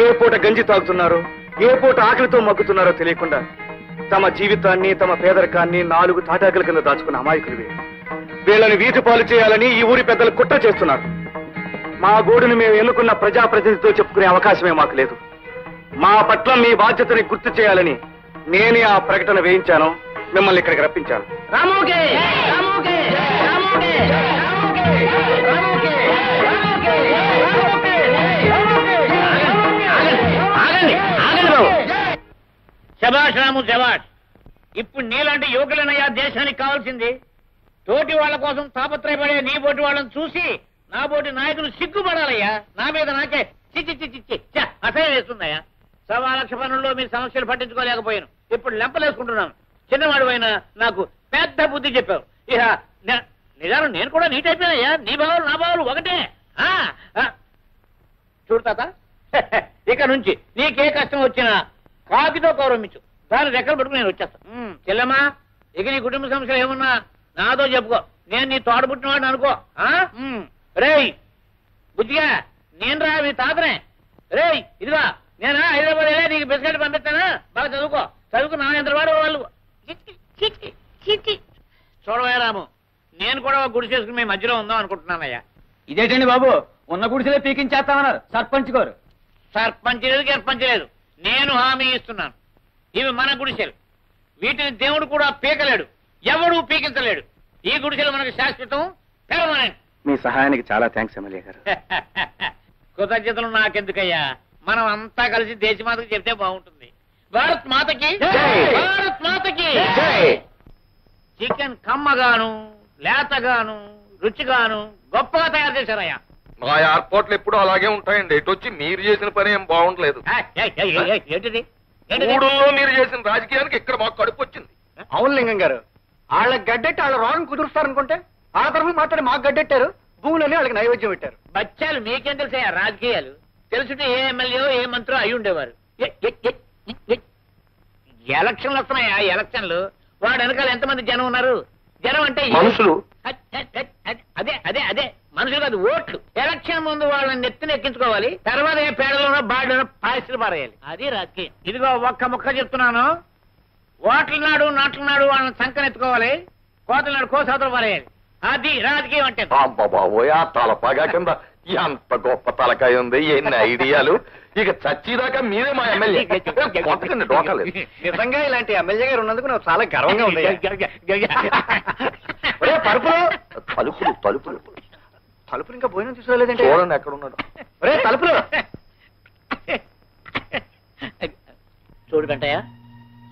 ఏ పూట గంజి తాగుతున్నారో, ఏ పూట ఆకలితో మగ్గుతున్నారో తెలియకుండా తమ జీవితాన్ని, తమ పేదరికాన్ని 4 తాటాకుల కింద దాచుకున్న అమాయకులు వీళ్ళని వీధి పాలు చేయాలని ఈ ఊరి పెద్దలు కుట్ర చేస్తున్నారు. మా గూడుని మేము ఎన్నుకున్న ప్రజాప్రతినిధితో చెప్పుకునే అవకాశమే మాకు లేదు. మా పట్ల మీ బాధ్యతని గుర్తు చేయాలని నేనే ఆ ప్రకటన వేయించాను, మిమ్మల్ని ఇక్కడికి రప్పించాను. రాముకే రాముకే రాముకే రాముకే రాముకే ఆగండి ఆగండి బాబు. శభాష్ రాము శభాష్. ఇప్పుడు నీలాంటి యువకులనయ్యా దేశానికి కావాల్సింది. తోటి వాళ్ళ కోసం తాపత్రయపడే నీ బోటి వాళ్ళని చూసి నా బోటి నాయకులు సిగ్గుపడాలయ్యా. నా మీద నాకే చిచ్చి చిచ్చి చిచ్చ అసహ్యం వేస్తుందయ్యా. 1,00,000 పనుల్లో మీ సమస్యలు పట్టించుకోలేకపోయాను. ఇప్పుడు లెంపలేసుకుంటున్నాను. చిన్నవాడు అయినా నాకు పెద్ద బుద్ధి చెప్పావు. ఇక నిజాలు నేను కూడా నీట్ అయిపోయానయ్యా. నీ బావులు నా బావులు ఒకటే. చూడు తాత, ఇక నుంచి నీకే కష్టం వచ్చినా కాకితో గౌరవించు. దాని రెక్కలు పట్టుకుని నేను వచ్చేస్తాను. చెల్లెమ్మా, ఇక నీ కుటుంబ సమస్యలు ఏమన్నా నాతో చెప్పుకో. నేను నీ తోట పుట్టినవాడిని అనుకో. రేయ్ బుద్ధిగా, నేను రా మీ తాతనే. రేయ్ ఇదిగా, నేను హైదరాబాద్ వెళ్ళే నీకు బిస్కెట్ పంపిస్తానా? బాగా చదువుకో. చదువుకు నా ఎంత వాడు వాళ్ళు. చూడవయ్యా రాము, నేను కూడా ఒక గుడి చేసుకుని మీ మధ్యలో ఉందాం అనుకుంటున్నానయ్యా. ఇదేంటండి బాబు, ఉన్న గుడిసెలే పీకించేస్తామన్నారు సర్పంచ్ గారు. సర్పంచ్ లేదు గర్పంచ్ లేదు, నేను హామీ ఇస్తున్నాను. ఇవి మన గుడిసెలు. వీటిని దేవుడు కూడా పీకలేడు, ఎవడూ పీకించలేడు. ఈ గుడిసెలు మనకు శాశ్వతం, పెర్మనెంట్. మీ సహాయానికి చాలా థ్యాంక్స్ ఎమ్మెల్యే గారు. కృతజ్ఞతలు నాకెందుకయ్యా. మనం అంతా కలిసి దేశమాతకి చెప్తే బాగుంటుంది. భారత్ మాతకి, భారత్ మాతకి. చికెన్ కమ్మగాను, లేతగాను, రుచిగాను గొప్పగా తయారు చేశారయ్యా. మా ఎయిర్పోర్ట్లు ఎప్పుడు అలాగే ఉంటాయండి. ఎటు వచ్చి మీరు చేసిన పని ఏం బాగుండలేదు. ఏంటిది? మూడుల్లో మీరు చేసిన రాజకీయానికి ఇక్కడ మాకు కడుపు వచ్చింది. అవును లింగం గారు, వాళ్ళకి గడ్డెట్టి వాళ్ళ రోగం కుదురుస్తారనుకుంటే ఆ తరఫు మాట్లాడి మాకు గడ్డెట్టారు. భూములని వాళ్ళకి నైవేద్యం పెట్టారు. బచ్చాలు మీకేం తెలుసా రాజకీయాలు? తెలుసుంటే ఏ ఎమ్మెల్యే ఏ మంత్రో అయి ఉండేవారు. ఎలక్షన్లు వస్తున్నాయా? ఎలక్షన్లు వాడు వెనకాల ఎంతమంది జనం ఉన్నారు? జనం అంటే మనుషులు. అదే అదే అదే మనుషులు కాదు, ఓట్లు. ఎలక్షన్ ముందు వాళ్ళని నెత్తిని ఎక్కించుకోవాలి, తర్వాత ఏ పేడలోనో బాడలోనో పాయసులు పారేయాలి. అది రాజకీయం. ఇదిగో ఒక్క ముక్క చెప్తున్నాను. ఓట్ల నాడు నాట్ల నాడు వాళ్ళని సంకనెత్తుకోవాలి, కోతల నాడు కోసాతలు పారేయాలి. అది రాజకీయం అంటే. బాబోయ్, ఆ తలపాగా కింద ఎంత గొప్ప తలకాయ ఉంది, ఎన్ని ఐడియాలు. ఇక చచ్చిదాకా మీరే మా ఎమ్మెల్యే. కొట్టకండి, డోకలేదు. నిజంగా ఇలాంటి ఎమ్మెల్యే గారు ఉన్నందుకు నాకు చాలా గర్వంగా ఉంది. తలుపులు తలుపులు తలుపులు తలుపులు ఇంకా భోజనం తీసుకోలేదంటే చూడండి ఎక్కడ ఉన్నాడు. ఒరే తలుపులు. చూడు వెంటయ్య,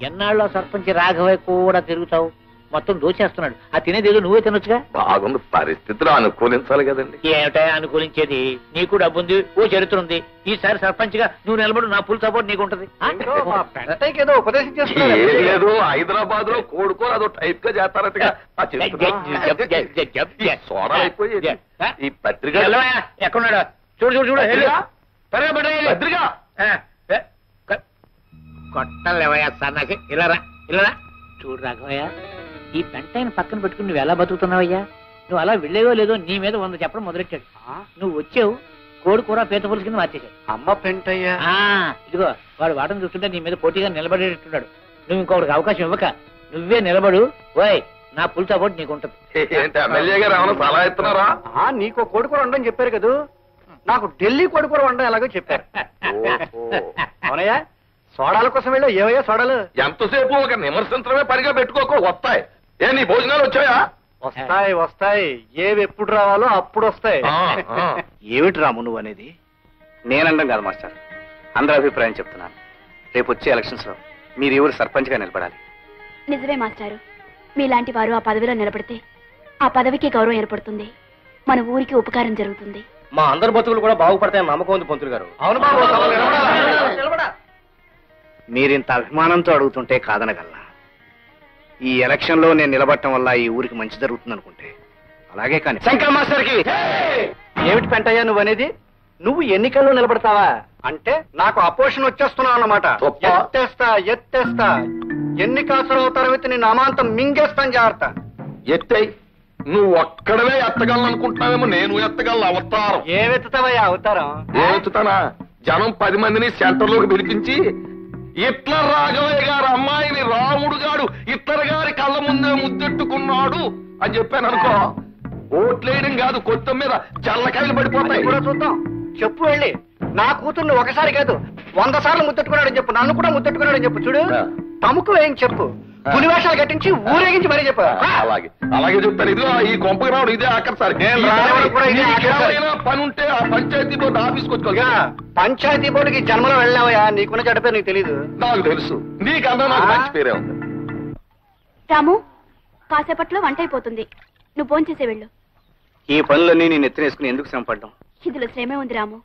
ఎన్నాళ్ళలో సర్పంచ్ రాఘవయ్య కూడా తిరుగుతావు, మొత్తం దోచేస్తున్నాడు. ఆ తినేదేదో నువ్వే తినొచ్చుగా. బాగుంది, పరిస్థితులు అనుకూలించాలి కదండి. ఏమిటా అనుకూలించేది? నీకు డబ్బు ఉంది, ఓ చరిత్ర ఉంది. ఈసారి సర్పంచ్ గా నువ్వు నిలబడు, నా ఫుల్ సపోర్ట్ నీకు ఉంటది. ఏదో ఉపదేశం చేస్తున్నారు. ఏం లేదు, హైదరాబాద్ లో కోడుకోరు అదో టైప్ గా చేస్తారట్టుగా. సోడా అయిపోయి ఈ పత్రిక ఎక్కడున్నాడు? చూడు చూడు చూడు, పత్రిక కొట్టలేవయ్యా సన్నాకి. ఇలా ఇలా చూడు రాఘవయ్య, ఈ పెంటైన పక్కన పెట్టుకుని నువ్వు ఎలా బతుకుతున్నావయ్యా? నువ్వు అలా వెళ్ళేవో లేదో నీ మీద 100 చెప్పడం మొదలెట్టాడు. నువ్వు వచ్చావు, కోడి కూర పీత పులుసు కింద మార్చేశాడు. అమ్మ పెంటయ్య. ఇదిగో వాడు వాటం చూస్తుంటే నీ మీద పోటీగా నిలబడేట్టున్నాడు. నువ్వు ఇంకొకటికి అవకాశం ఇవ్వక నువ్వే నిలబడు. ఓయ్, నా ఫుల్ సపోర్ట్ నీకు ఉంటుంది. ఏంటి ఎమ్మెల్యే గారు ఏమైనా సలహా ఇస్తున్నారా? నీకు కోడికూర వండని చెప్పారు కదా, నాకు ఢిల్లీ కోడికూర వండడం ఎలాగో చెప్పారు. అవునయ్యా, సోడాల కోసం వెళ్ళా. ఏవయ్యా సోడాలు? ఎంతసేపు ఒక నిమర్శించడమే పనిగా పెట్టుకోకు, వస్తాయి. ఏ నీ భోజనాలు వచ్చాయా? వస్తాయి వస్తాయి, ఏవి ఎప్పుడు రావాలో అప్పుడు వస్తాయి. ఏమిటి రాము నువ్వు అనేది? నేనండం కాదు మాస్టర్, అందరి అభిప్రాయం చెప్తున్నాను. రేపు వచ్చే ఎలక్షన్స్ లో మీరు ఎవరు సర్పంచ్ గా నిలబడాలి. నిజమే మాస్టారు, మీలాంటి వారు ఆ పదవిలో నిలబడితే ఆ పదవికి గౌరవం ఏర్పడుతుంది, మన ఊరికి ఉపకారం జరుగుతుంది. మా అందరి బతుకులు కూడా బాగుపడతాయని నమ్మకం ఉంది పంతులు గారు. అవును బాబు, మీరింత అభిమానంతో అడుగుతుంటే కాదనగలనా? ఈ ఎలక్షన్ లో నేను నిలబడటం వల్ల ఈ ఊరికి మంచి జరుగుతుంది అనుకుంటే అలాగే. కానీ శంకర్ మాస్టర్ కి ఏమిటి పెంటయ్యా నువ్వు అనేది? నువ్వు ఎన్నికల్లో నిలబడతావా అంటే నాకు అపోజిషన్ వచ్చేస్తున్నావు అన్నమాట. ఎత్తేస్తా ఎన్నికాసులు అవతారం నిన్ను అమాంతం మింగేస్తాను. జాగ్రత్త. ఎత్తాయి, నువ్వు ఒక్కడవే ఎత్తగలను అనుకుంటున్నావేమో, నేను ఎత్తగలను అవతారం. ఏమెత్తుతావయ్యా అవతారం? ఏమెత్తుతానా? జనం 10 మందిని సెంటర్లోకి పిలిపించి హిట్లర్ రాఘవయ్య గారు అమ్మాయిని రాముడు గాడు హిట్లర్ గారి కళ్ళ ముందే ముద్దెట్టుకున్నాడు అని చెప్పాను అనుకో, ఓట్లేయడం కాదు, కొత్త మీద జల్లకాయలు పడిపోతాయి. కూడా చూద్దాం. చెప్పు వెళ్ళి, నా కూతుర్ని ఒకసారి కాదు 100 సార్లు ముద్దెట్టుకున్నాడని చెప్పు, నన్ను కూడా ముద్దెట్టుకున్నాడని చెప్పు. చూడు, తమకు ఏం చెప్పు, పులివేషాలు కట్టించి ఊరేగించి మరీ చెప్పు. అలాగే చెప్తాను. ఇదిగో ఈ కొంపకి రావడం ఇదే ఆఖరిసారి. పని ఉంటే ఆ పంచాయతీ బోర్డు ఆఫీస్కి వచ్చుకోగా. పంచాయతీ బోర్డుకి జన్మలో వెళ్ళావయ్యా, నీకున్న చెడ్డ పేరు నీకు తెలీదు. నాకు తెలుసు, నీకన్నా నాకు మంచి పేరే ఉంది. రాము, కాసేపట్లో వంట అయిపోతుంది, నువ్వు భోంచేసే వెళ్ళు. ఈ పనులన్నీ నేను ఎత్తినేసుకుని ఎందుకు శ్రమ పడ్డాం? ఇందులో శ్రమే ఉంది రాము,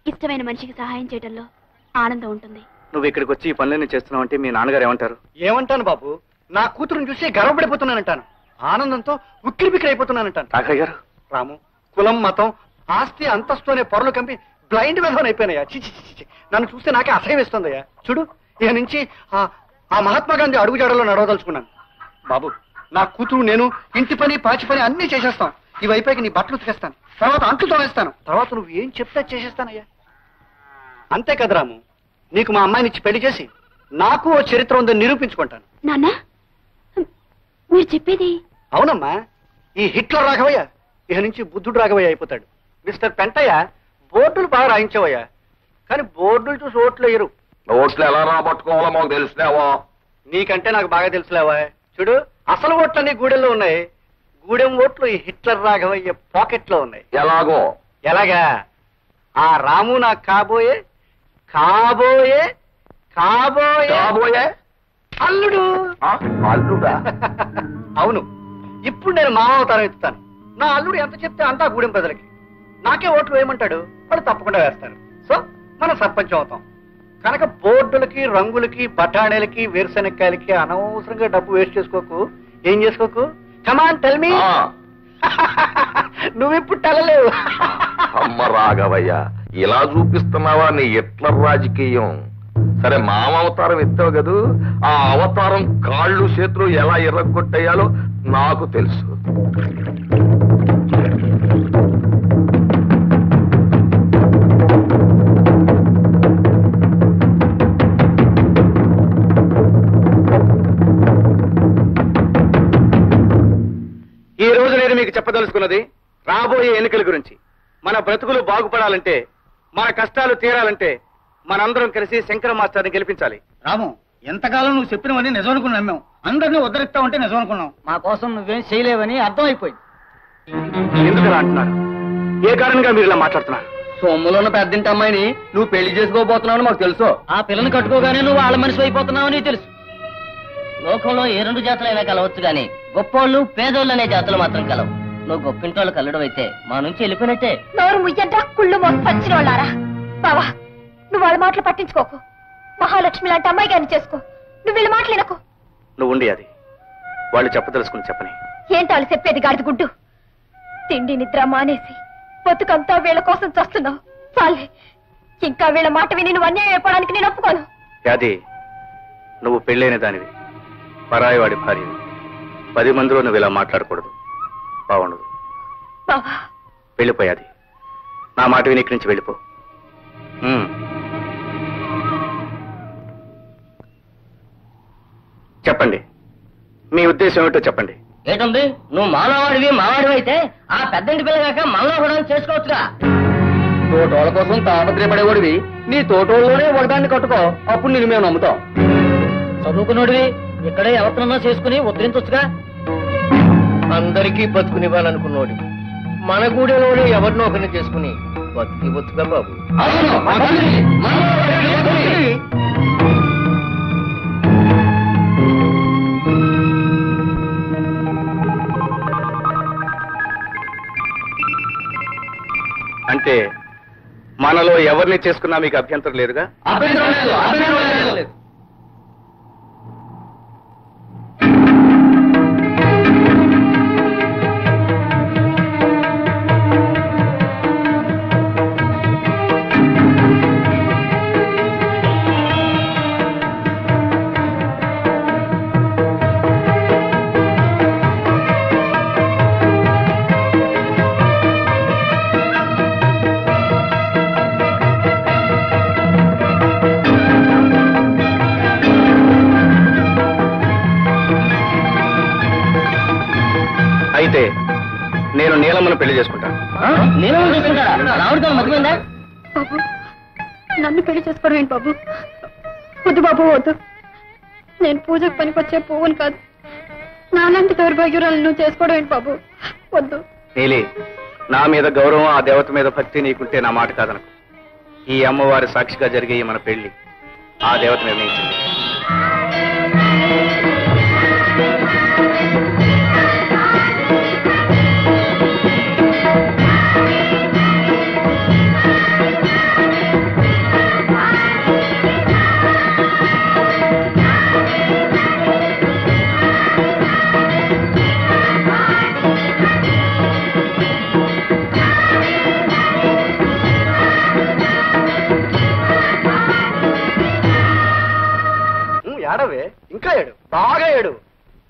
ఇష్టమైన మనిషికి సహాయం చేయడంలో ఆనందం ఉంటుంది. నువ్వు ఇక్కడికి వచ్చి ఈ పనులన్నీ చేస్తున్నావు అంటే మీ నాన్నగారు ఏమంటారు? ఏమంటాను బాబు, నా కూతురుని చూసి గర్వపడిపోతున్నానంటాను, ఆనందంతో ఉక్కిరి బిక్కిరి అయిపోతున్నానంటాను. రాఘవయ్య గారు, రాము, కులం మతం ఆస్తి అంతస్తు అనే పొరలు కంపి బ్లైండ్ వెధవన్ అయిపోయినాయా. చిచి, నన్ను చూస్తే నాకే అసహ్యం వేస్తుందయ్యా. చూడు, ఇక నుంచి ఆ మహాత్మా గాంధీ అడుగుజాడలో నడవదలుచుకున్నాను. బాబు, నా కూతురు నేను ఇంటి పని పాచి పని అన్ని చేసేస్తాం. ఈ వైపుకి నీ బట్టలు ఉతికేస్తాను, తర్వాత అంట్లు తోవేస్తాను, తర్వాత నువ్వు ఏం చెప్తే చేసేస్తానయ్యా. అంతే కదా రాము, నీకు మా అమ్మాయిని ఇచ్చి పెళ్లి చేసి నాకు ఓ చరిత్ర ఉందని నిరూపించుకుంటాను. నాన్న, మీరు చెప్పేది? అవునమ్మా, ఈ హిట్లర్ రాఘవయ్య ఇక నుంచి బుద్ధుడు రాఘవయ్య అయిపోతాడు. మిస్టర్ పెంటయ్య, బోర్డులు బాగా రాయించవయ్యా, కానీ బోర్డులు చూసి ఓట్లు వేయరు. ఓట్లు ఎలా రాబట్టుకోవాలో మాకు తెలిసినావా? నీకంటే నాకు బాగా తెలుసులేవా. చూడు, అసలు ఓట్లన్నీ గూడెల్లో ఉన్నాయి, గూడెం ఓట్లు ఈ హిట్లర్ రాఘవయ్య పాకెట్ లో ఉన్నాయి. ఎలాగో? ఎలాగా? ఆ రాము నాకు కాబోయే కాబోయే కాబోయే కాబోయే అల్లుడు. అల్లుడా? అవును, ఇప్పుడు నేను మామవతారం ఎత్తుతాను. నా అల్లుడు ఎంత చెప్తే అంతా గూడెం ప్రజలకి. నాకే ఓట్లు వేయమంటాడు, వాళ్ళు తప్పకుండా వేస్తారు. సో మనం సర్పంచ్ అవుతాం. కనుక బోర్డులకి, రంగులకి, బఠాణీలకి, వేరుశనక్కాయలకి అనవసరంగా డబ్బు వేస్ట్ చేసుకోకు. ఏం చేసుకోకు. Come on tell me. నువ్విప్పుడు తెలలేవు. అమ్మ రాఘవయ్య, ఇలా చూపిస్తున్నావా నీ హిట్లర్ రాజకీయం? సరే, మామ అవతారం ఎత్తావు కదూ, ఆ అవతారం కాళ్ళు చేతులు ఎలా ఎర్రగొట్టేయాలో నాకు తెలుసు. ఈ రోజు నేను మీకు చెప్పదలుచుకున్నది రాబోయే ఎన్నికల గురించి. మన బ్రతుకులు బాగుపడాలంటే, మన కష్టాలు తీరాలంటే మనందరం కలిసి శంకర మాస్టర్ని గెలిపించాలి. రాము, ఎంతకాలం నువ్వు చెప్పినవన్నీ నిజం అనుకుని నమ్మాం. అందరినీ ఉద్ధరిస్తావంటే నిజం అనుకున్నాం. మా కోసం నువ్వేం చేయలేవని అర్థమైపోయింది. ఎందుకు అంటున్నారు? ఏ కారణంగా మీరు ఇలా మాట్లాడుతున్నారు? సొమ్ములో ఉన్న పెద్దంటి అమ్మాయిని నువ్వు పెళ్లి చేసుకోబోతున్నావు మాకు తెలుసు. ఆ పిల్లని కట్టుకోగానే నువ్వు వాళ్ళ మనిషి అయిపోతున్నావని తెలుసు. లోకంలో ఏ రెండు జాతులైనా కలవచ్చు గాని గొప్పోళ్ళు పేదోళ్ళు అనే జాతులు మాత్రం కలవు. నువ్వు గొప్పింటోళ్ళు కలడం అయితే మా నుంచి వెళ్ళిపోయినట్టే. నోరు ముయ్యద్దా కుళ్ళు మోసపచ్చిన వాళ్ళారా. బావా, నువ్వు వాళ్ళ మాటలు పట్టించుకోకు. మహాలక్ష్మి లాంటి అమ్మాయి గారిని చేసుకో. నువ్వు వీళ్ళ మాటలు వినకు. నువ్వు ఉండి అది వాళ్ళు చెప్పదలుచుకుని చెప్పని. ఏంటి వాళ్ళు చెప్పేది గాడిద గుడ్డు? తిండి నిద్ర మానేసి బతుకంతా వీళ్ళ కోసం చస్తున్నావు. చాలే, ఇంకా వీళ్ళ మాట విని నువ్వు అన్యాయం అయిపోవడానికి నేను ఒప్పుకోను. అది నువ్వు పెళ్ళైన దానివి, పరాయివాడి భార్యవి. 10 మందిలో నువ్వు ఇలా మాట్లాడకూడదు, బాగుండదు. బావా, వెళ్ళిపోయాది. నా మాట విని ఇక్కడి నుంచి వెళ్ళిపో. చెప్పండి, మీ ఉద్దేశం ఏమిటో చెప్పండి. ఏంటుంది? నువ్వు మానవాడివి మావాడివి అయితే ఆ పెద్దంటి పిల్లగాక మళ్ళా కూడా చేసుకోవచ్చుగా. తోటోళ్ళ కోసం తాపత్రయపడేవాడివి, నీ తోటోళ్ళలోనే ఒకదాన్ని కట్టుకో, అప్పుడు నేను మేము నమ్ముతాం. చదువుకున్నోడివి ఇక్కడే ఎవరినన్నా చేసుకుని ఉద్ధరించొచ్చుగా. అందరికీ బతుకునివ్వాలనుకున్నోడి మన గూడెలోనే ఎవరినో ఒకరిని చేసుకుని బతుకి బతుగా బాబు. అంటే మనలో ఎవరిని చేసుకున్నా మీకు అభ్యంతరం లేదుగా? అయితే నేను నీలమ్మను పెళ్లి చేసుకుంటాను. రావుడితో మతిపోయిందా? బాబు, నన్ను పెళ్లి చేసుకోవడం ఏంటి బాబు? వద్దు బాబు, వద్దు. నేను పూజకు పనికొచ్చే పువ్వును కాదు. నాలాంటి దౌర్భాగ్యురాలు నువ్వు చేసుకోవడం ఏంటి బాబు? వద్దు. నీలి, నా మీద గౌరవం, ఆ దేవత మీద భక్తి నీకుంటే నా మాట కాదనకు. ఈ అమ్మవారి సాక్షిగా జరిగే మన పెళ్లి ఆ దేవత నిర్ణయించింది. ఏడవే, ఇంకా ఏడు, బాగా ఏడు.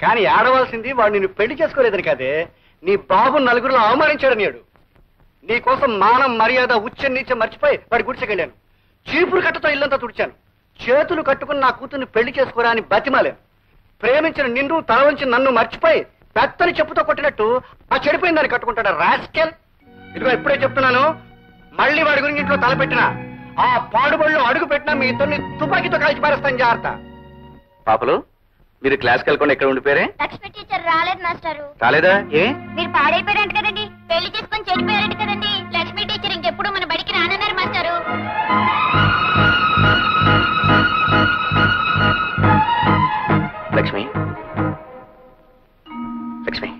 కానీ ఏడవలసింది వాడు నిన్ను పెళ్లి చేసుకోలేదని కాదే, నీ బాబు నలుగురిలో అవమానించాడని ఏడు. నీ కోసం మానం మర్యాద ఉచ్చ నీచ మర్చిపోయి వాడి గుడిచెకెళ్ళాను. చీపురు కట్టతో ఇల్లంతా తుడిచాను. చేతులు కట్టుకుని నా కూతుర్ని పెళ్లి చేసుకోరా అని బతిమాలేను. ప్రేమించిన నిన్ను తల వంచి నన్ను మర్చిపోయి పెత్తని చెప్పుతో కొట్టినట్టు ఆ చెడిపోయిన దాన్ని కట్టుకుంటాడా రాస్కెల్. ఇదిగో ఇప్పుడే చెప్తున్నాను, మళ్ళీ వాడి గురించి ఇంట్లో తలపెట్టినా, ఆ పాడుబడిలో అడుగు పెట్టినా మీ ఇద్దరిని తుపాకీతో కలిసి పారేస్తాను. జాగ్రత్త. పాపలు, మీరు క్లాస్కి వెళ్ళకుండా ఎక్కడ ఉండిపోయారే? లక్ష్మి టీచర్ రాలేదు మాస్టారు. రాలేదా? ఏ? మీరు పాడైపోయారంట కదండి, పెళ్లి చేసుకొని చెడిపోయారంట కదండి. లక్ష్మి టీచర్ ఇంకెప్పుడు మన బడికి రానన్నారు మాస్టారు. లక్ష్మి, లక్ష్మి,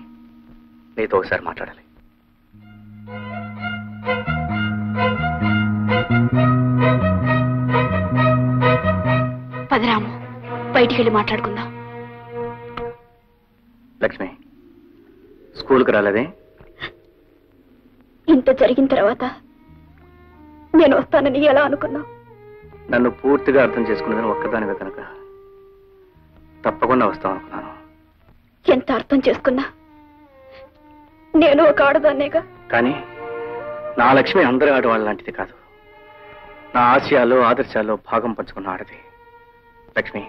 నీతో ఒకసారి మాట్లాడాలి. పదరాము, బయటికి వెళ్ళి మాట్లాడుకుందాం. లక్ష్మి, స్కూల్కి రాలేదే? ఇంత జరిగిన తర్వాత నేను వస్తానని ఎలా అనుకున్నావు? నన్ను పూర్తిగా అర్థం చేసుకున్నదని ఒక్కదానివే కనుక తప్పకుండా వస్తాం అనుకున్నాను. ఎంత అర్థం చేసుకున్నా నేను ఒక ఆడదాన్నేగా. కానీ నా లక్ష్మి అందరి ఆడవాళ్ళ లాంటిది కాదు. నా ఆశయాలు ఆదర్శాల్లో భాగం పంచుకున్న ఆడది. లక్ష్మి,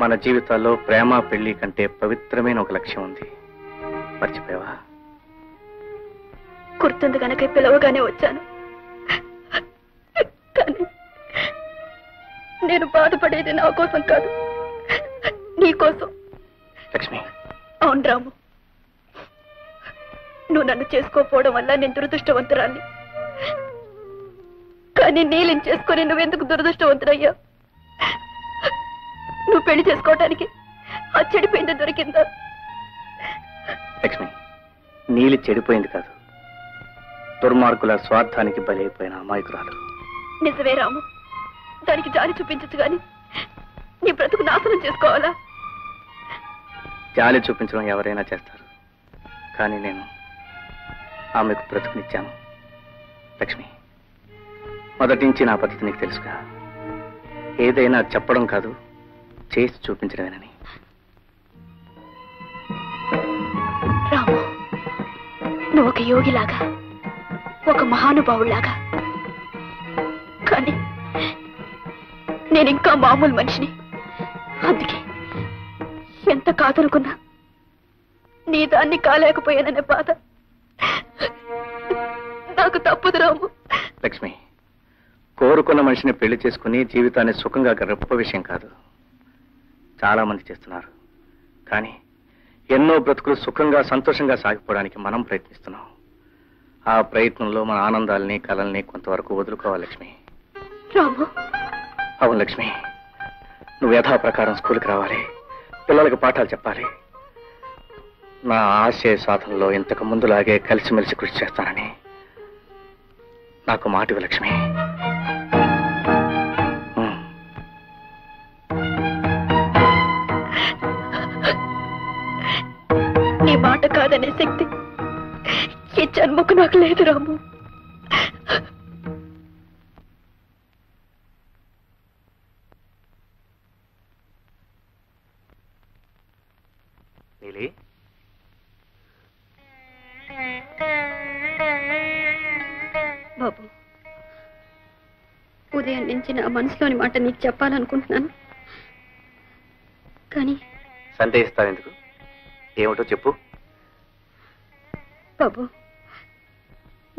మన జీవితాల్లో ప్రేమ పెళ్లి కంటే పవిత్రమైన ఒక లక్ష్యం ఉంది, మర్చిపోయావా? గుర్తుంది కనుక పిలవగానే వచ్చాను. కానీ నేను బాధపడేది నా కోసం కాదు, నీ కోసం. లక్ష్మి. అవును రాము, నువ్వు నన్ను చేసుకోకపోవడం వల్ల నేను దురదృష్టవంతురాలి. కానీ నీళ్ళని చేసుకొని నువ్వెందుకు దురదృష్టవంతురయ్యా? నువ్వు పెళ్లి చేసుకోవటానికి ఆ చెడిపోయింది దొరికిందా? లక్ష్మి, నీలి చెడిపోయింది కాదు, దుర్మార్గుల స్వార్థానికి బలైపోయిన అమాయకురాలు. నిజమే రాము, దానికి జాలి చూపించచ్చు గాని నీ బ్రతుకు నాశనం చేసుకోవాలా? జాలి చూపించడం ఎవరైనా చేస్తారు, కానీ నేను ఆమెకు బ్రతుకునిచ్చాను. లక్ష్మి, మొదటి నుంచి నా పద్ధతి నీకు తెలుసుగా, ఏదైనా చెప్పడం కాదు చేసి చూపించడమేనని. రాము, నువ్వు ఒక యోగిలాగా, ఒక మహానుభావులాగా, కానీ నేను ఇంకా మామూలు మనిషిని. అందుకే ఎంత కాదనుకున్నా నీ దాన్ని కాలేకపోయాననే బాధ నాకు తప్పదు రాము. లక్ష్మి, కోరుకున్న మనిషిని పెళ్లి చేసుకుని జీవితాన్ని సుఖంగా గొప్ప విషయం కాదు. చాలా మంది చేస్తున్నారు, కానీ ఎన్నో బ్రతుకులు సుఖంగా సంతోషంగా సాగిపోవడానికి మనం ప్రయత్నిస్తున్నాం. ఆ ప్రయత్నంలో మన ఆనందాలని కలల్ని కొంతవరకు వదులుకోవాలి లక్ష్మి. రాము. అవును లక్ష్మి, నువ్వు యథాప్రకారం స్కూల్కి రావాలి, పిల్లలకు పాఠాలు చెప్పాలి. నా ఆశయ సాధనలో ఇంతకు ముందులాగే కలిసిమెలిసి కృషి చేస్తానని నాకు మాటివి లక్ష్మి. నీ మాట కాదనే శక్తి ఈ జన్మకు నాకు లేదు రాము. నీలి, బాబు, ఉదయం నుంచి నా మనసులోని మాట నీకు చెప్పాలనుకుంటున్నాను, కానీ సందేహిస్తావెందుకు? ఏమిటో చెప్పు. బాబు,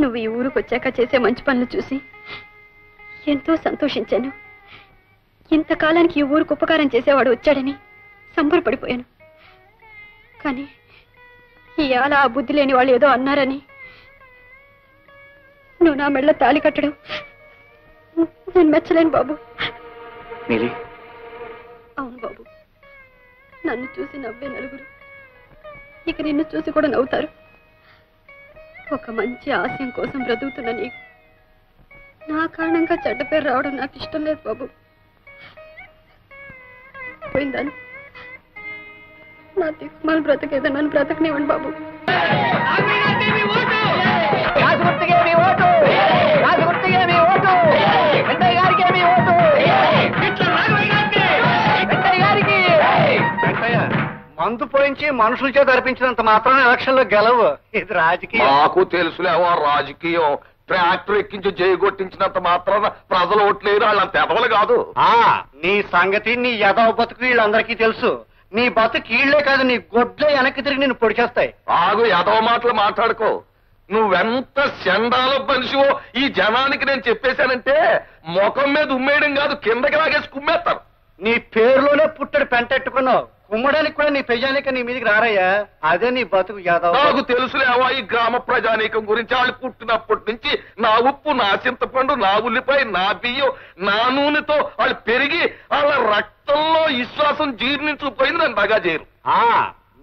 నువ్వు ఈ ఊరికి వచ్చాక చేసే మంచి పనులు చూసి ఎంతో సంతోషించాను. ఇంతకాలానికి ఈ ఊరికి ఉపకారం చేసేవాడు వచ్చాడని సంబరపడిపోయాను. కానీ ఇవాళ ఆ బుద్ధి లేని వాళ్ళు ఏదో అన్నారని నువ్వు నా మెళ్ళ తాళి కట్టడం నేను మెచ్చలేను బాబు. నీలి. అవును బాబు, నన్ను చూసి నవ్వే నలుగురు ఇక నిన్ను చూసి కూడా నవ్వుతారు. ఒక మంచి ఆశయం కోసం బ్రతుకుతున్న నీకు నా కారణంగా చెడ్డ పేరు రావడం నాకు ఇష్టం లేదు బాబు. పోయిందాను నా దిక్కుమాల బ్రతకేదో నన్ను బ్రతకనివ్వండి బాబు. మందు పోయించి మనుషుల చేత అర్పించినంత మాత్రం ఎలక్షన్ లో గెలవు. ఇది రాజకీయం. నాకు తెలుసులేవో రాజకీయం. ట్రాక్టర్ ఎక్కించి జయగొట్టించినంత మాత్రాన ప్రజలు ఓట్లేరు, వాళ్ళంత ఎదవలు కాదు. నీ సంగతి నీ యదవ బతుకు వీళ్ళందరికీ తెలుసు. నీ బతుకు కీళ్లే కాదు, నీ గొడ్లే వెనక్కి తిరిగి నిన్ను పొడి చేస్తాయి. ఆగు, ఎదవ మాటలు మాట్లాడుకో. నువ్వెంత చండాల మనిషివో ఈ జనానికి నేను చెప్పేశానంటే ముఖం మీద ఉమ్మేయడం కాదు, కిందకి లాగేసి కుమ్మేస్తారు. నీ పేరులోనే పుట్టడు పెంటెట్టుకున్నావు. కుమ్మడానికి కూడా నీ ప్రజానీకం నీ మీదకి రారయ్యా. అదే నీ బతుకు యాదవ్. నాకు తెలుసులేవా ఈ గ్రామ ప్రజానీకం గురించి. వాళ్ళు పుట్టినప్పటి నుంచి నా ఉప్పు, నా చింతపండు, నా ఉల్లిపాయ, నా బియ్యం, నా నూనెతో వాళ్ళు పెరిగి వాళ్ళ రక్తంలో విశ్వాసం జీర్ణించుకుపోయింది. నన్ను బాగా చేయరు.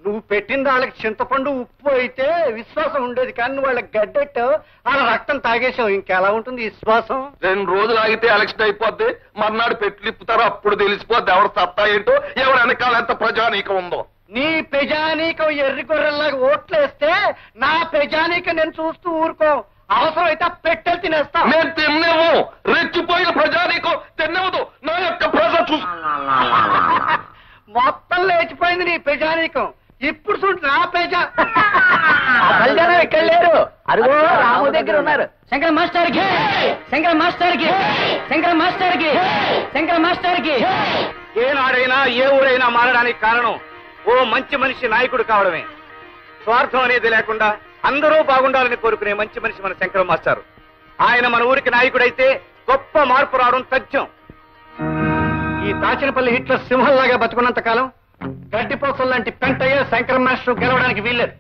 నువ్వు పెట్టింది వాళ్ళకి చింతపండు ఉప్పు అయితే విశ్వాసం ఉండేది, కానీ నువ్వు వాళ్ళకి గడ్డెట్టు వాళ్ళ రక్తం తాగేసావు. ఇంకెలా ఉంటుంది విశ్వాసం? 2 రోజులు ఆగితే ఎలక్షన్ అయిపోద్ది, మర్నాడు పెట్లు ఇప్పుతారో అప్పుడు తెలిసిపోద్ది ఎవరు సత్తా ఏంటో, ఎవరు వెనకాల ఎంత ప్రజానీకం ఉందో. నీ ప్రజానీకం ఎర్రి గొర్రెల్లాగా ఓట్లేస్తే నా ప్రజానీకం నేను చూస్తూ ఊరుకో. అవసరం అయితే పెట్టెలు తినేస్తా. నేను తిన్నేమో. రెచ్చిపోయిన ప్రజానీకం తిన్నవదు. నా యొక్క ప్రజ చూసు మొత్తం లేచిపోయింది నీ ప్రజానీకం. ఇప్పుడు చూడు నా ప్రజ. ఇక్కడ లేరు, అరుగో రాము దగ్గర ఉన్నారు. శంకర మాస్టర్ కి, శంకర మాస్టర్ కి, శంకర మాస్టర్ కి, శంకర మాస్టర్ కి. ఏనాడైనా ఏ ఊరైనా మారడానికి కారణం ఓ మంచి మనిషి నాయకుడు కావడమే. స్వార్థం అనేది లేకుండా అందరూ బాగుండాలని కోరుకునే మంచి మనిషి మన శంకర మాస్టారు. ఆయన మన ఊరికి నాయకుడైతే గొప్ప మార్పు రావడం తథ్యం. ఈ దాచినపల్లి హిట్లర్ సింహంలాగా బతుకున్నంత కాలం గడ్డిపోసల లాంటి పెంటయ్య శంకర మాస్టర్ గెలవడానికి వీల్లేదు.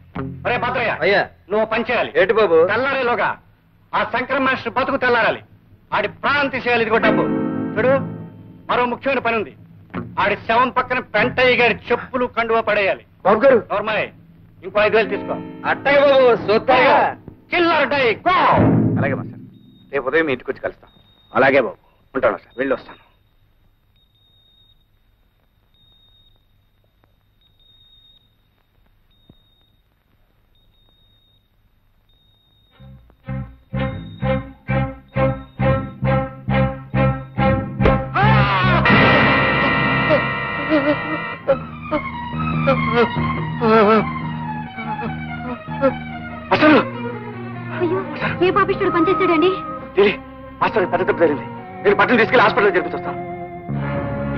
అరే భద్రయ్య, అయ్యా నువ్వు పని చేయాలి. ఏంటి బాబు? తెల్లారేలోగా ఆ శంకర మాస్టర్ బతుకు తెల్లారాలి. ఆడి ప్రాణం తీసేయాలి. ఇదిగో డబ్బు చూడు. మరో ముఖ్యమైన పని ఉంది. ఆడి శవం పక్కన పెంటయ్య గారి చెప్పులు కండువా పడేయాలి. నోర్మలే, ఇంకో 5,000 తీసుకో. అట్టయ్య బాబు, కిల్లర్ డై గో. అలాగే మాస్టర్, రేపు ఉదయం మీ ఇంటికి వచ్చి కలుస్తాం. అలాగే బాబు, ఉంటాను సార్, వెళ్ళి వస్తాను. అయ్యో, ఏ పాపిష్టుడు పనిచేశాడండి? మాస్టర్ పెద్ద తప్పు జరిగింది. నేను బట్టలు తీసుకెళ్లి హాస్పిటల్ జరిపిస్తాను.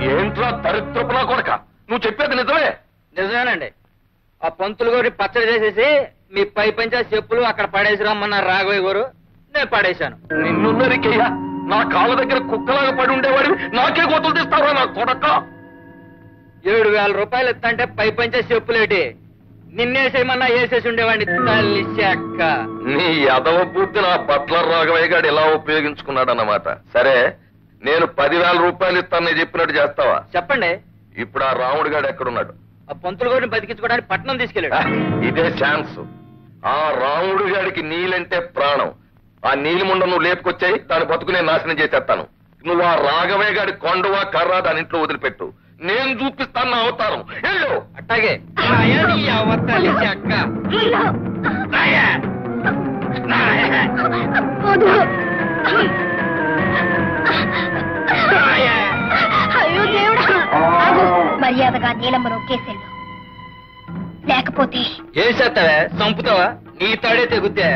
ఏంట్రా దరిద్రపులా కొడక, నువ్వు చెప్పేది నిజమే? నిజమేనండి. ఆ పంతులు గారి పచ్చడి చేసేసి మీ పై పంచా చెప్పులు అక్కడ పడేసి రమ్మన్నారు రాఘవయ్య గారు. నేను పడేశాను. నిన్నున్నరికయ్యా, నా కాళ్ళ దగ్గర కుక్కలాగా పడి ఉండేవాడివి నాకే గోతులు తీస్తావా నా కొడక? 7,000 రూపాయలు ఇస్తంటే పై పంచా చెప్పులేటి నిన్నేసేయమన్నా వేసేసి ఉండేవాడిని. తల్లి చెక్క. నీ యదవ బుద్ధి నా బట్లర్ రాఘవయ్య గారు ఇలా ఉపయోగించుకున్నాడన్నమాట. సరే, నేను 10,000 రూపాయలు ఇస్తానని చెప్పినట్టు చేస్తావా? చెప్పండి. ఇప్పుడు ఆ రాముడు గారు ఎక్కడున్నాడు? ఆ పంతులు గారిని బతికించుకోవడానికి పట్నం తీసుకెళ్ళాడు. ఇదే ఛాన్స్. ఆ రాముడు గారికి నీలంటే ప్రాణం. ఆ నీలిముండ నువ్వు లేపుకొచ్చాయి, దాని బతుకునే నాశనం చేసేస్తాను. నువ్వు ఆ రాఘవయ్య గారి కొండవా కర్రా దాని ఇంట్లో వదిలిపెట్టు. నేను చూపిస్తాను నా అవతారం. వెళ్ళు. అట్టాగే. మర్యాదగా నీలమ్మను కేసేళ్ళు, లేకపోతే ఏం చేస్తావా? చంపుతావా? నీ తాడే తెగుద్దే.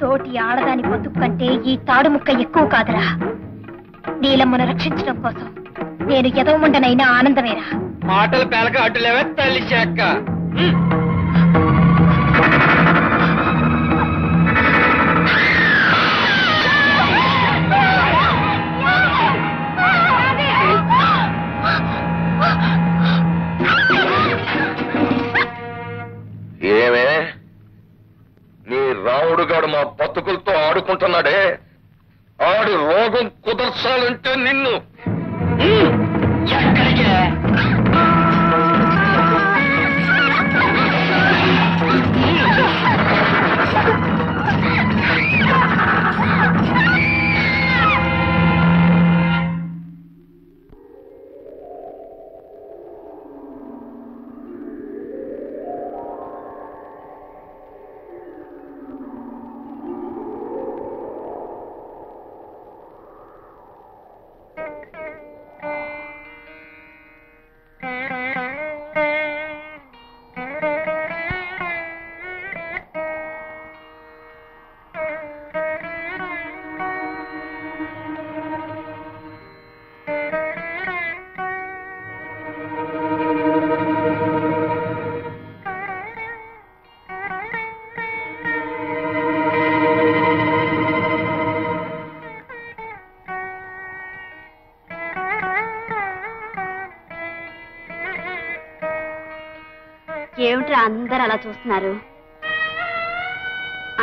తోటి ఆడదాని బతుకు కంటే ఈ తాడు ముక్క ఎక్కువ కాదురా. నీలమ్మను రక్షించడం కోసం నేను ఎదవముండనైనా ఆనందమేరా. మాటలు పేలక అడ్డులేవే తల్లి చెక్క. ఏమే, నీ రాముడు గాడు మా బతుకులతో ఆడుకుంటున్నాడే, ఆడి రోగం కుదర్చాలంటే నిన్ను ఏమిట్రా అందరు అలా చూస్తున్నారు?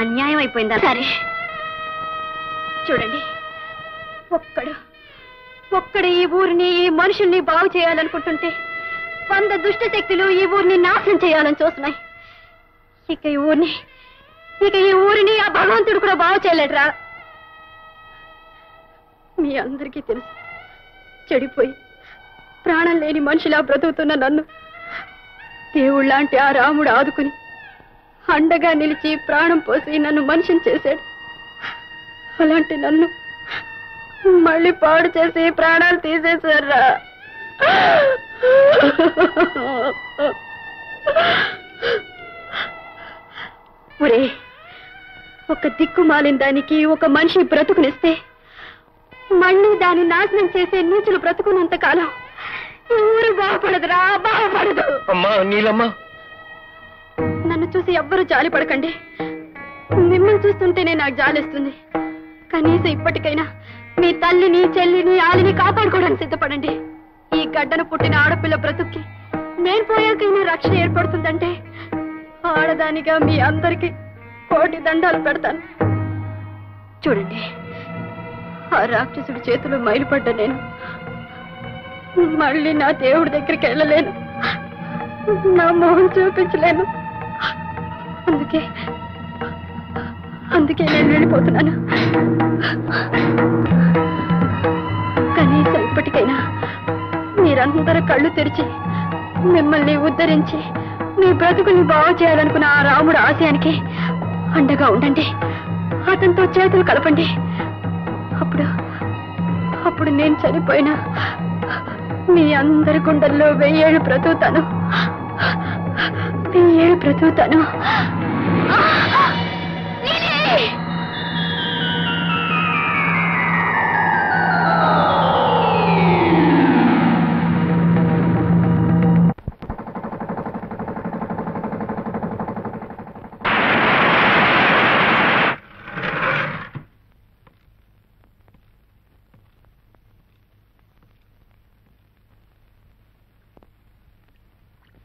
అన్యాయం అయిపోయిందా? సరే చూడండి, ఒక్కడు ఈ ఊరిని, ఈ మనుషుల్ని బాగు చేయాలనుకుంటుంటే 100 దుష్ట శక్తులు ఈ ఊరిని నాశనం చేయాలని చూస్తున్నాయి. ఇక ఈ ఊరిని ఆ భగవంతుడు కూడా బాగు చేయలేడురా. మీ అందరికీ తెలుసు, చెడిపోయి ప్రాణం లేని మనిషిలా బ్రతుకుతున్న నన్ను దేవుళ్ళంటే ఆ రాముడు ఆదుకుని అండగా నిలిచి ప్రాణం పోసి నన్ను మనిషిని చేశాడు. అలాంటి నన్ను మళ్ళీ పాడు చేసి ప్రాణాలు తీసేశారా. ఒరే, ఒక దిక్కుమాలిన దానికి ఒక మనిషి బ్రతుకునిస్తే మళ్ళీ దాన్ని నాశనం చేసే నీచులు బ్రతుకున్నంత కాలం ఊరు బాగుపడదురా, బాగుపడదు. అమ్మా నీలమ్మ, నన్ను చూసి ఎవ్వరూ జాలి పడకండి. మిమ్మల్ని చూస్తుంటేనే నాకు జాలేస్తుంది. కనీసం ఇప్పటికైనా మీ తల్లిని చెల్లిని ఆలిని కాపాడుకోవడానికి సిద్ధపడండి. ఈ గడ్డను పుట్టిన ఆడపిల్ల బ్రతుక్కి నేను పోయాకైనా రక్షణ ఏర్పడుతుందంటే ఆడదానిగా మీ అందరికీ కోటి దండాలు పెడతాను. చూడండి, ఆ రాక్షసుడి చేతులు మైలుపడ్డా నేను మళ్ళీ నా దేవుడి దగ్గరికి వెళ్ళలేను, నా మొహం చూపించలేను. అందుకే నేను వెళ్ళిపోతున్నాను. కనీసం ఇప్పటికైనా మీరందరూ కళ్ళు తెరిచి మిమ్మల్ని ఉద్ధరించి మీ బ్రతుకుల్ని బాగు చేయాలనుకున్న ఆ రాముడు ఆశయానికి అండగా ఉండండి. అతనితో చేతులు కలపండి. అప్పుడు నేను చనిపోయినా మీ అందరి గుండెల్లో 1000 ఏళ్ళు బ్రతుకుతాను. 1000 ఏళ్ళు బ్రతుకుతాను.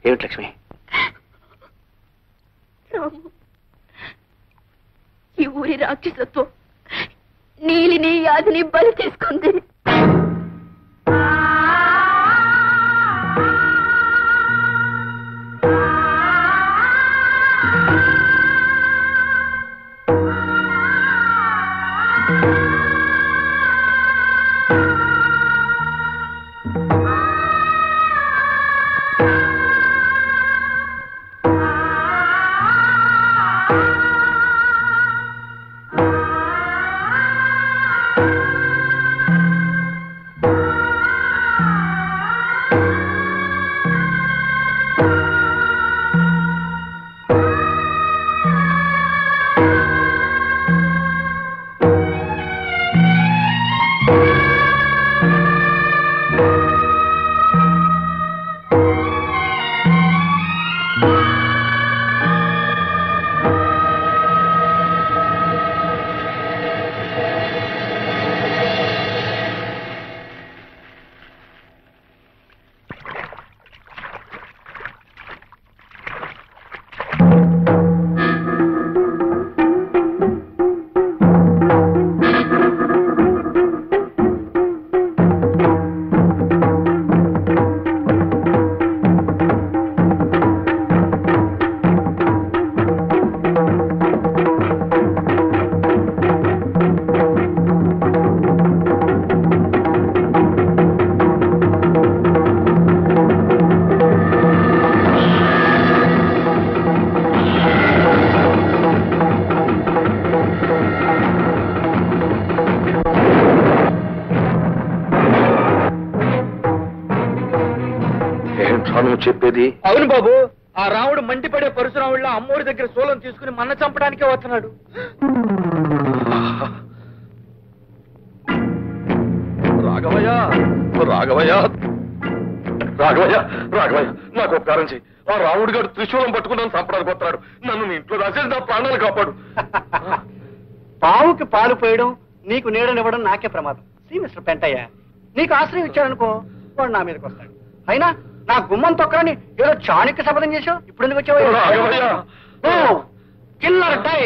ఏమిటి లక్ష్మి? ఈ ఊరి రాక్షసత్వం నీలిని యాదిని బలి చేసుకుంది. చెప్పేది అవును బాబు, ఆ రాముడు మండిపడే పరశురాముళ్ళ అమ్మోడి దగ్గర సోలం తీసుకుని మన్న చంపడానికే వస్తున్నాడు. రాఘవయ్య రాఘవయ్య రాఘవయ్య రాఘవయ్య నాకు ఉపకారం చెయ్యి. ఆ రాముడు గారు త్రిశూలం పట్టుకున్నాను చంపడానికి వస్తున్నాడు. నన్ను నీ ఇంట్లో రాసేది నా ప్రాణాలు కాపాడు. పావుకి పాలు పోయడం నీకు నీడనివ్వడం నాకే ప్రమాదం. సి మిస్టర్ పెంటయ్య, నీకు ఆశ్రయం ఇచ్చాడనుకో వాడు నా మీదకి వస్తాడు. అయినా నా గుమ్మం తొక్కరని ఏదో చాణక్య శపథం చేశావు. ఇప్పుడు ఎందుకు వచ్చావు? Killer die.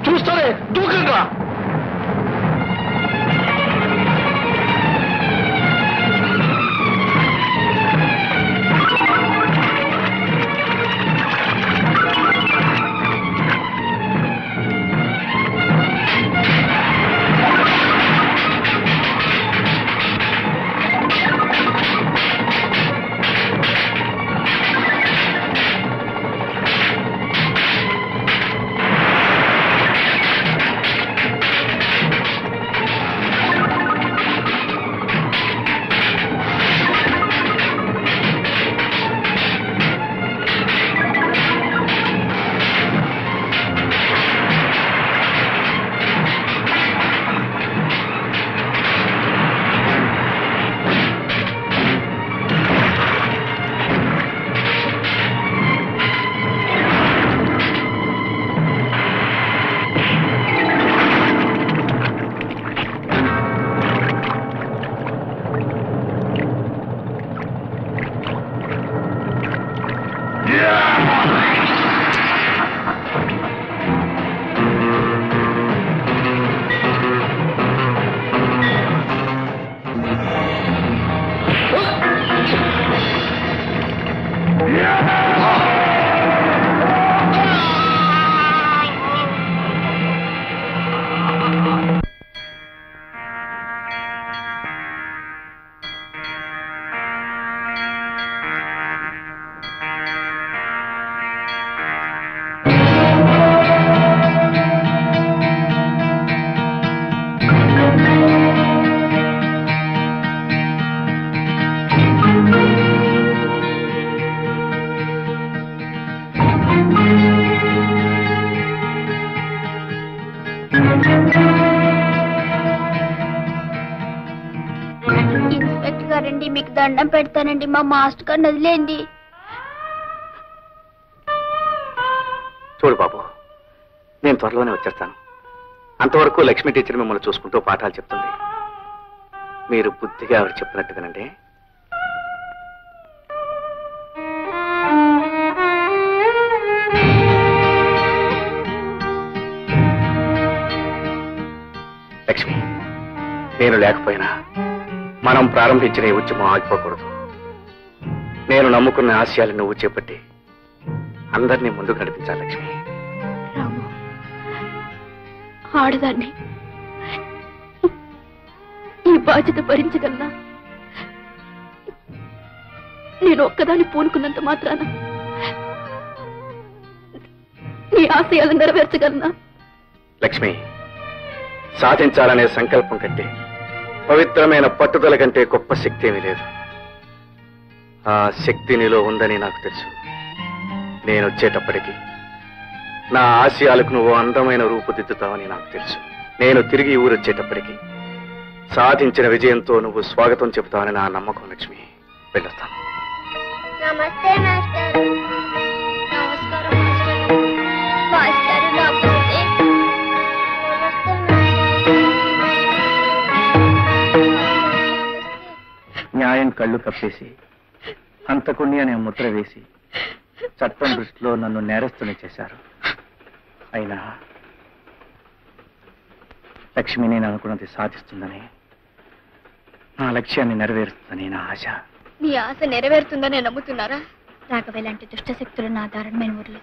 చూస్తారే దూకంగా. ఇన్స్పెక్టర్ గారండి, మీకు దండం పెడతానండి, మా మాస్టర్ గారిని వదిలేండి. చూడు బాబు, నేను త్వరలోనే వచ్చేస్తాను. అంతవరకు లక్ష్మి టీచర్ మిమ్మల్ని చూసుకుంటూ పాఠాలు చెప్తుంది. మీరు బుద్ధిగా ఆవిడ చెప్పినట్టుగానండి. లక్ష్మి, నేను లేకపోయినా మనం ప్రారంభించిన ఈ ఉద్యమం ఆగిపోకూడదు. నేను నమ్ముకున్న ఆశయాలు నువ్వు చేపట్టి అందరినీ ముందుకు నడిపించాలి లక్ష్మి. రాము, ఆడదాన్ని ఈ బాధ్యత భరించగలనా? నేను ఒక్కదాన్ని పూనుకున్నంత మాత్రాన నీ ఆశయాలు నెరవేర్చగలనా? లక్ష్మి, సాధించాలనే సంకల్పం కంటే, పవిత్రమైన పట్టుదల కంటే గొప్ప శక్తి ఏమీ లేదు. ఆ శక్తి నీలో ఉందని నాకు తెలుసు. నేను వచ్చేటప్పటికి నా ఆశయాలకు నువ్వు అందమైన రూపుదిద్దుతావని నాకు తెలుసు. నేను తిరిగి ఊరొచ్చేటప్పటికి సాధించిన విజయంతో నువ్వు స్వాగతం చెబుతావని నా నమ్మకం లక్ష్మి. వెళ్ళొస్తాను. నమస్తే మాస్టర్. నమస్కారం మాస్టర్. నమస్తే. న్యాయం కళ్ళు కప్పేసి, హంతకుణ్ణి అనే ముద్ర వేసి చట్టం దృష్టిలో నన్ను నేరస్తుని చేశారు. అయినా లక్ష్మి నేను అనుకున్నది సాధిస్తుందని, నా లక్ష్యాన్ని నెరవేరుస్తుందని నా ఆశ. మీ ఆశ నెరవేరుతుందని నమ్ముతున్నారా? రాఘవ లాంటి దుష్టశక్తులను నా దారుణమైన ఊర్లో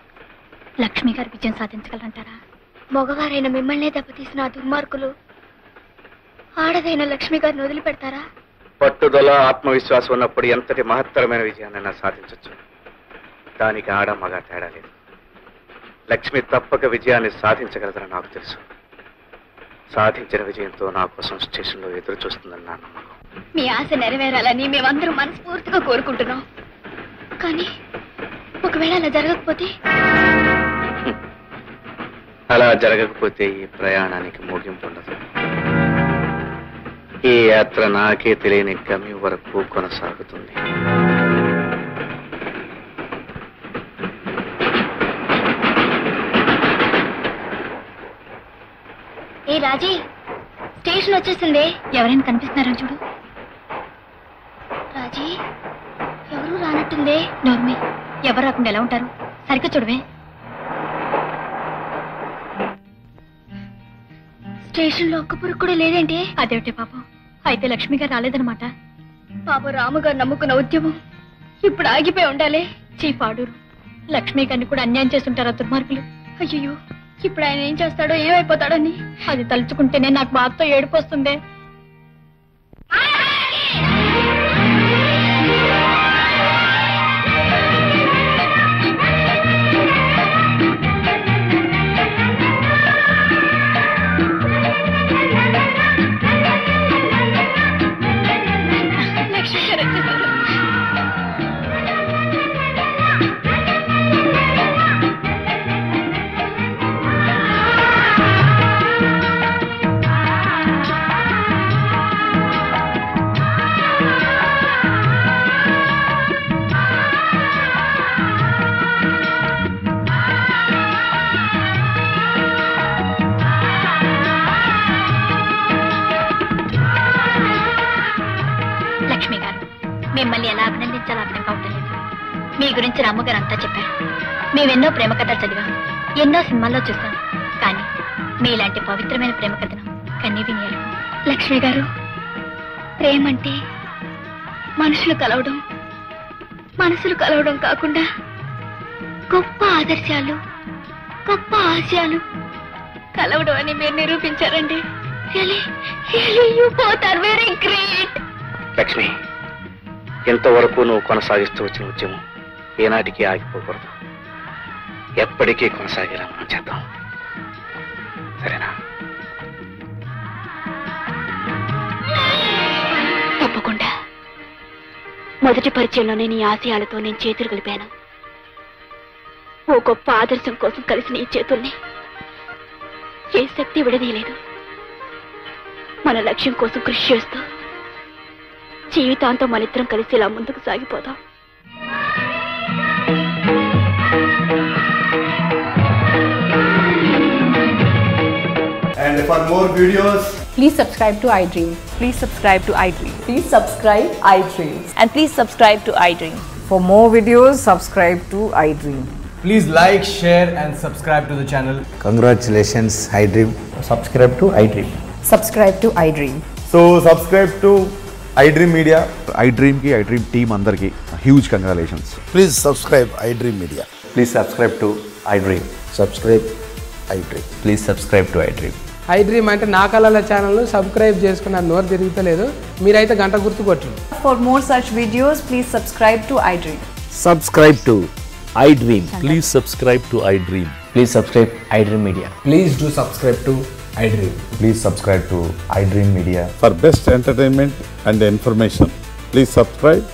లక్ష్మి గారు విజయం సాధించగలంటారా? మగవారైన మిమ్మల్నే దెబ్బతీసిన ఆ దుర్మార్గులు ఆడదైన లక్ష్మి గారిని వదిలిపెడతారా? పట్టుదల, ఆత్మవిశ్వాసం ఉన్నప్పుడు ఎంతటి మహత్తరమైన విజయాన్ని సాధించవచ్చు. దానికి ఆడ మగ తేడా లేదు. లక్ష్మి తప్పక విజయాన్ని సాధించగలదని నాకు తెలుసు. సాధించిన విజయంతో నా కోసం స్టేషన్లో ఎదురు చూస్తుందని నా నమ్మకం. మీ ఆశ నెరవేరాలని మేమందరం మనస్ఫూర్తిగా కోరుకుంటున్నాం. కానీ ఒకవేళ అలా జరగకపోతే? అలా జరగకపోతే ఈ ప్రయాణానికి ముగింపు ఉండదు. ఈ యాత్ర నాకే తెలియని గమ్యం వరకు కొనసాగుతుంది. ఏ రాజీ, స్టేషన్ వచ్చేసింది. ఎవరైనా కనిపిస్తున్నారని చూడు. రాజీ, ఎవరు రానట్టుంది. నోర్మి, ఎవరు రాకుండా ఎలా ఉంటారు? సరిగ్గా చూడవే. స్టేషన్ లో ఒక్క పురుగు కూడా లేదేంటి? అదేమిటి పాపం, అయితే లక్ష్మి గారు రాలేదనమాట. పాప రాముగారు నమ్ముకున్న ఉద్యమం ఇప్పుడు ఆగిపోయి ఉండాలి. చీపాడూరు లక్ష్మి గారిని కూడా అన్యాయం చేస్తుంటారా దుర్మార్గులు? అయ్యో, ఇప్పుడు ఆయన ఏం చేస్తాడో ఏమైపోతాడని అది తలుచుకుంటేనే నాకు బాధతో ఏడుపు వస్తుంది. మిమ్మల్ని ఎలా అభినందించాలో అర్థం కావటం లేదు. మీ గురించి రామ్మగారు అంతా చెప్పారు. మేమెన్నో ప్రేమ కథలు చదివాం, ఎన్నో సినిమాల్లో చూసాం. కానీ మీలాంటి పవిత్రమైన ప్రేమ కథను కన్నీ వినియాలి. లక్ష్మి గారు, ప్రేమంటే మనసులు కలవడం కాకుండా గొప్ప ఆదర్శాలు, గొప్ప ఆశయాలు కలవడం అని మీరు నిరూపించారండి. You both are very great. Lakshmi, ఇంతవరకు నువ్వు కొనసాగిస్తూ వచ్చిన ఉద్యమం ఏనాటికి ఆగిపోకూడదు. ఎప్పటికీ కొనసాగేలా మనం చేద్దాం, సరేనా? తప్పకుండా. మొదటి పరిచయంలోనే నీ ఆశయాలతో నేను చేతులు కలిపాను. ఓ గొప్ప ఆదర్శం కోసం కలిసిన ఈ చేతుల్ని ఏ శక్తి విడదీయలేదు. మన లక్ష్యం కోసం కృషి చేస్తూ జీవితాంతం మనిద్దరం కలిసి ఇలా ముందుకు సాగిపోదాం. And for more videos, please subscribe to iDream. Please subscribe to iDream. Please subscribe iDream. And please subscribe to iDream. For more videos, subscribe to iDream. please like, share and subscribe to the channel. Congratulations, iDream. Subscribe to iDream. Subscribe to iDream. So subscribe to iDream Media. iDream ki iDream team andarki huge congratulations. Please subscribe iDream Media. Please subscribe to iDream. Subscribe iDream. Please subscribe to iDream. iDream అంటే నా కళల channel subscribe చేసుకున్న నోరు తిరుగుతలేదు. మీరైతే గంట గుర్తు కొట్టండి. For more such videos, please subscribe to iDream. Subscribe to iDream. Please subscribe to iDream. Please subscribe iDream Media. Please do subscribe to iDream. Please subscribe to iDream Media. For best entertainment and information, please subscribe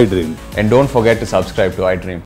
iDream. And don't forget to subscribe to iDream.